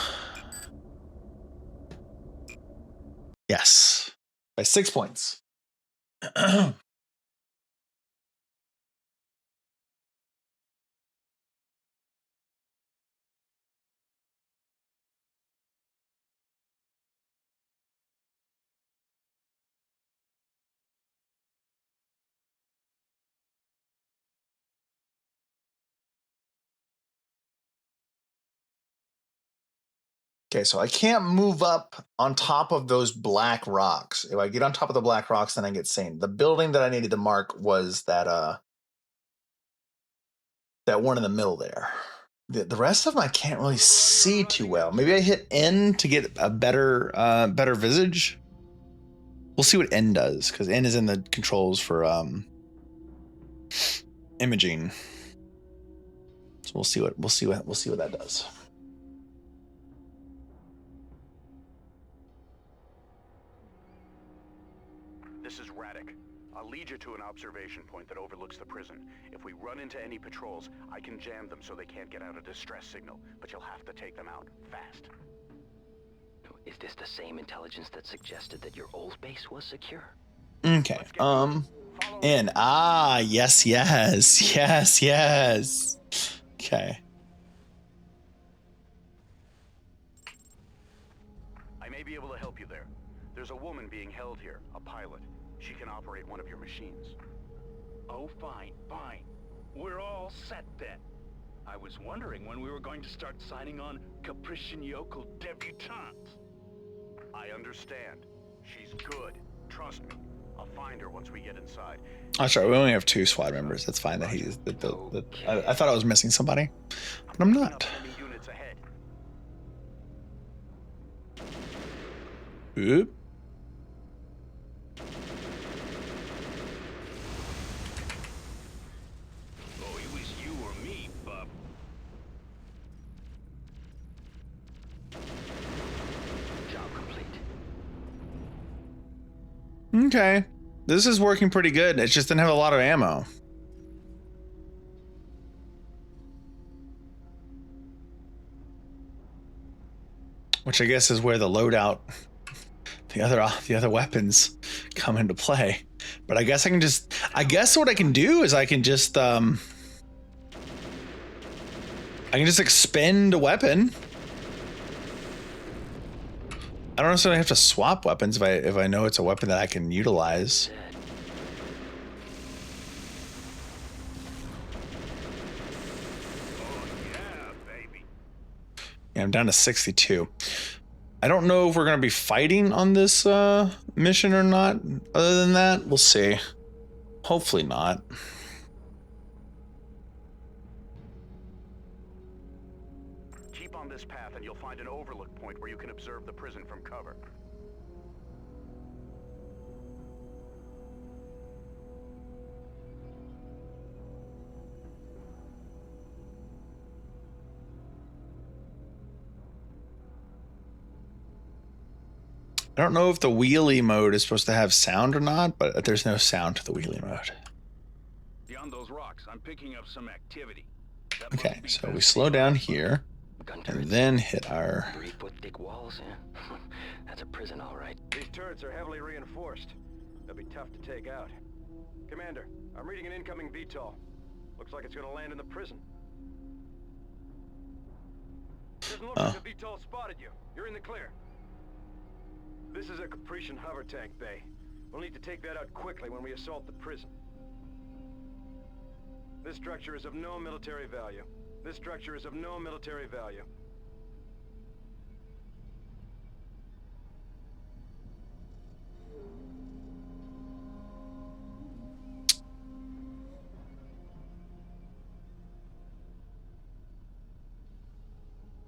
Yes. By 6 points. Okay, so I can't move up on top of those black rocks. If I get on top of the black rocks, then I get seen. The building that I needed to mark was that that one in the middle there. The rest of them I can't really see too well. Maybe I hit N to get a better visage. We'll see what N does, because N is in the controls for imaging. So we'll see what that does. This is Radek. I'll lead you to an observation point that overlooks the prison. If we run into any patrols, I can jam them so they can't get out a distress signal, but you'll have to take them out fast. Is this the same intelligence that suggested that your old base was secure? Okay. And yes. Okay. I may be able to help you there. There's a woman being held here, a pilot. She can operate one of your machines. Oh, fine. We're all set then. I was wondering when we were going to start signing on Caprician yokel debutantes. I understand. She's good. Trust me. I'll find her once we get inside. Oh, sorry, we only have 2 SWAT members. That's fine that he's I thought I was missing somebody, but I'm not. Units ahead. Oop. Oh, it was you or me, bub. Job complete. Okay. This is working pretty good. It just didn't have a lot of ammo. Which I guess is where the loadout, the other weapons come into play. But I guess what I can do is I can just expend a weapon. I don't necessarily have to swap weapons if I know it's a weapon that I can utilize. I'm down to 62. I don't know if we're going to be fighting on this mission or not. Other than that, we'll see. Hopefully not. Keep on this path and you'll find an overlook point where you can observe the prison from cover. I don't know if the wheelie mode is supposed to have sound or not, but there's no sound to the wheelie mode. Beyond those rocks, I'm picking up some activity. Okay, so we slow down here and then hit our... 3-foot thick walls, yeah. That's a prison, all right. These turrets are heavily reinforced. They'll be tough to take out. Commander, I'm reading an incoming VTOL. Looks like it's gonna land in the prison. Doesn't look like the VTOL spotted you. You're in the clear. This is a Caprician hover tank bay. We'll need to take that out quickly when we assault the prison. This structure is of no military value. This structure is of no military value.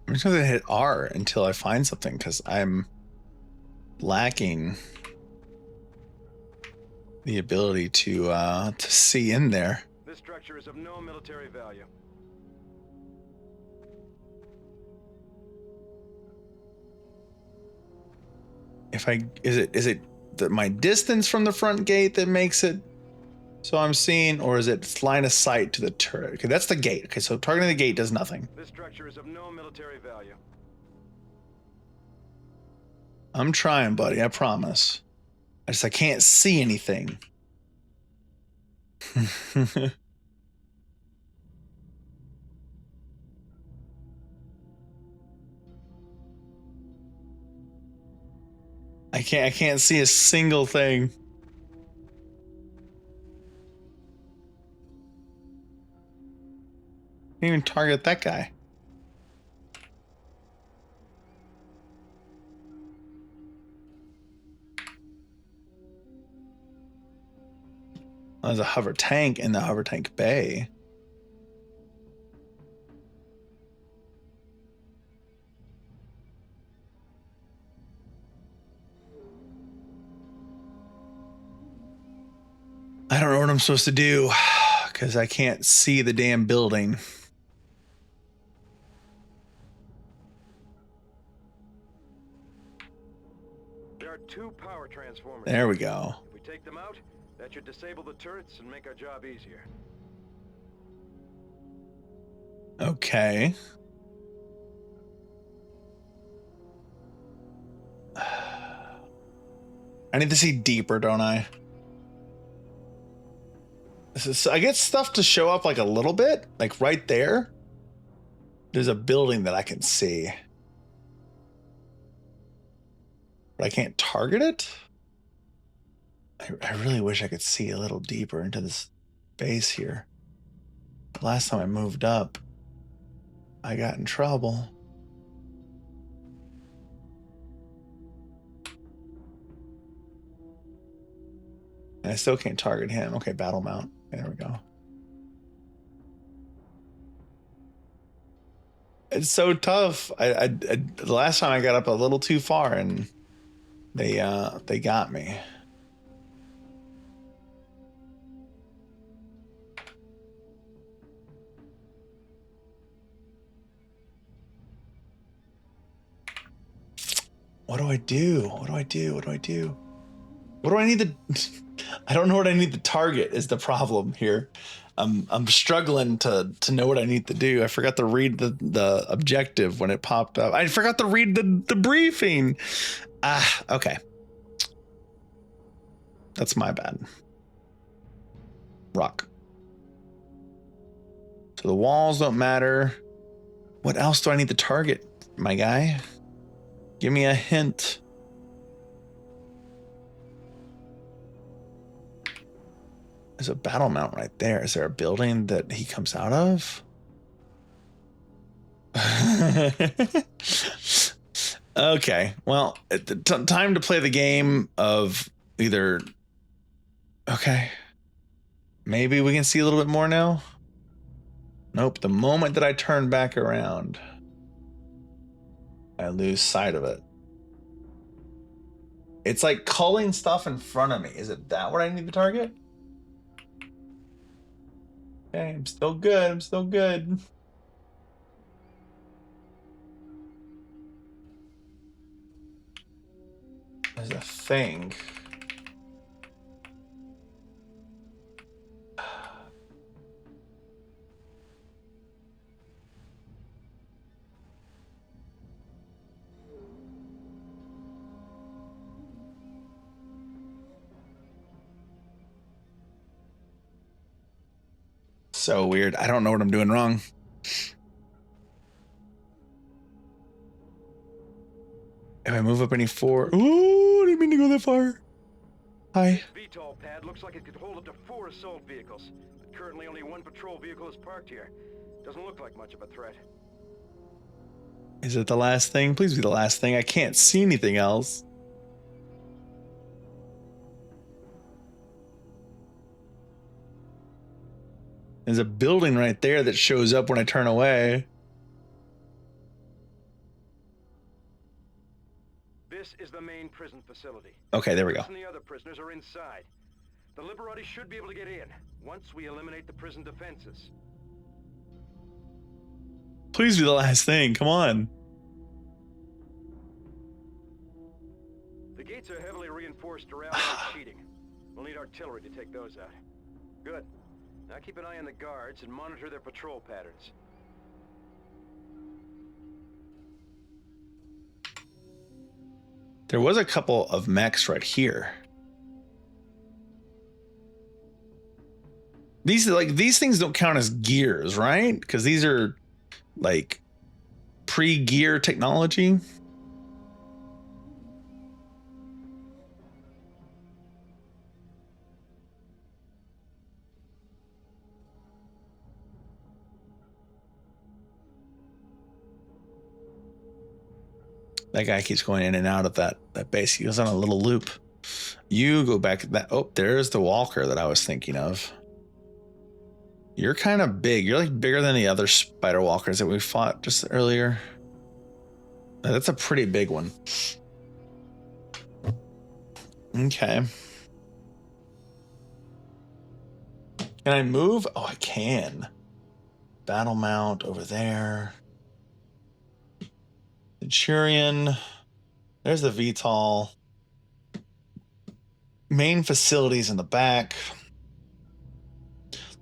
I'm just going to hit R until I find something because I'm lacking the ability to see in there. This structure is of no military value. If I is it my distance from the front gate that makes it so I'm seeing, or is it line of sight to the turret? Okay, that's the gate. Okay, so targeting the gate does nothing. This structure is of no military value. I'm trying, buddy. I promise. I can't see anything. I can't see a single thing. Can't even target that guy. There's a hover tank in the hover tank bay. I don't know what I'm supposed to do because I can't see the damn building. There are 2 power transformers. There we go. If we take them out, that should disable the turrets and make our job easier. Okay. I need to see deeper, don't I? I get stuff to show up like a little bit, like right there. There's a building that I can see. But I can't target it? I really wish I could see a little deeper into this base here. The last time I moved up, I got in trouble. And I still can't target him. Okay, battle mount. There we go. It's so tough. The last time I got up a little too far and they got me. What do I do? What do I do? What do I do? What do I need to... I don't know what I need to target is the problem here. I'm struggling to know what I need to do. I forgot to read the objective when it popped up. I forgot to read the briefing. Okay. That's my bad. Rock. So the walls don't matter. What else do I need to target, my guy? Give me a hint. There's a battle mount right there. Is there a building that he comes out of? Okay, well, time to play the game of either. Okay, maybe we can see a little bit more now. Nope, the moment that I turn back around, I lose sight of it. It's like culling stuff in front of me. Is it that what I need to target? Okay, I'm still good. I'm still good. There's a thing. So weird. I don't know what I'm doing wrong. If I move up any four. Ooh, I didn't mean to go that far. Hi. VTOL pad looks like it could hold up to 4 assault vehicles. But currently only 1 patrol vehicle is parked here. Doesn't look like much of a threat. Is it the last thing? Please be the last thing. I can't see anything else. There's a building right there that shows up when I turn away. This is the main prison facility. Okay, there we go. And the other prisoners are inside. The Liberati should be able to get in once we eliminate the prison defenses. Please be the last thing. Come on. The gates are heavily reinforced to out cheating. We'll need artillery to take those out. Good. Now keep an eye on the guards and monitor their patrol patterns. There was a couple of mechs right here. These things don't count as gears, right? Because these are like pre-gear technology. That guy keeps going in and out of that base. He goes on a little loop. You go back to that. Oh, there's the walker that I was thinking of. You're kind of big. You're like bigger than the other spider walkers that we fought just earlier. That's a pretty big one. Okay. Can I move? Oh, I can. Battle mount over there. Centurion. There's the VTOL. Main facilities in the back.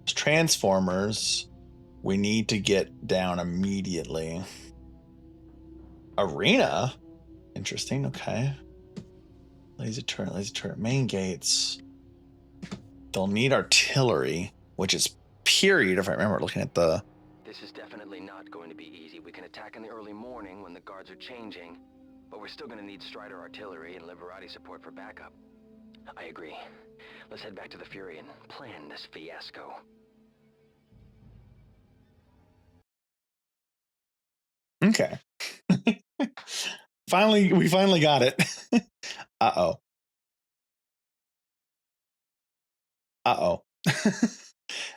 Transformers. We need to get down immediately. Arena. Interesting. Okay. Laser turret. Main gates. They'll need artillery, which is period. If I remember looking at the. This is definitely not going to be easy. We can attack in the early morning when the guards are changing, but we're still going to need Strider artillery and Liberati support for backup. I agree. Let's head back to the Fury and plan this fiasco. Okay. We finally got it. Uh-oh.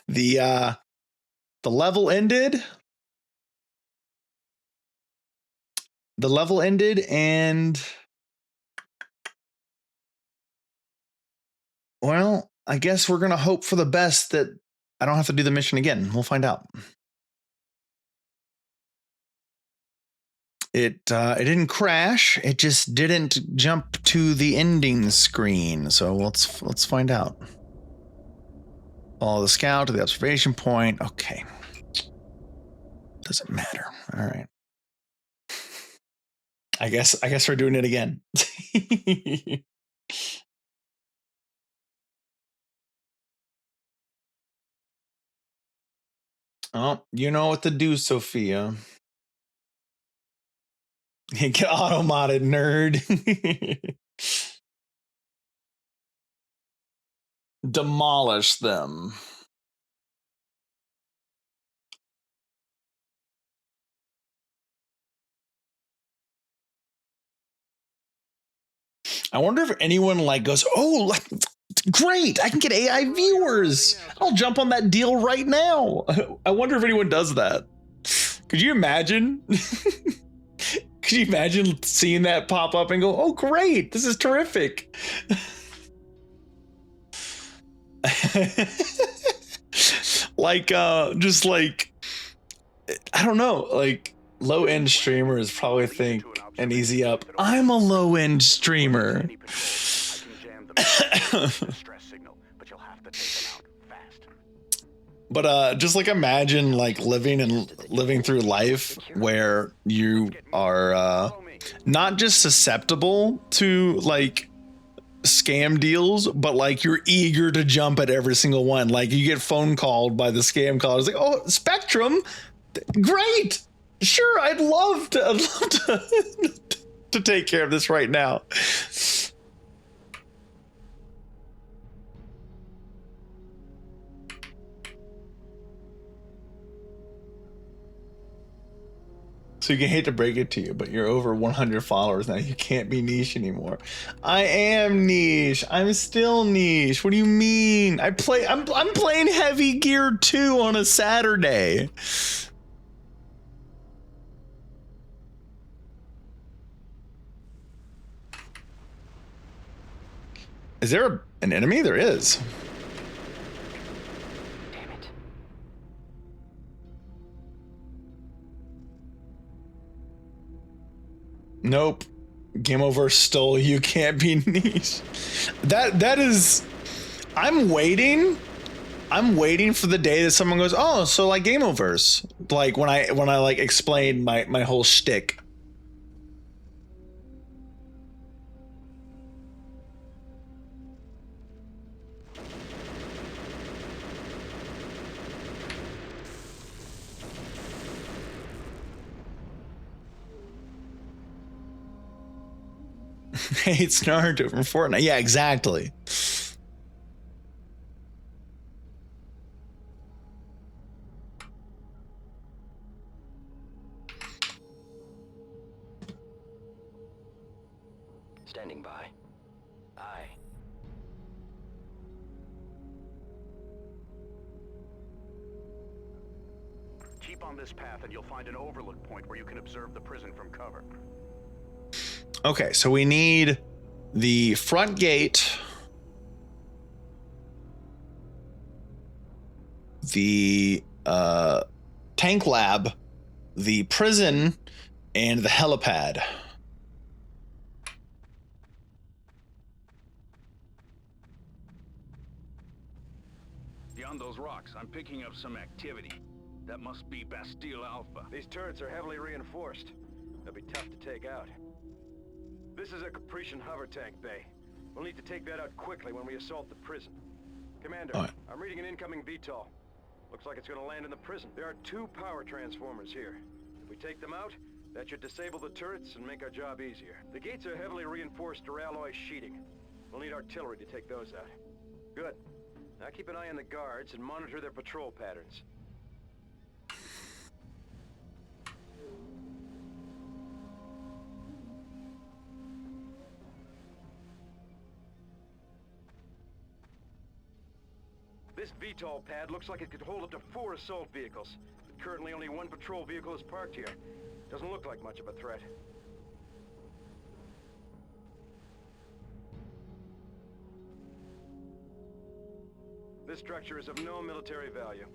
The level ended. The level ended and well, I guess we're going to hope for the best that I don't have to do the mission again. We'll find out. It didn't crash. It just didn't jump to the ending screen. So let's find out. Follow the scout to the observation point. Okay. Doesn't matter. All right. I guess we're doing it again. Oh, you know what to do, Sophia. Get auto-modded, nerd. Demolish them. I wonder if anyone like goes, oh, great, I can get AI viewers. I'll jump on that deal right now. I wonder if anyone does that. Could you imagine? Could you imagine seeing that pop up and go, oh, great, this is terrific. Like, just like, I don't know, like low-end streamers probably think an easy up. I'm a low-end streamer. But just like imagine like living through life where you are not just susceptible to like scam deals, but like you're eager to jump at every single one. Like you get phone called by the scam callers, like, oh, Spectrum, great, sure, I'd love to to take care of this right now. So you can hate to break it to you, but you're over 100 followers now. You can't be niche anymore. I am niche. I'm still niche. What do you mean? I'm playing Heavy Gear 2 on a Saturday. Is there an enemy? There is. Nope. Game over. Stole. You can't be niche. That is. I'm waiting for the day that someone goes, oh, so like Game Overs. Like when I like explain my whole shtick. Hey, it's Naruto from Fortnite. Yeah, exactly. Standing by. Aye. Keep on this path and you'll find an overlook point where you can observe the prison from cover. Okay, so we need the front gate, the tank lab, the prison, and the helipad. Beyond those rocks, I'm picking up some activity. That must be Bastille Alpha. These turrets are heavily reinforced. They'll be tough to take out. This is a Caprician hover tank bay. We'll need to take that out quickly when we assault the prison. Commander, I'm reading an incoming VTOL. Looks like it's going to land in the prison. There are 2 power transformers here. If we take them out, that should disable the turrets and make our job easier. The gates are heavily reinforced duralloy sheeting. We'll need artillery to take those out. Good. Now keep an eye on the guards and monitor their patrol patterns. This VTOL pad looks like it could hold up to 4 assault vehicles, but currently only 1 patrol vehicle is parked here. Doesn't look like much of a threat. This structure is of no military value.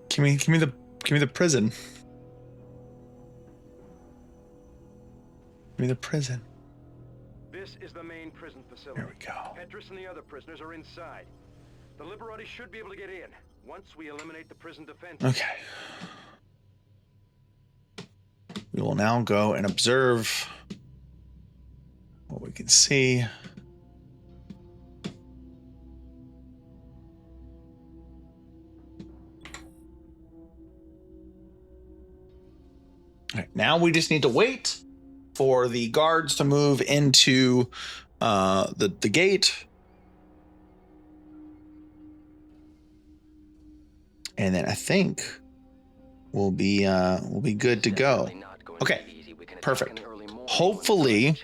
Give me the prison. Give me the prison. This is the main prison facility. There we go. Petrus and the other prisoners are inside. The Liberati should be able to get in once we eliminate the prison defense. Okay. We will now go and observe what we can see. All right, now we just need to wait for the guards to move into the gate. And then I think we'll be good to go. Okay. perfect. Hopefully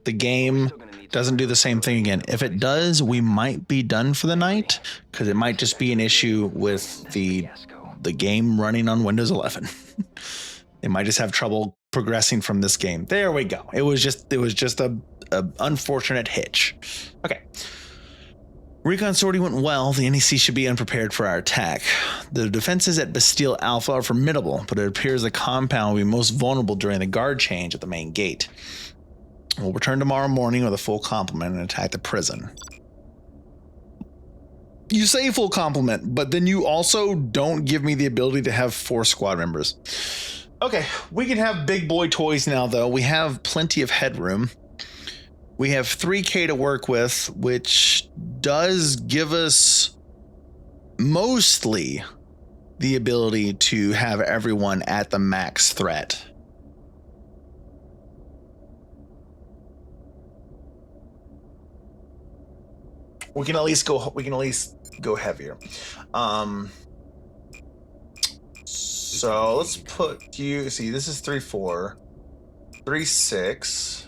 the game doesn't do the same thing again. If it does, we might be done for the night, because it might just be an issue with the game running on Windows 11. It might just have trouble progressing from this game. There we go. It was just a unfortunate hitch. Okay. Recon sortie went well. The NEC should be unprepared for our attack. The defenses at Bastille Alpha are formidable, but it appears the compound will be most vulnerable during the guard change at the main gate. We'll return tomorrow morning with a full complement and attack the prison. You say full complement, but then you also don't give me the ability to have 4 squad members. Okay, we can have big boy toys now, though. We have plenty of headroom. We have 3K to work with, which does give us mostly the ability to have everyone at the max threat. We can at least go heavier. So let's put you, see, this is 3-4, 3-6,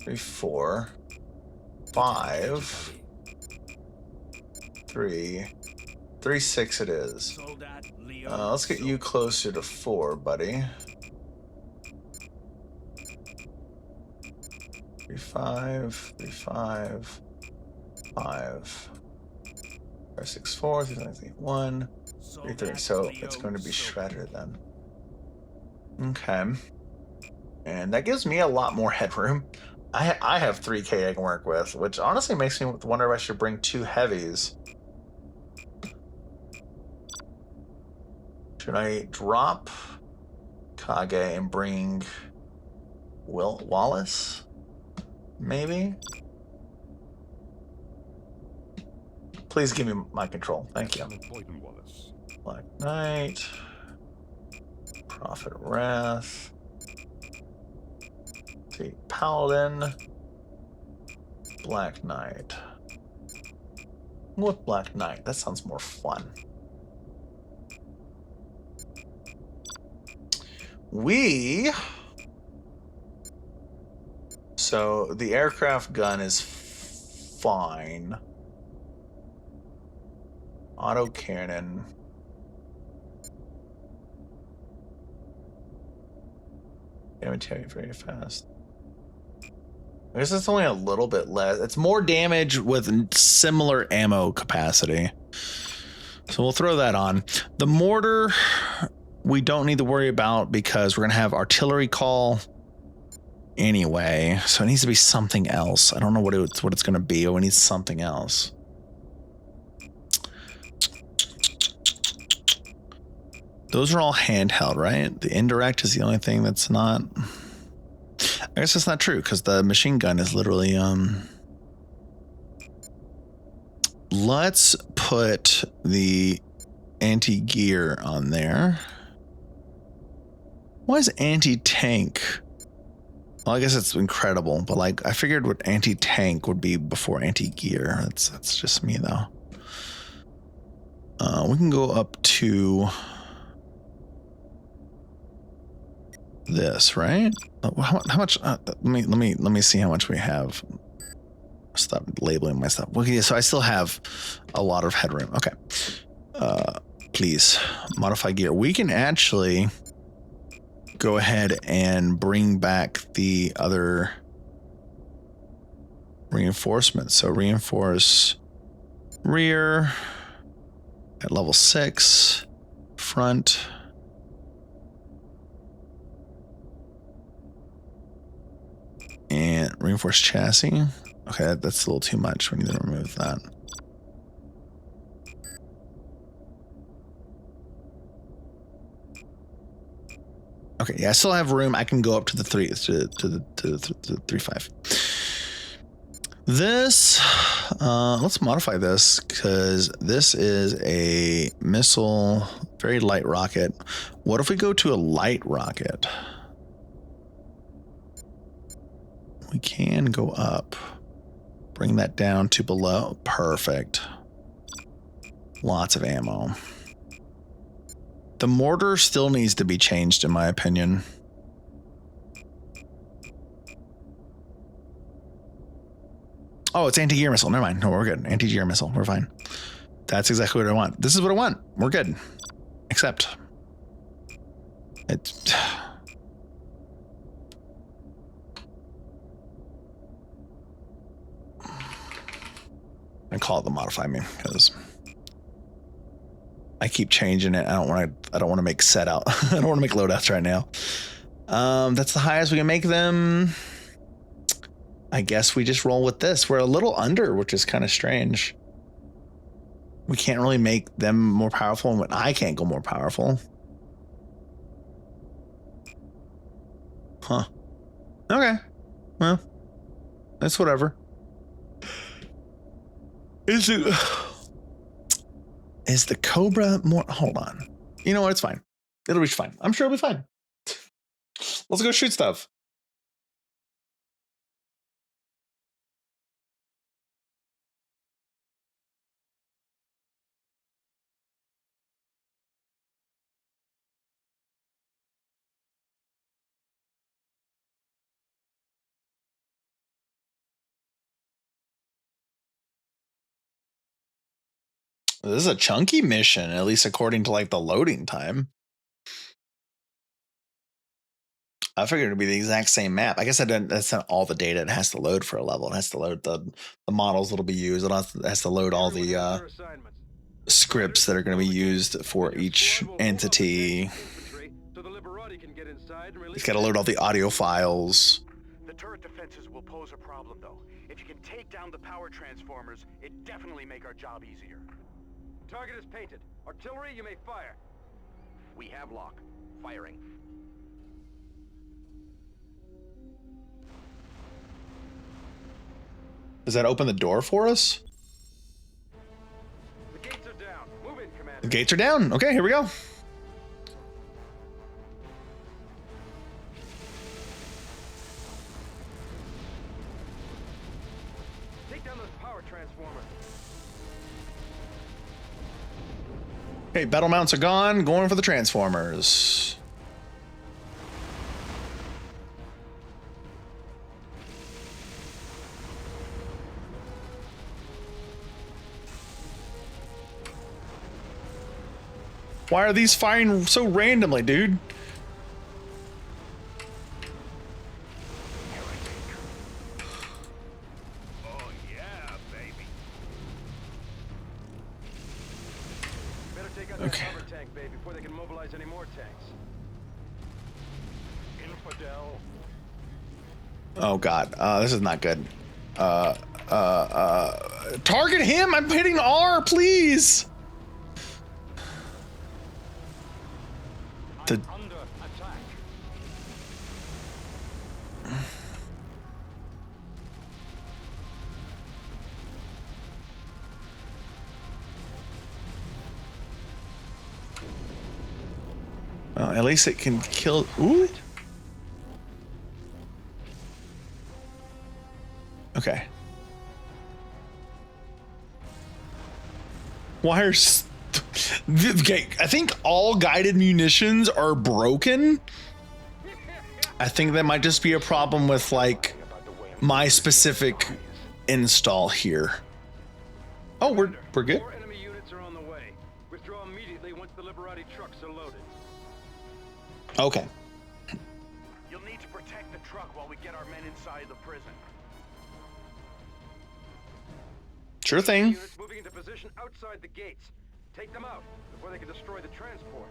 3-4, 5, 3, 3-6 it is. Let's get you closer to 4, buddy. 3-5, 3-5, 5, 5-6-4, 3-1, 3-3. So it's going to be Shredder then. Okay. And that gives me a lot more headroom. I have 3K I can work with, which honestly makes me wonder if I should bring 2 heavies. Should I drop Kage and bring Wallace? Maybe? Please give me my control. Thank you. Black Knight. Prophet Wrath. See, Paladin. Black Knight. With Black Knight, that sounds more fun. So the aircraft gun is fine. Auto cannon. Damage very fast. I guess it's only a little bit less. It's more damage with similar ammo capacity. So we'll throw that on. The mortar, we don't need to worry about because we're going to have artillery call anyway. So it needs to be something else. I don't know what it's going to be, but we need something else. Those are all handheld, right? The indirect is the only thing that's not. I guess that's not true because the machine gun is literally. Let's put the anti-gear on there. Why is anti-tank? Well, I guess it's incredible, but like I figured what anti-tank would be before anti-gear. That's just me though. We can go up to this, right? How much? Let me see how much we have. Stop labeling my stuff. Okay, so I still have a lot of headroom. Okay. Please modify gear. We can actually go ahead and bring back the other reinforcements. So reinforce rear at level 6, front. And reinforce chassis. Okay, that's a little too much. We need to remove that. Okay, yeah, I still have room. I can go up to the 3.5. This, let's modify this because this is a missile, very light rocket. What if we go to a light rocket? We can go up. Bring that down to below. Perfect. Lots of ammo. The mortar still needs to be changed, in my opinion. Oh, it's anti-gear missile. Never mind. No, we're good. Anti-gear missile. We're fine. That's exactly what I want. This is what I want. We're good. Except it's I call it the modify me because I keep changing it. I don't want to make set out. I don't want to make loadouts right now. That's the highest we can make them. I guess we just roll with this. We're a little under, which is kind of strange. We can't really make them more powerful, and I can't go more powerful. Huh. Okay. Well, that's whatever. Is the Cobra more? Hold on. You know what? It's fine. It'll be fine. I'm sure it'll be fine. Let's go shoot stuff. This is a chunky mission, at least according to like the loading time. I figured it'd be the exact same map. I guess that's not all the data it has to load for a level. It has to load the models that'll be used. It has to load all the scripts that are going to be used for each entity. It's got to load all the audio files. The turret defenses will pose a problem, though. If you can take down the power transformers, it definitely make our job easier. Target is painted. Artillery, you may fire. We have lock. Firing. Does that open the door for us? The gates are down. Move in, Commander. The gates are down. Okay, here we go. Take down those power transformers. Okay, battle mounts are gone. Going for the transformers. Why are these firing so randomly, dude? Oh yeah, baby. Better take out that cover tank, babe, before they can mobilize any more tanks. Infidel. Oh god, this is not good. Target him! I'm hitting R, please! Under attack. Well, at least it can kill. Ooh. Okay. Why are okay, I think all guided munitions are broken. I think that might just be a problem with like my specific install here. Oh, we're good. More enemy units are on the way. Withdraw immediately once the Liberati trucks are loaded. Okay. You'll need to protect the truck while we get our men inside the prison. Sure thing. Units moving into position outside the gates. Take them out before they can destroy the transport.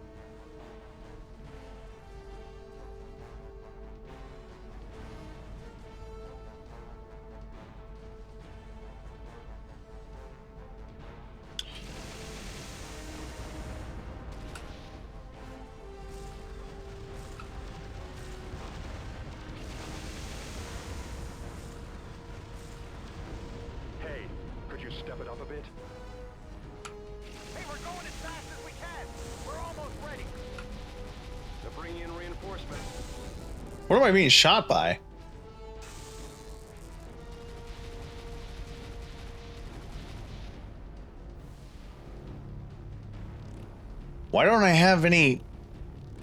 Hey, could you step it up a bit? Hey, we're going as fast as we can. We're almost ready. They're bringing in reinforcements. What am I being shot by? Why don't I have any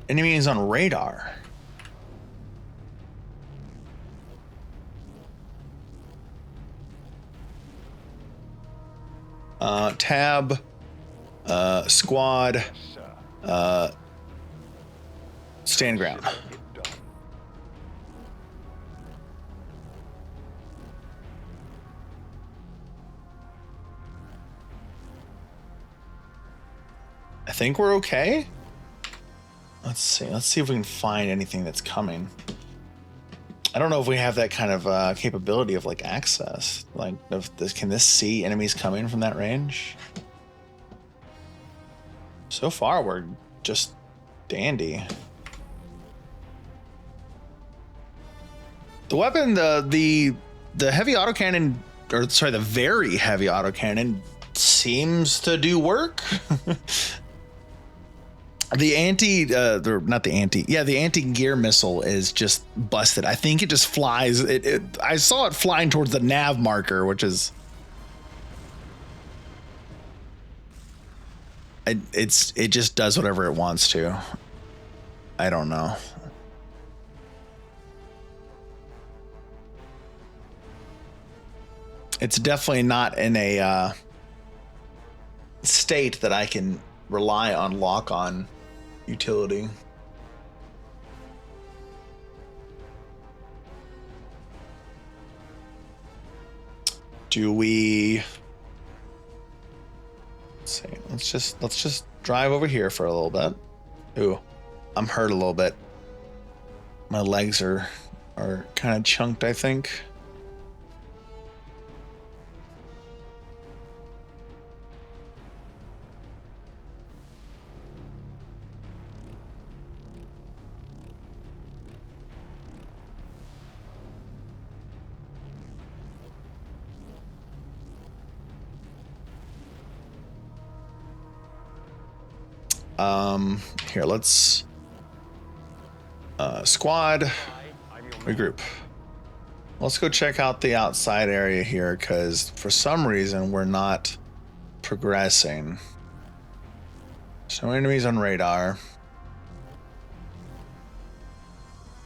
enemies on radar? Tab, squad, stand ground. I think we're okay. Let's see. Let's see if we can find anything that's coming. I don't know if we have that kind of capability of like access. Like, can this see enemies coming from that range? So far, we're just dandy. The weapon, the heavy autocannon, or sorry, the very heavy autocannon seems to do work. The anti-gear missile is just busted. I think it just flies. I saw it flying towards the nav marker, which is it just does whatever it wants to. I don't know. It's definitely not in a state that I can rely on lock-on utility. Do we? Let's see. Let's just drive over here for a little bit. Ooh, I'm hurt a little bit. My legs are kind of chunked, I think. Here, let's squad regroup. Let's go check out the outside area here, because for some reason we're not progressing. So enemies on radar.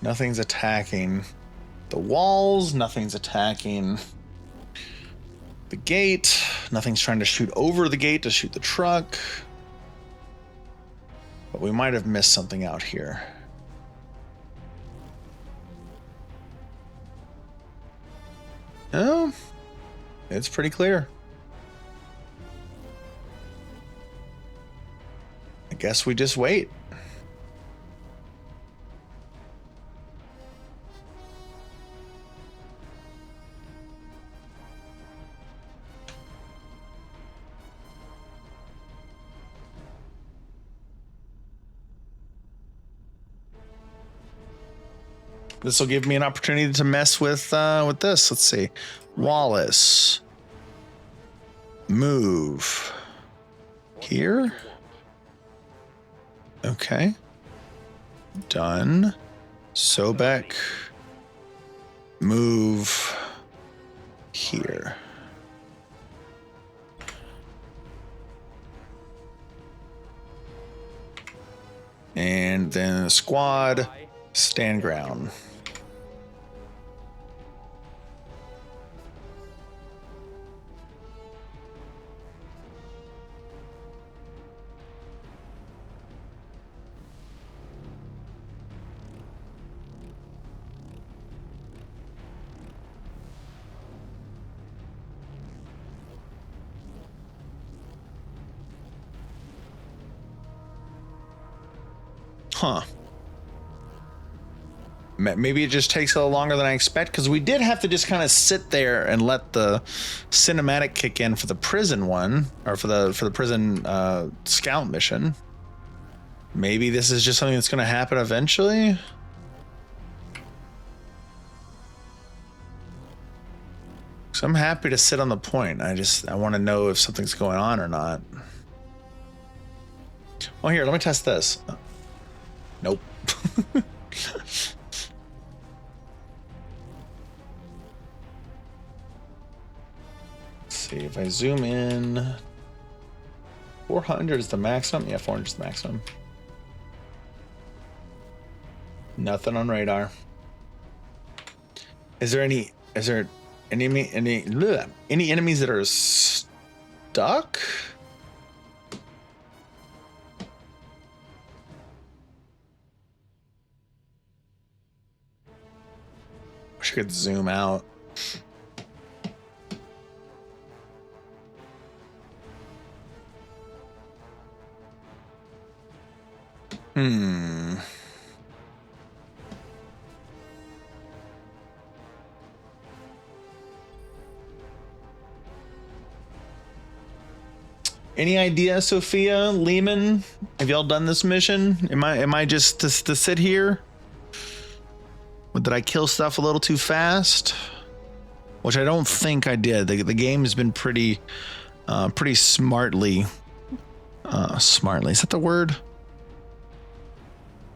Nothing's attacking the walls, nothing's attacking the gate, nothing's trying to shoot over the gate to shoot the truck. But we might have missed something out here. Oh, it's pretty clear. I guess we just wait. This will give me an opportunity to mess with this. Let's see. Wallace. Move. Here. Okay. Done. Sobek. Move. Here. And then squad. Stand ground. Huh. Maybe it just takes a little longer than I expect, because we did have to just kind of sit there and let the cinematic kick in for the prison one, or for the prison scout mission. Maybe this is just something that's going to happen eventually. So I'm happy to sit on the point. I want to know if something's going on or not. Oh, here, let me test this. Nope. See if I zoom in. 400 is the maximum. Yeah, 400 is the maximum. Nothing on radar. Is there any enemies that are stuck? Wish I could zoom out. Any idea, Sophia, Lehman? Have y'all done this mission? Am I just to sit here? Or did I kill stuff a little too fast? Which I don't think I did. The game has been pretty smartly. Smartly, is that the word?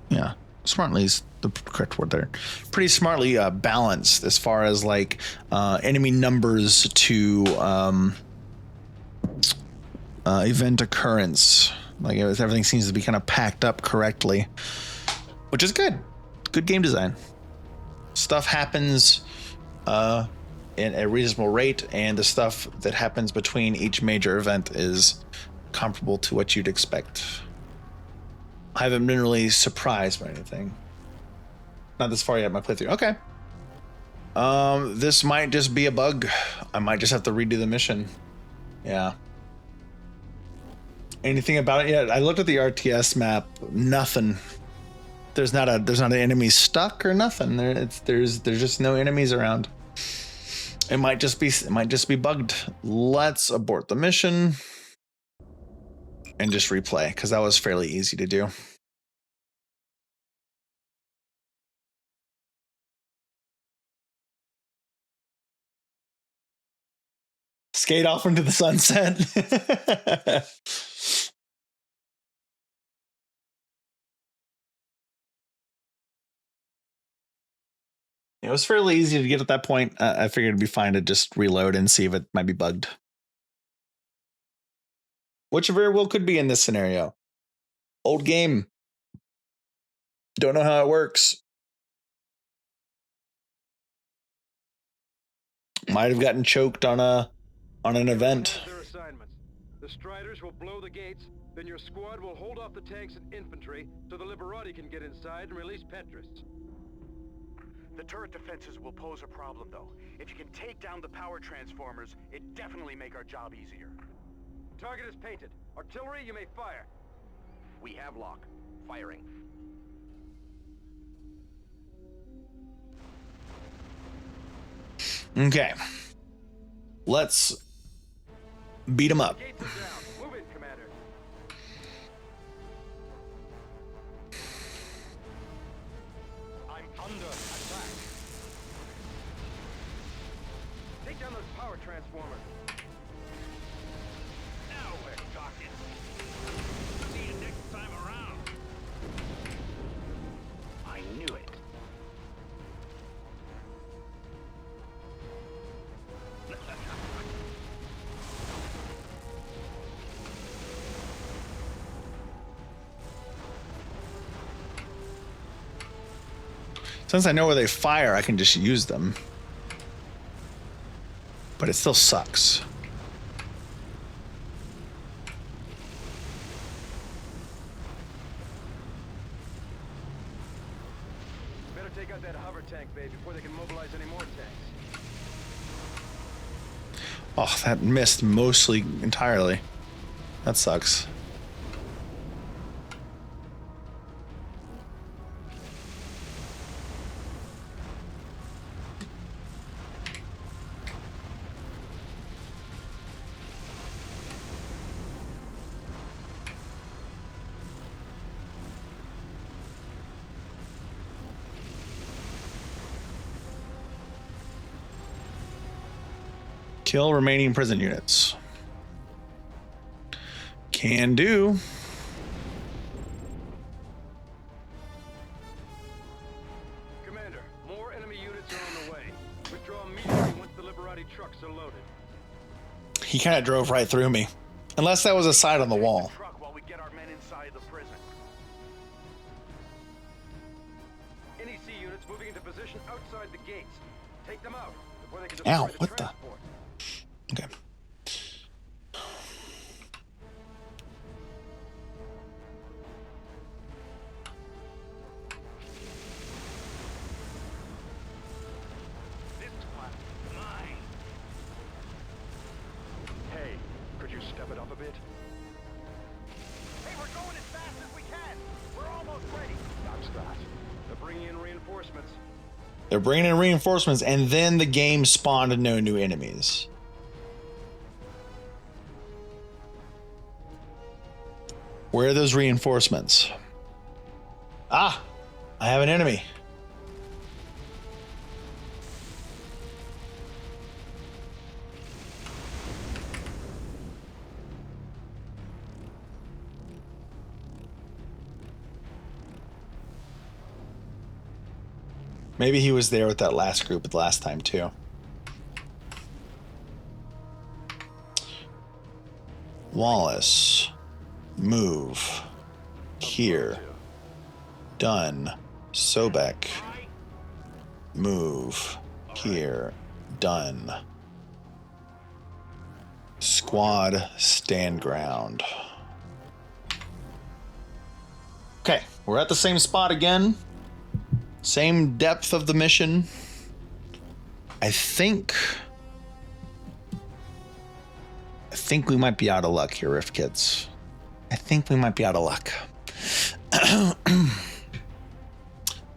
Yeah, smartly is the correct word there. Pretty smartly balanced as far as like enemy numbers to event occurrence. Like everything seems to be kind of packed up correctly, which is good. Good game design. Stuff happens in a reasonable rate, and the stuff that happens between each major event is comparable to what you'd expect. I haven't been really surprised by anything. Not this far yet in my playthrough. Okay. This might just be a bug. I might just have to redo the mission. Yeah. Anything about it yet? I looked at the RTS map. Nothing. There's not an enemy stuck or nothing. There's just no enemies around. It might just be bugged. Let's abort the mission and just replay, because that was fairly easy to do. Skate off into the sunset. It was fairly easy to get at that point. I figured it'd be fine to just reload and see if it might be bugged. Which very well could be in this scenario. Old game. Don't know how it works. Might have gotten choked on an event. Their assignments. The Striders will blow the gates, then your squad will hold off the tanks and infantry so the Liberati can get inside and release Petrus. The turret defenses will pose a problem, though. If you can take down the power transformers, it definitely make our job easier. Target is painted. Artillery, you may fire. We have lock. Firing. Okay. Let's beat him up. Gates are down. Move in, Commander. I'm under attack. Take down those power transformers. Now we're talking. See you next time around. I knew it. Since I know where they fire, I can just use them. But it still sucks. Better take out that hover tank, babe, before they can mobilize any more tanks. Oh, that missed mostly entirely. That sucks. Kill remaining prison units. Can do. Commander, more enemy units are on the way. Withdraw immediately once the Liberati trucks are loaded. He kind of drove right through me. Unless that was a side on the wall. Truck while we get our men inside the prison. NEC units moving into position outside the gates. Take them out before they can Ow, destroy the what the? transport. Okay. bringing in reinforcements. They're bringing in reinforcements, and then the game spawned no new enemies. Where are those reinforcements? Ah, I have an enemy. Maybe he was there with that last group the last time too. Wallace. Move. Here. Done. Sobek. Move. Here. Done. Squad. Stand ground. Okay, we're at the same spot again. Same depth of the mission. I think we might be out of luck here, Rift Kids. I think we might be out of luck.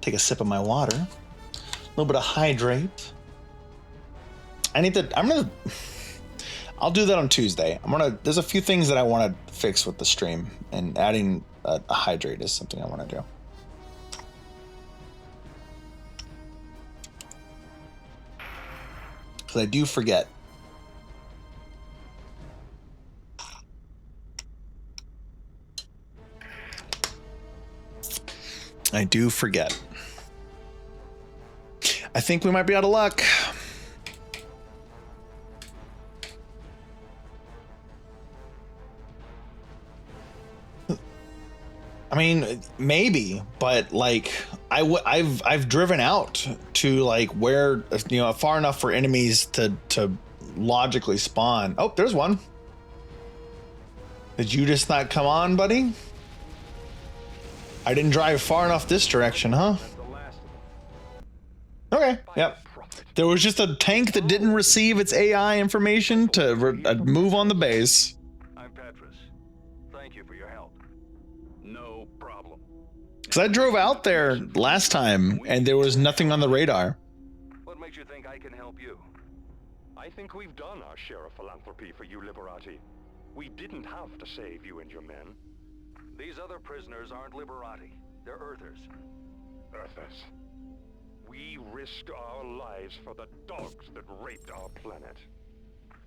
Take a sip of my water. A little bit of hydrate. I'll do that on Tuesday. There's a few things that I want to fix with the stream, and adding a hydrate is something I want to do. Because I do forget. I do forget. I think we might be out of luck. I mean, maybe, but like I've driven out to like where, you know, far enough for enemies to logically spawn. Oh, there's one. Did you just not come on, buddy? I didn't drive far enough this direction, huh? Okay, yep. There was just a tank that didn't receive its AI information to move on the base. I'm Petrus. Thank you for your help. No problem. Because I drove out there last time and there was nothing on the radar. What makes you think I can help you? I think we've done our share of philanthropy for you, Liberati. We didn't have to save you and your men. These other prisoners aren't Liberati. They're Earthers. Earthers. We risked our lives for the dogs that raped our planet.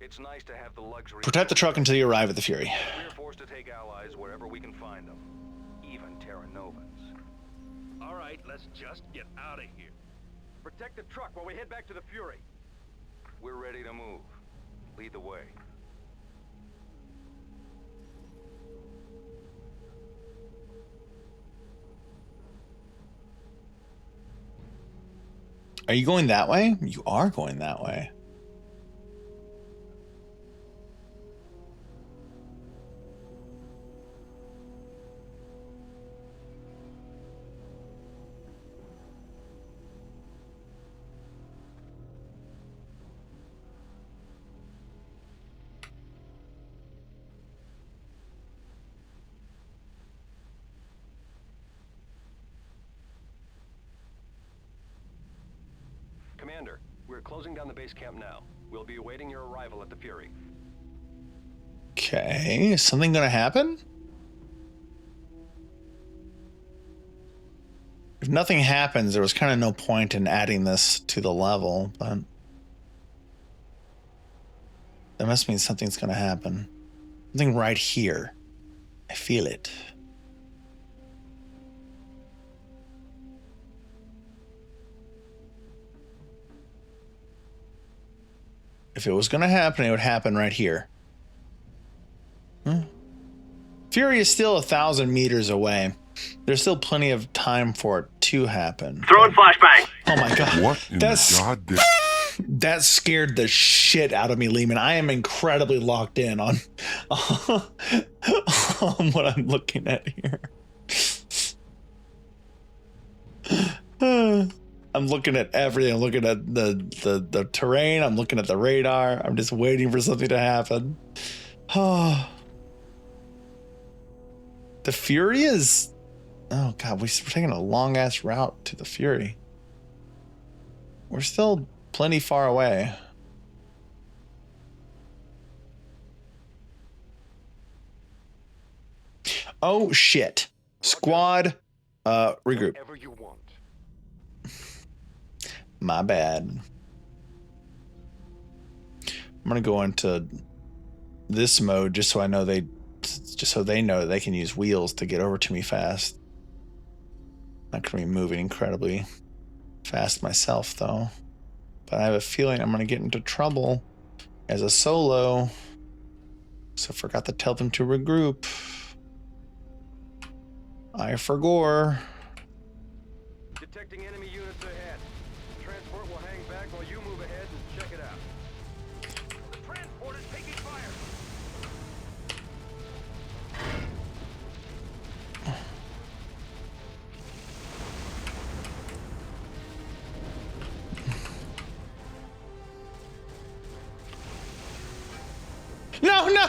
It's nice to have the luxury. Protect the truck until you arrive at the Fury. We're forced to take allies wherever we can find them. Even Terra Novans. All right, let's just get out of here. Protect the truck while we head back to the Fury. We're ready to move. Lead the way. Are you going that way? You are going that way. Commander, we're closing down the base camp now. We'll be awaiting your arrival at the Fury. Okay, is something gonna happen? If nothing happens, there was kind of no point in adding this to the level, but that must mean something's gonna happen. Something right here. I feel it. If it was going to happen, it would happen right here. Fury is still 1,000 meters away. There's still plenty of time for it to happen. Throwing flashbang. Oh my god. What in goddamn... That scared the shit out of me, Lehman. I am incredibly locked in on what I'm looking at here. I'm looking at everything. I'm looking at the terrain. I'm looking at the radar. I'm just waiting for something to happen. The Fury is Oh god, we're taking a long ass route to the Fury. We're still plenty far away. Oh shit. Squad, regroup. Whatever you want. My bad. I'm gonna go into this mode just so they know they can use wheels to get over to me fast. Not gonna be moving incredibly fast myself though. But I have a feeling I'm gonna get into trouble as a solo. So I forgot to tell them to regroup. I forgot. Detecting enemy units ahead. Transport will hang back while you move ahead and check it out. The transport is taking fire. No!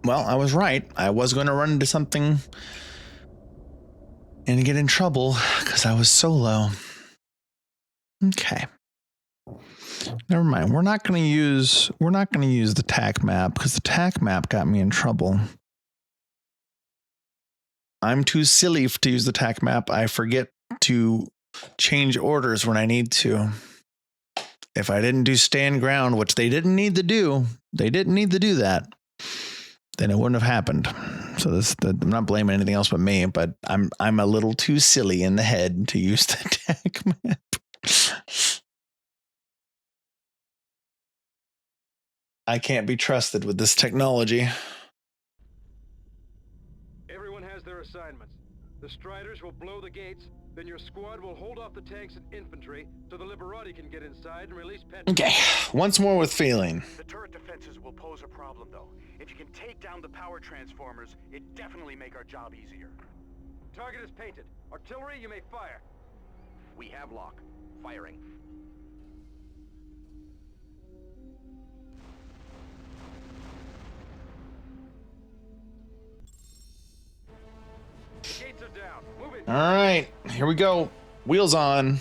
Well, I was right. I was going to run into something and get in trouble because I was solo. Okay. Never mind. We're not going to use the TAC map because the TAC map got me in trouble. I'm too silly to use the TAC map. I forget to change orders when I need to. If I didn't do stand ground, which they didn't need to do that, then it wouldn't have happened. So I'm not blaming anything else but me, but I'm a little too silly in the head to use the TAC map. I can't be trusted with this technology. Everyone has their assignments. The Striders will blow the gates, then your squad will hold off the tanks and infantry so the Liberati can get inside and release Petra. Okay, once more with feeling. The turret defenses will pose a problem, though. If you can take down the power transformers, it definitely make our job easier. Target is painted. Artillery, you may fire. We have lock. Firing. The gates are down. Move it. All right, here we go. Wheels on.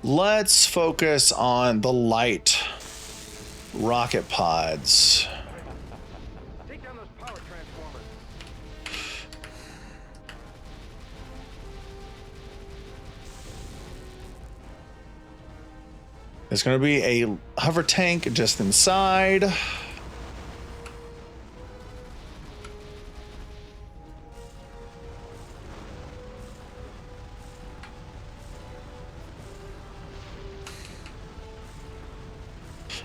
Let's focus on the light rocket pods. Take down those power transformers. There's going to be a hover tank just inside.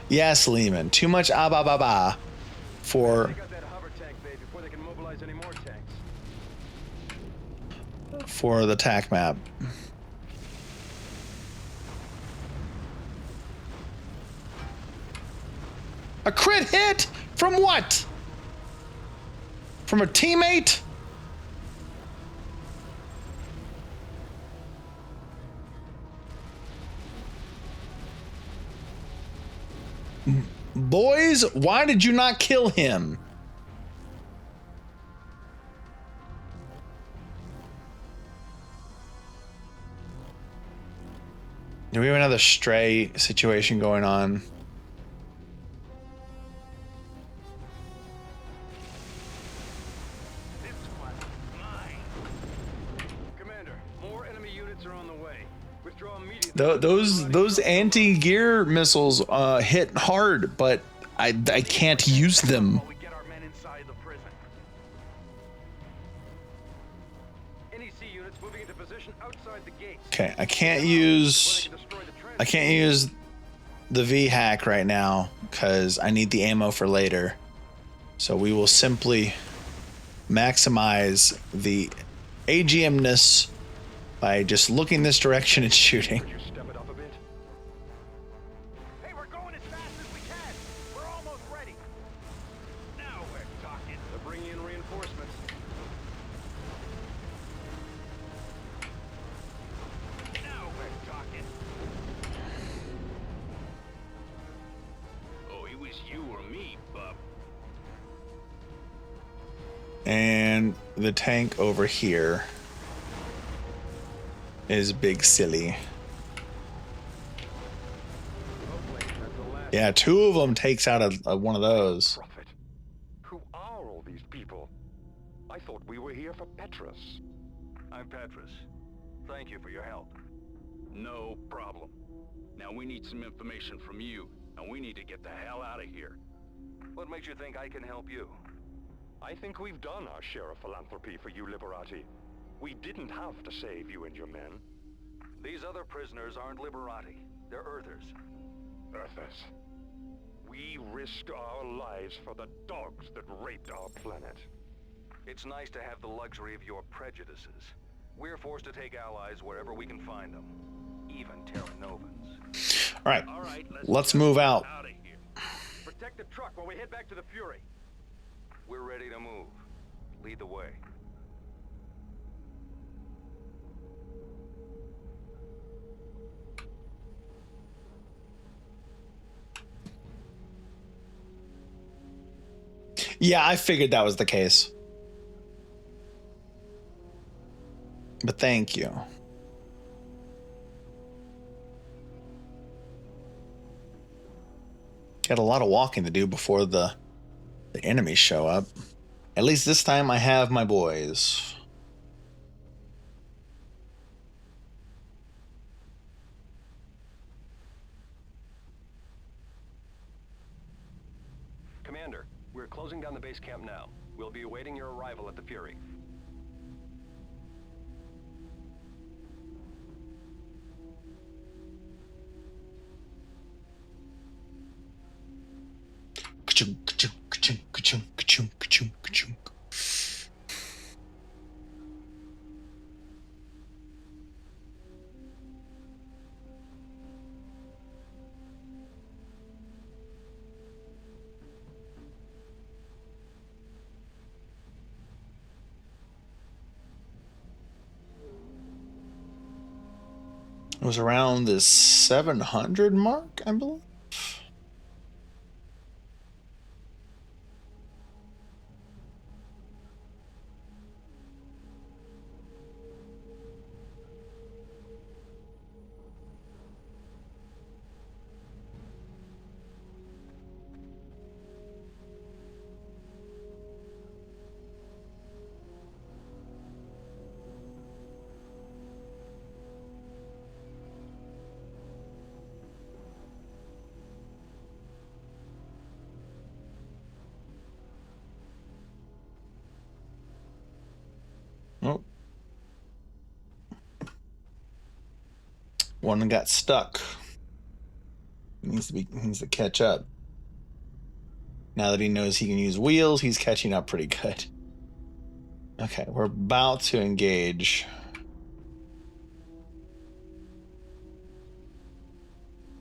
Yes, Lehman. Too much for They got that hover tank, babe, before they can mobilize any more tanks. for the TAC map. A crit hit? From what? From a teammate? Boys, why did you not kill him? Do we have another stray situation going on? Commander, more enemy units are on the way. Withdraw immediately. Those anti-gear missiles hit hard, but I can't use them. We get our men inside the prison. NEC units moving into position outside the gates. Okay, I can't use the V-hack right now because I need the ammo for later. So we will simply maximize the AGM-ness by just looking this direction and shooting. Would you step it up a bit? Hey, we're going as fast me, bub. And the tank over here is Big Silly. Yeah, 2 of them takes out one of those. Prophet, who are all these people? I thought we were here for Petrus. I'm Petrus. Thank you for your help. No problem. Now we need some information from you, and we need to get the hell out of here. What makes you think I can help you? I think we've done our share of philanthropy for you, Liberati. We didn't have to save you and your men. These other prisoners aren't Liberati. They're Earthers. Earthers. We risked our lives for the dogs that raped our planet. It's nice to have the luxury of your prejudices. We're forced to take allies wherever we can find them. Even Terra Novans. All right, let's move out. Protect the truck while we head back to the Fury. We're ready to move. Lead the way. Yeah, I figured that was the case. But thank you. Got a lot of walking to do before the enemies show up. At least this time I have my boys. Commander, we're closing down the base camp now. We'll be awaiting your arrival at the Fury. Ka-chunk, ka-chunk, ka-chunk, ka-chunk, ka-chunk, ka-chunk, ka-chunk. It was around the 700 mark, I believe. Oh. One got stuck. Needs to catch up. Now that he knows he can use wheels, he's catching up pretty good. Okay, we're about to engage.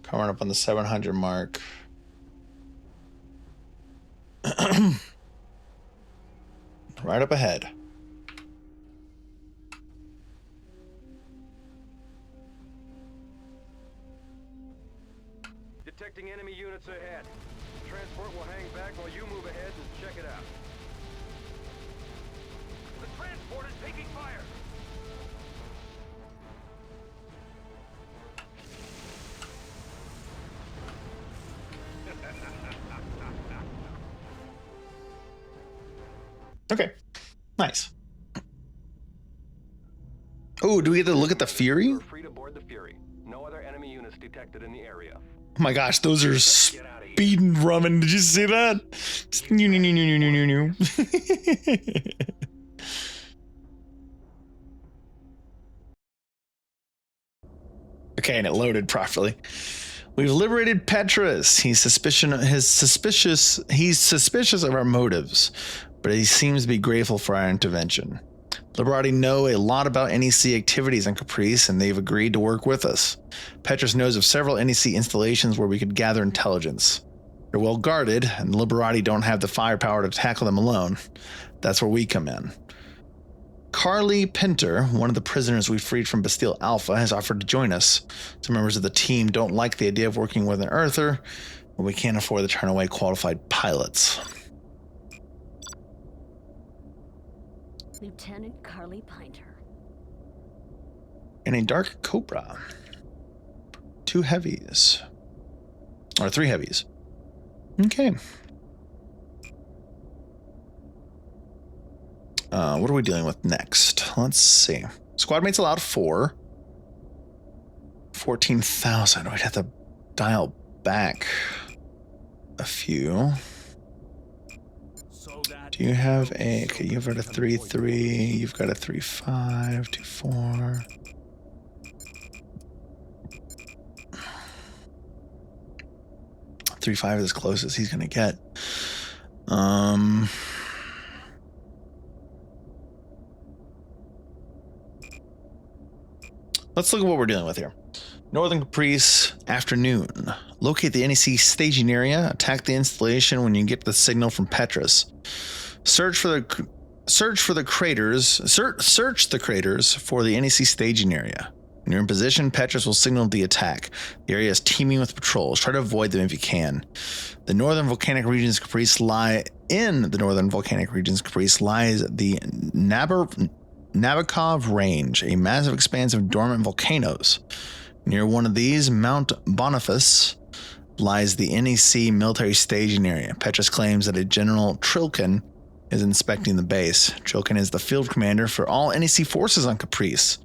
Coming up on the 700 mark. Right up ahead. Detecting enemy units ahead. Transport will hang back while you move ahead and check it out. The transport is taking fire! Okay, nice. Oh, do we get to look at the Fury? You're free to board the Fury. No other enemy units detected in the area. Oh my gosh, those are speeding rumming. Did you see that? Okay, and it loaded properly. We've liberated Petrus. He's suspicious of our motives, but he seems to be grateful for our intervention. Liberati know a lot about NEC activities on Caprice, and they've agreed to work with us. Petrus knows of several NEC installations where we could gather intelligence. They're well guarded, and the Liberati don't have the firepower to tackle them alone. That's where we come in. Carly Pinter, one of the prisoners we freed from Bastille Alpha, has offered to join us. Some members of the team don't like the idea of working with an Earther, But we can't afford to turn away qualified pilots. Lieutenant Carly Pinter. And a Dark Cobra. 2 heavies. Or 3 heavies. Okay. What are we dealing with next? Let's see. Squad mates allowed 4. 14,000. We'd have to dial back a few. Do you have a... Okay, you've got a 3-3. You've got a 3-5, 2-4. .35 is as close as he's gonna get. Let's look at what we're dealing with here. Northern Caprice, afternoon. Locate the NEC staging area. Attack the installation when you get the signal from Petrus. Search the craters for the NEC staging area. When you're in position, Petrus will signal the attack. The area is teeming with patrols. Try to avoid them if you can. The northern volcanic regions Caprice lies the Nabokov Range, a massive expanse of dormant volcanoes. Near one of these, Mount Boniface, lies the NEC military staging area. Petrus claims that a General Trilkin is inspecting the base. Trilkin is the field commander for all NEC forces on Caprice.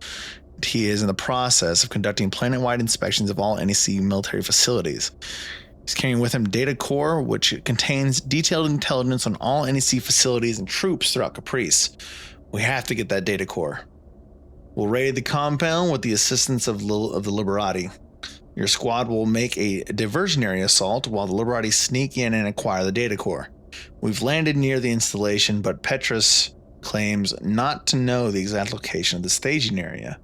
He is in the process of conducting planet-wide inspections of all NEC military facilities. He's carrying with him Data Core, which contains detailed intelligence on all NEC facilities and troops throughout Caprice. We have to get that Data Core. We'll raid the compound with the assistance of the Liberati. Your squad will make a diversionary assault while the Liberati sneak in and acquire the Data Core. We've landed near the installation, but Petrus claims not to know the exact location of the staging area.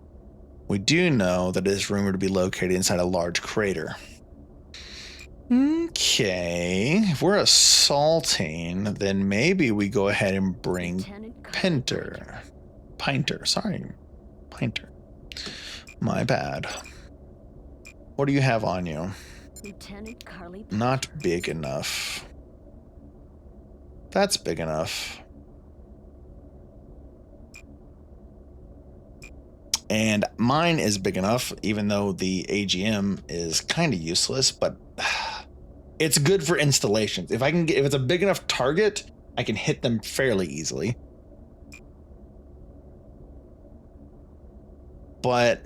We do know that it is rumored to be located inside a large crater. Okay, if we're assaulting, then maybe we go ahead and bring Pinter. My bad. What do you have on you? Lieutenant Carly Pinter. Not big enough. That's big enough. And mine is big enough, even though the AGM is kind of useless, but it's good for installations. If it's a big enough target, I can hit them fairly easily. But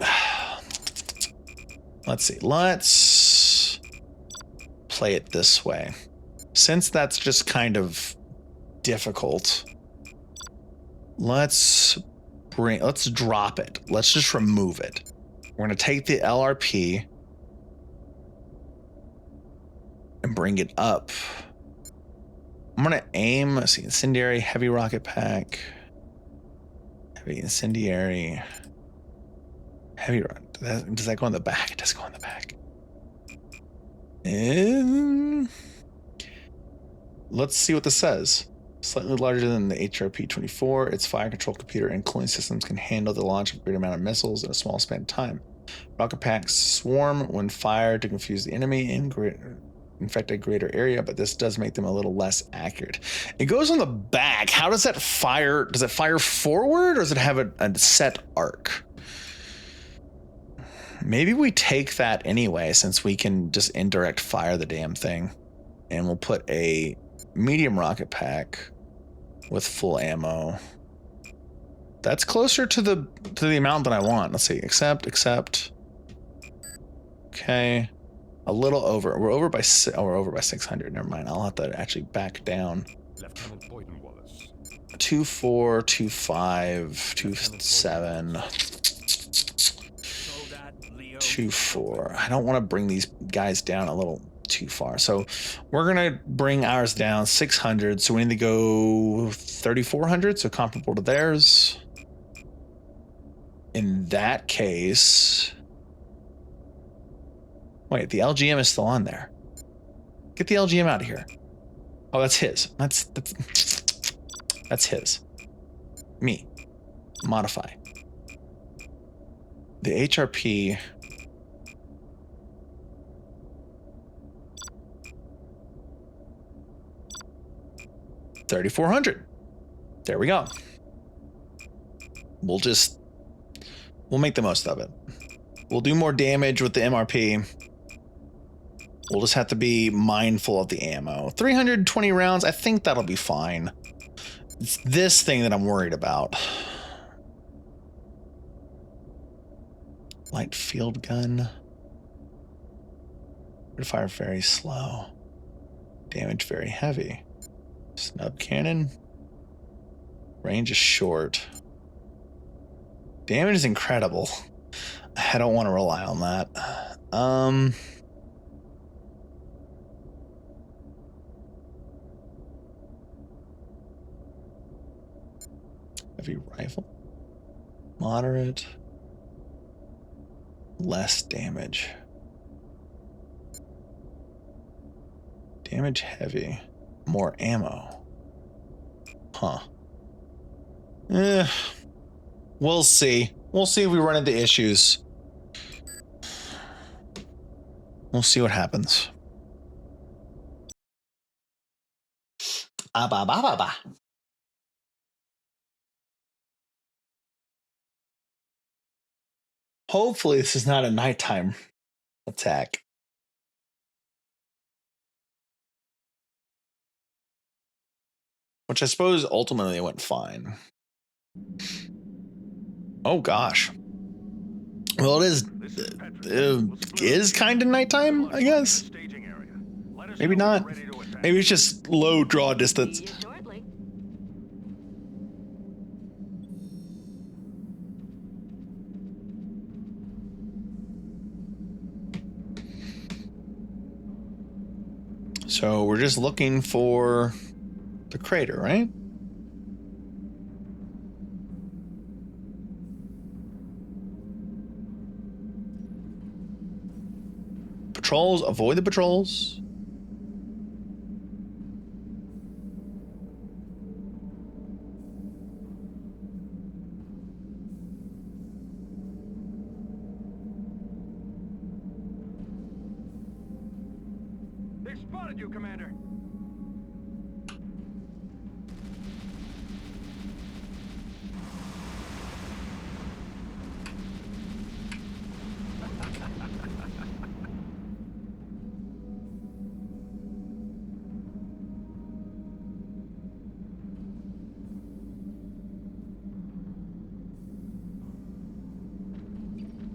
let's see. Let's play it this way. Since that's just kind of difficult, let's drop it. Let's just remove it. We're going to take the LRP and bring it up. I'm going to aim, let's see, incendiary, heavy rocket pack, heavy incendiary, heavy rocket. Does that go in the back? It does go in the back. And let's see what this says. Slightly larger than the HRP-24, its fire control computer and cooling systems can handle the launch of a great amount of missiles in a small span of time. Rocket packs swarm when fired to confuse the enemy and infect a greater area, but this does make them a little less accurate. It goes on the back. How does that fire? Does it fire forward, or does it have a set arc? Maybe we take that anyway, since we can just indirect fire the damn thing, and we'll put a medium rocket pack with full ammo. That's closer to the amount that I want. Let's see. Accept. Okay. A little over. We're over by 600. Never mind. I'll have to actually back down. Lieutenant Boyden Wallace. 24, 25, 27, 24. I don't want to bring these guys down a little too far. So we're going to bring ours down 600. So we need to go 3,400. So comparable to theirs. In that case, wait, the LGM is still on there. Get the LGM out of here. Oh, that's his. That's his. Me. Modify. The HRP. 3,400. There we go. We'll make the most of it. We'll do more damage with the MRP. We'll just have to be mindful of the ammo. 320 rounds, I think that'll be fine. It's this thing that I'm worried about. Light field gun. Rate of fire very slow. Damage very heavy. Snub cannon. Range is short. Damage is incredible. I don't want to rely on that. Heavy rifle. Moderate. Less damage. Damage heavy. More ammo. Huh. We'll see. We'll see if we run into issues. We'll see what happens. Hopefully this is not a nighttime attack. Which I suppose ultimately went fine. Oh gosh. Well, it is kind of nighttime, I guess. Maybe not. Maybe it's just low draw distance. So we're just looking for the crater, right? Patrols, avoid the patrols. They've spotted you, Commander.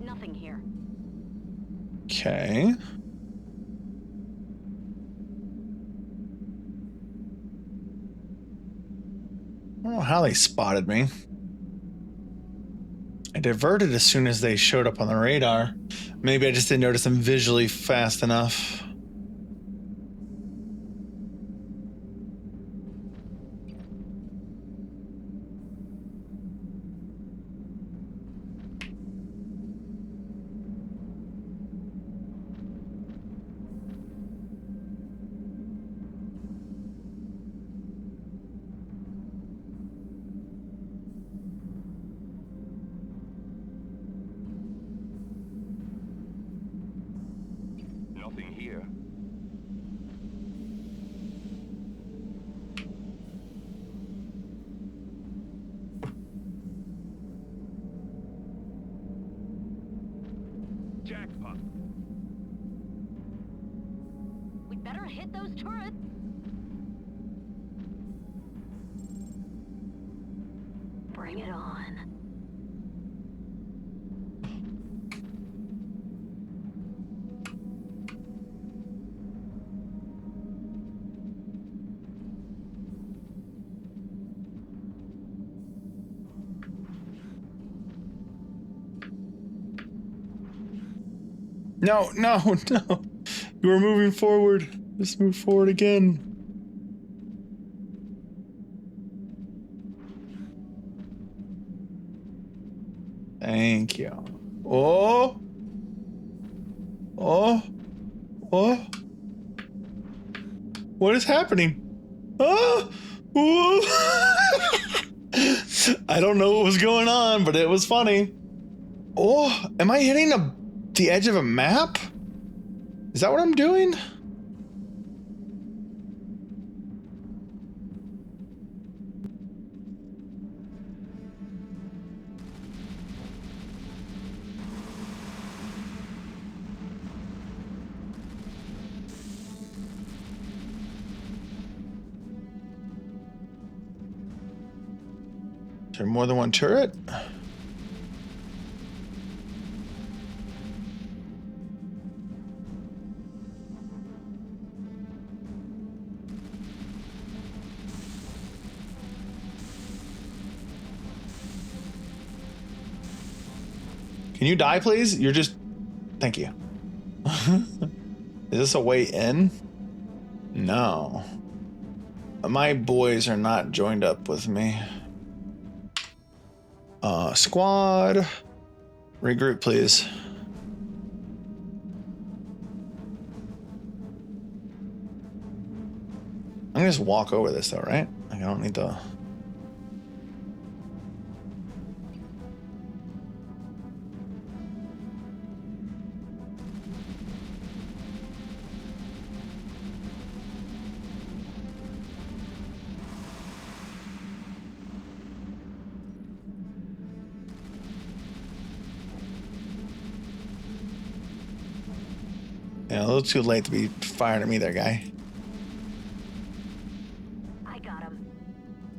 Nothing here. Okay. I don't know how they spotted me. I diverted as soon as they showed up on the radar. Maybe I just didn't notice them visually fast enough. Nothing here. Jackpot. We'd better hit those turrets. Bring it on. No, no, no. You were moving forward. Just move forward again. Thank you. Oh. Oh. Oh. What is happening? Oh. I don't know what was going on, but it was funny. Oh, am I hitting the edge of a map? Is that what I'm doing? Is there more than one turret? Can you die, please? You're just... Thank you. Is this a way in? No. My boys are not joined up with me. Squad. Regroup, please. I'm gonna just walk over this though, right? Like, I don't need to... Yeah, a little too late to be firing at me there, guy. I got him.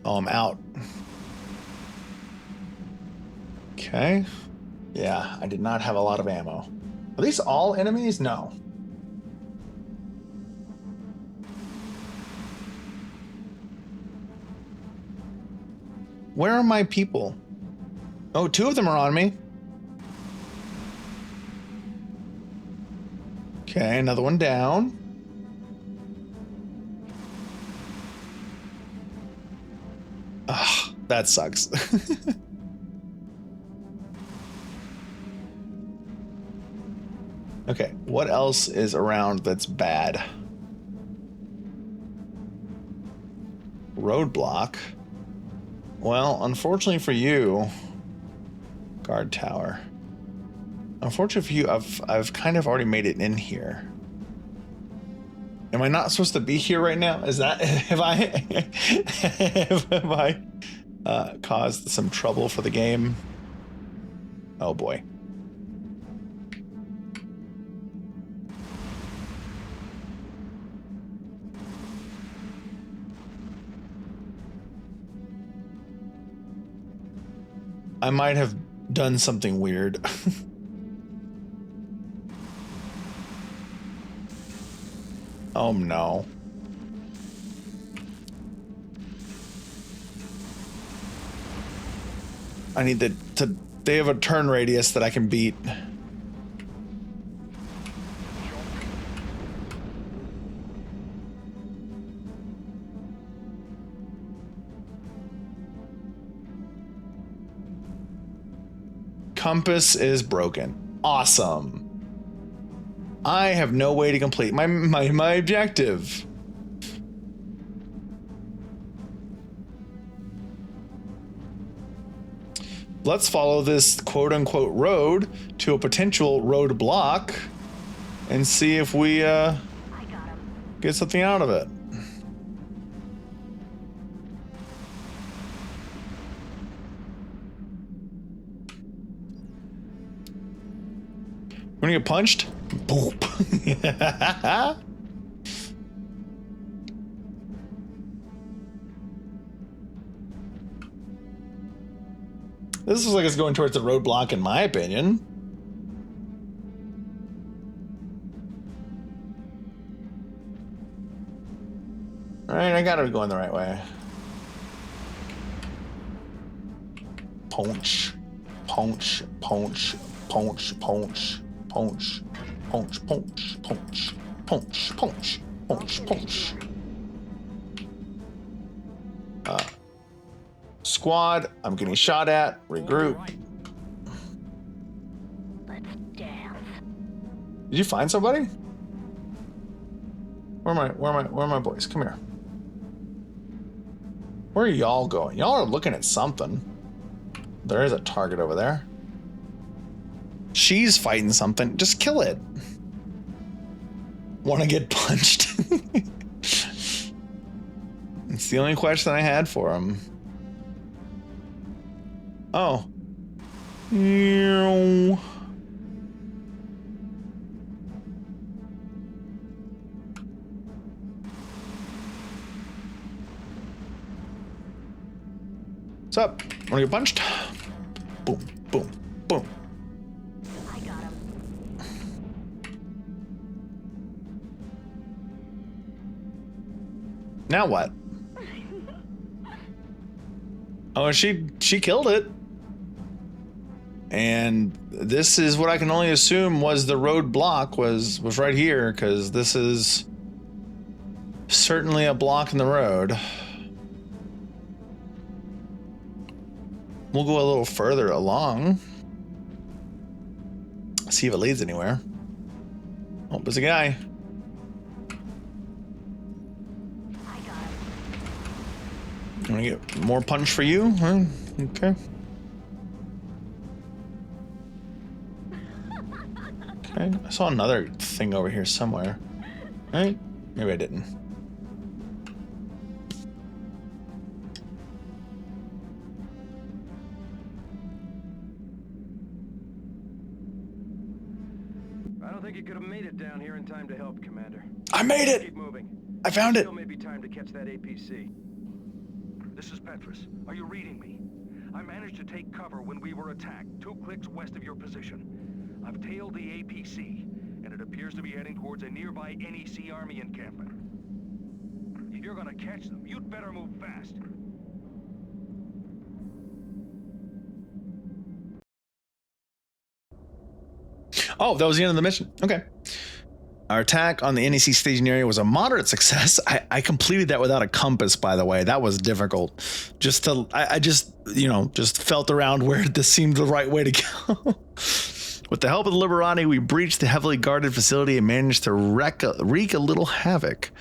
Oh, I'm out. Okay. Yeah, I did not have a lot of ammo. Are these all enemies? No. Where are my people? Oh, 2 of them are on me. Okay, another one down. Ugh, that sucks. Okay, what else is around that's bad? Roadblock. Well, unfortunately for you, guard tower. Unfortunately for you, I've kind of already made it in here. Am I not supposed to be here right now? Is that have I caused some trouble for the game? Oh boy. I might have done something weird. Oh no. I need they have a turn radius that I can beat. Compass is broken. Awesome. I have no way to complete my objective. Let's follow this quote-unquote road to a potential roadblock and see if we get something out of it. When you get punched, boop. This looks like it's going towards the roadblock, in my opinion. All right, I gotta be going the right way. Punch, punch, punch, punch, punch. Punch, punch, punch, punch, punch, punch, punch, punch. Squad, I'm getting shot at. Regroup. Let's dance. Did you find somebody? Where are my boys? Come here. Where are y'all going? Y'all are looking at something. There is a target over there. She's fighting something. Just kill it. Want to get punched? It's the only question I had for him. Oh. What's up? Wanna get punched? Boom, boom, boom. I got him. Now what? Oh, she killed it. And this is what I can only assume was the roadblock was right here, because this is certainly a block in the road. We'll go a little further along. See if it leads anywhere. Oh, there's a guy. I'm gonna get more punch for you? Huh? Okay. Okay, I saw another thing over here somewhere. Right? Maybe I didn't. I don't think you could have made it down here in time to help, Commander. I made it! Keep moving. I found it! Still may be time to catch that APC. This is Petrus. Are you reading me? I managed to take cover when we were attacked, 2 clicks west of your position. I've tailed the APC, and it appears to be heading towards a nearby NEC army encampment. If you're gonna catch them, you'd better move fast. Oh, that was the end of the mission. Okay. Our attack on the NEC staging area was a moderate success. I completed that without a compass, by the way. That was difficult. I just, just felt around where this seemed the right way to go. With the help of the Liberati, we breached the heavily guarded facility and managed to wreak a little havoc.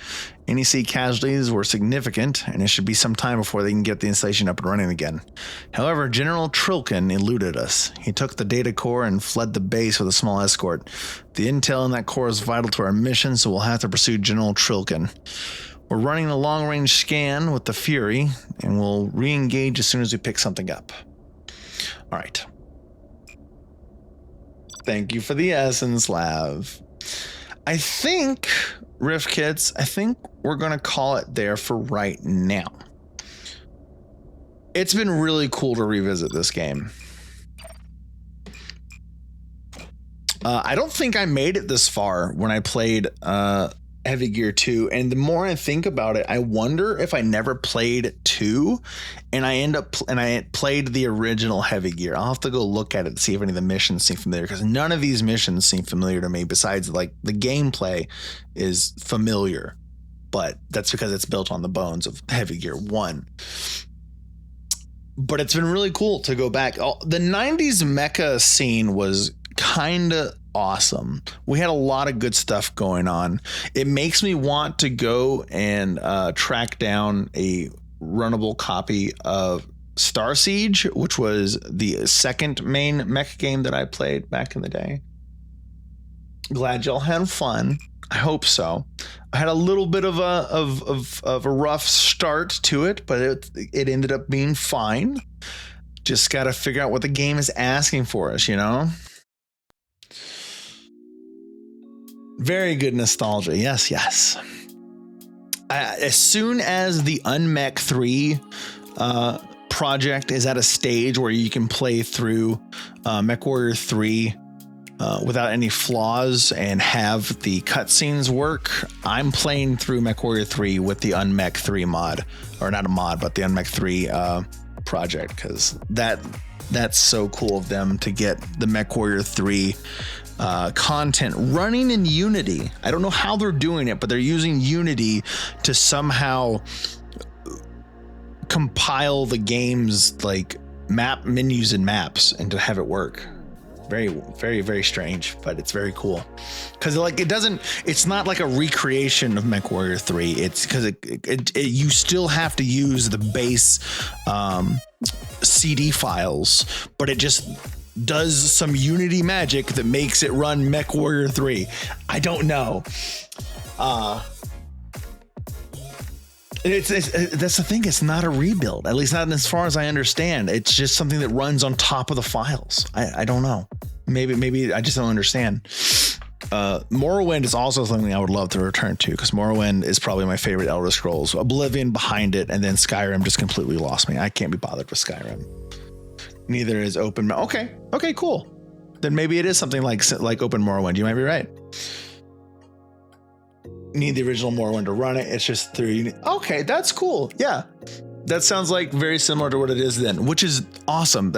NEC casualties were significant, and it should be some time before they can get the installation up and running again. However, General Trilkin eluded us. He took the data core and fled the base with a small escort. The intel in that core is vital to our mission, so we'll have to pursue General Trilkin. We're running a long-range scan with the Fury, and we'll re-engage as soon as we pick something up. All right. Thank you for the essence, Lav. I think, Rift Kits, we're going to call it there for right now. It's been really cool to revisit this game. I don't think I made it this far when I played Heavy Gear 2, and the more I think about it, I wonder if I never played 2 and I played the original Heavy Gear. I'll have to go look at it to see if any of the missions seem familiar, because none of these missions seem familiar to me, besides like the gameplay is familiar, but that's because it's built on the bones of Heavy Gear 1. But it's been really cool to go back. The 90s mecha scene was kind of awesome. We had a lot of good stuff going on. It makes me want to go and track down a runnable copy of Star Siege, which was the second main mech game that I played back in the day. Glad y'all had fun. I hope so. I had a little bit of a rough start to it, but it ended up being fine. Just got to figure out what the game is asking for us, Very good nostalgia. Yes, yes. As soon as the Unmech 3 project is at a stage where you can play through MechWarrior 3 without any flaws and have the cutscenes work, I'm playing through MechWarrior 3 with the Unmech 3 mod, or not a mod, but the Unmech 3 project, because that's so cool of them to get the MechWarrior 3 content running in Unity. I don't know how they're doing it, but they're using Unity to somehow compile the game's like map menus and maps and to have it work. Very, very, very strange, but it's very cool. Because it's not like a recreation of MechWarrior 3. It's because you still have to use the base CD files, but it just does some Unity magic that makes it run MechWarrior 3. I don't know. That's the thing. It's not a rebuild, at least not as far as I understand. It's just something that runs on top of the files. I don't know. Maybe I just don't understand. Morrowind is also something I would love to return to, because Morrowind is probably my favorite Elder Scrolls. Oblivion behind it, and then Skyrim just completely lost me. I can't be bothered with Skyrim. Neither is Open. Okay, cool. Then maybe it is something like Open Morrowind. You might be right. Need the original Morrowind to run it. It's just through. Okay, that's cool. Yeah. That sounds like very similar to what it is then, which is awesome.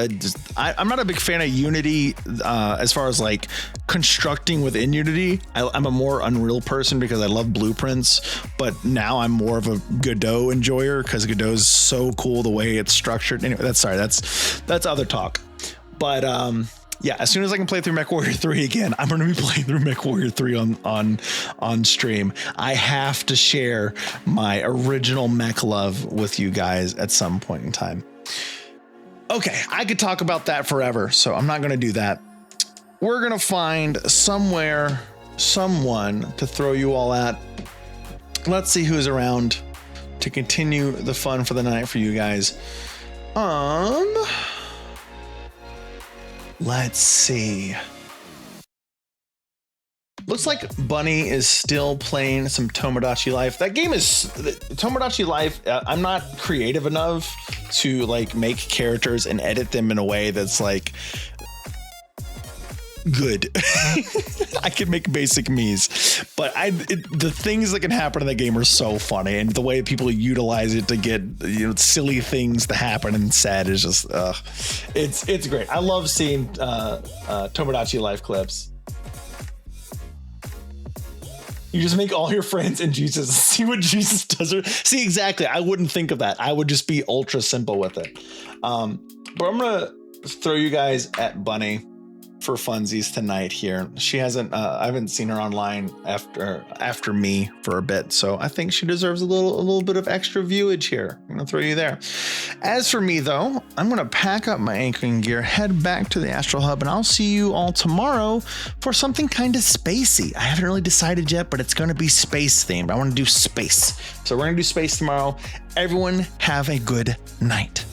I'm not a big fan of Unity as far as like constructing within Unity. I'm a more Unreal person because I love blueprints, but now I'm more of a Godot enjoyer because Godot is so cool the way it's structured. Anyway, that's other talk. But yeah, as soon as I can play through MechWarrior 3 again, I'm going to be playing through MechWarrior 3 on stream. I have to share my original mech love with you guys at some point in time. Okay, I could talk about that forever, so I'm not going to do that. We're going to find someone to throw you all at. Let's see who's around to continue the fun for the night for you guys. Let's see. Looks like Bunny is still playing some Tomodachi Life. That game is Tomodachi Life. I'm not creative enough to like make characters and edit them in a way that's like good. I can make basic me's, but the things that can happen in that game are so funny, and the way people utilize it to get silly things to happen and said is just it's great. I love seeing Tomodachi Life clips. You just make all your friends in Jesus. See what Jesus does. See, exactly. I wouldn't think of that. I would just be ultra simple with it. But I'm gonna throw you guys at Bunny for funsies tonight here. She hasn't I haven't seen her online after me for a bit, so I think she deserves a little bit of extra viewage here. I'm gonna throw you there. As for me though, I'm gonna pack up my anchoring gear, head back to the Astral Hub, and I'll see you all tomorrow for something kind of spacey. I haven't really decided yet, but it's gonna be space themed. I want to do space, so we're gonna do space tomorrow. Everyone have a good night.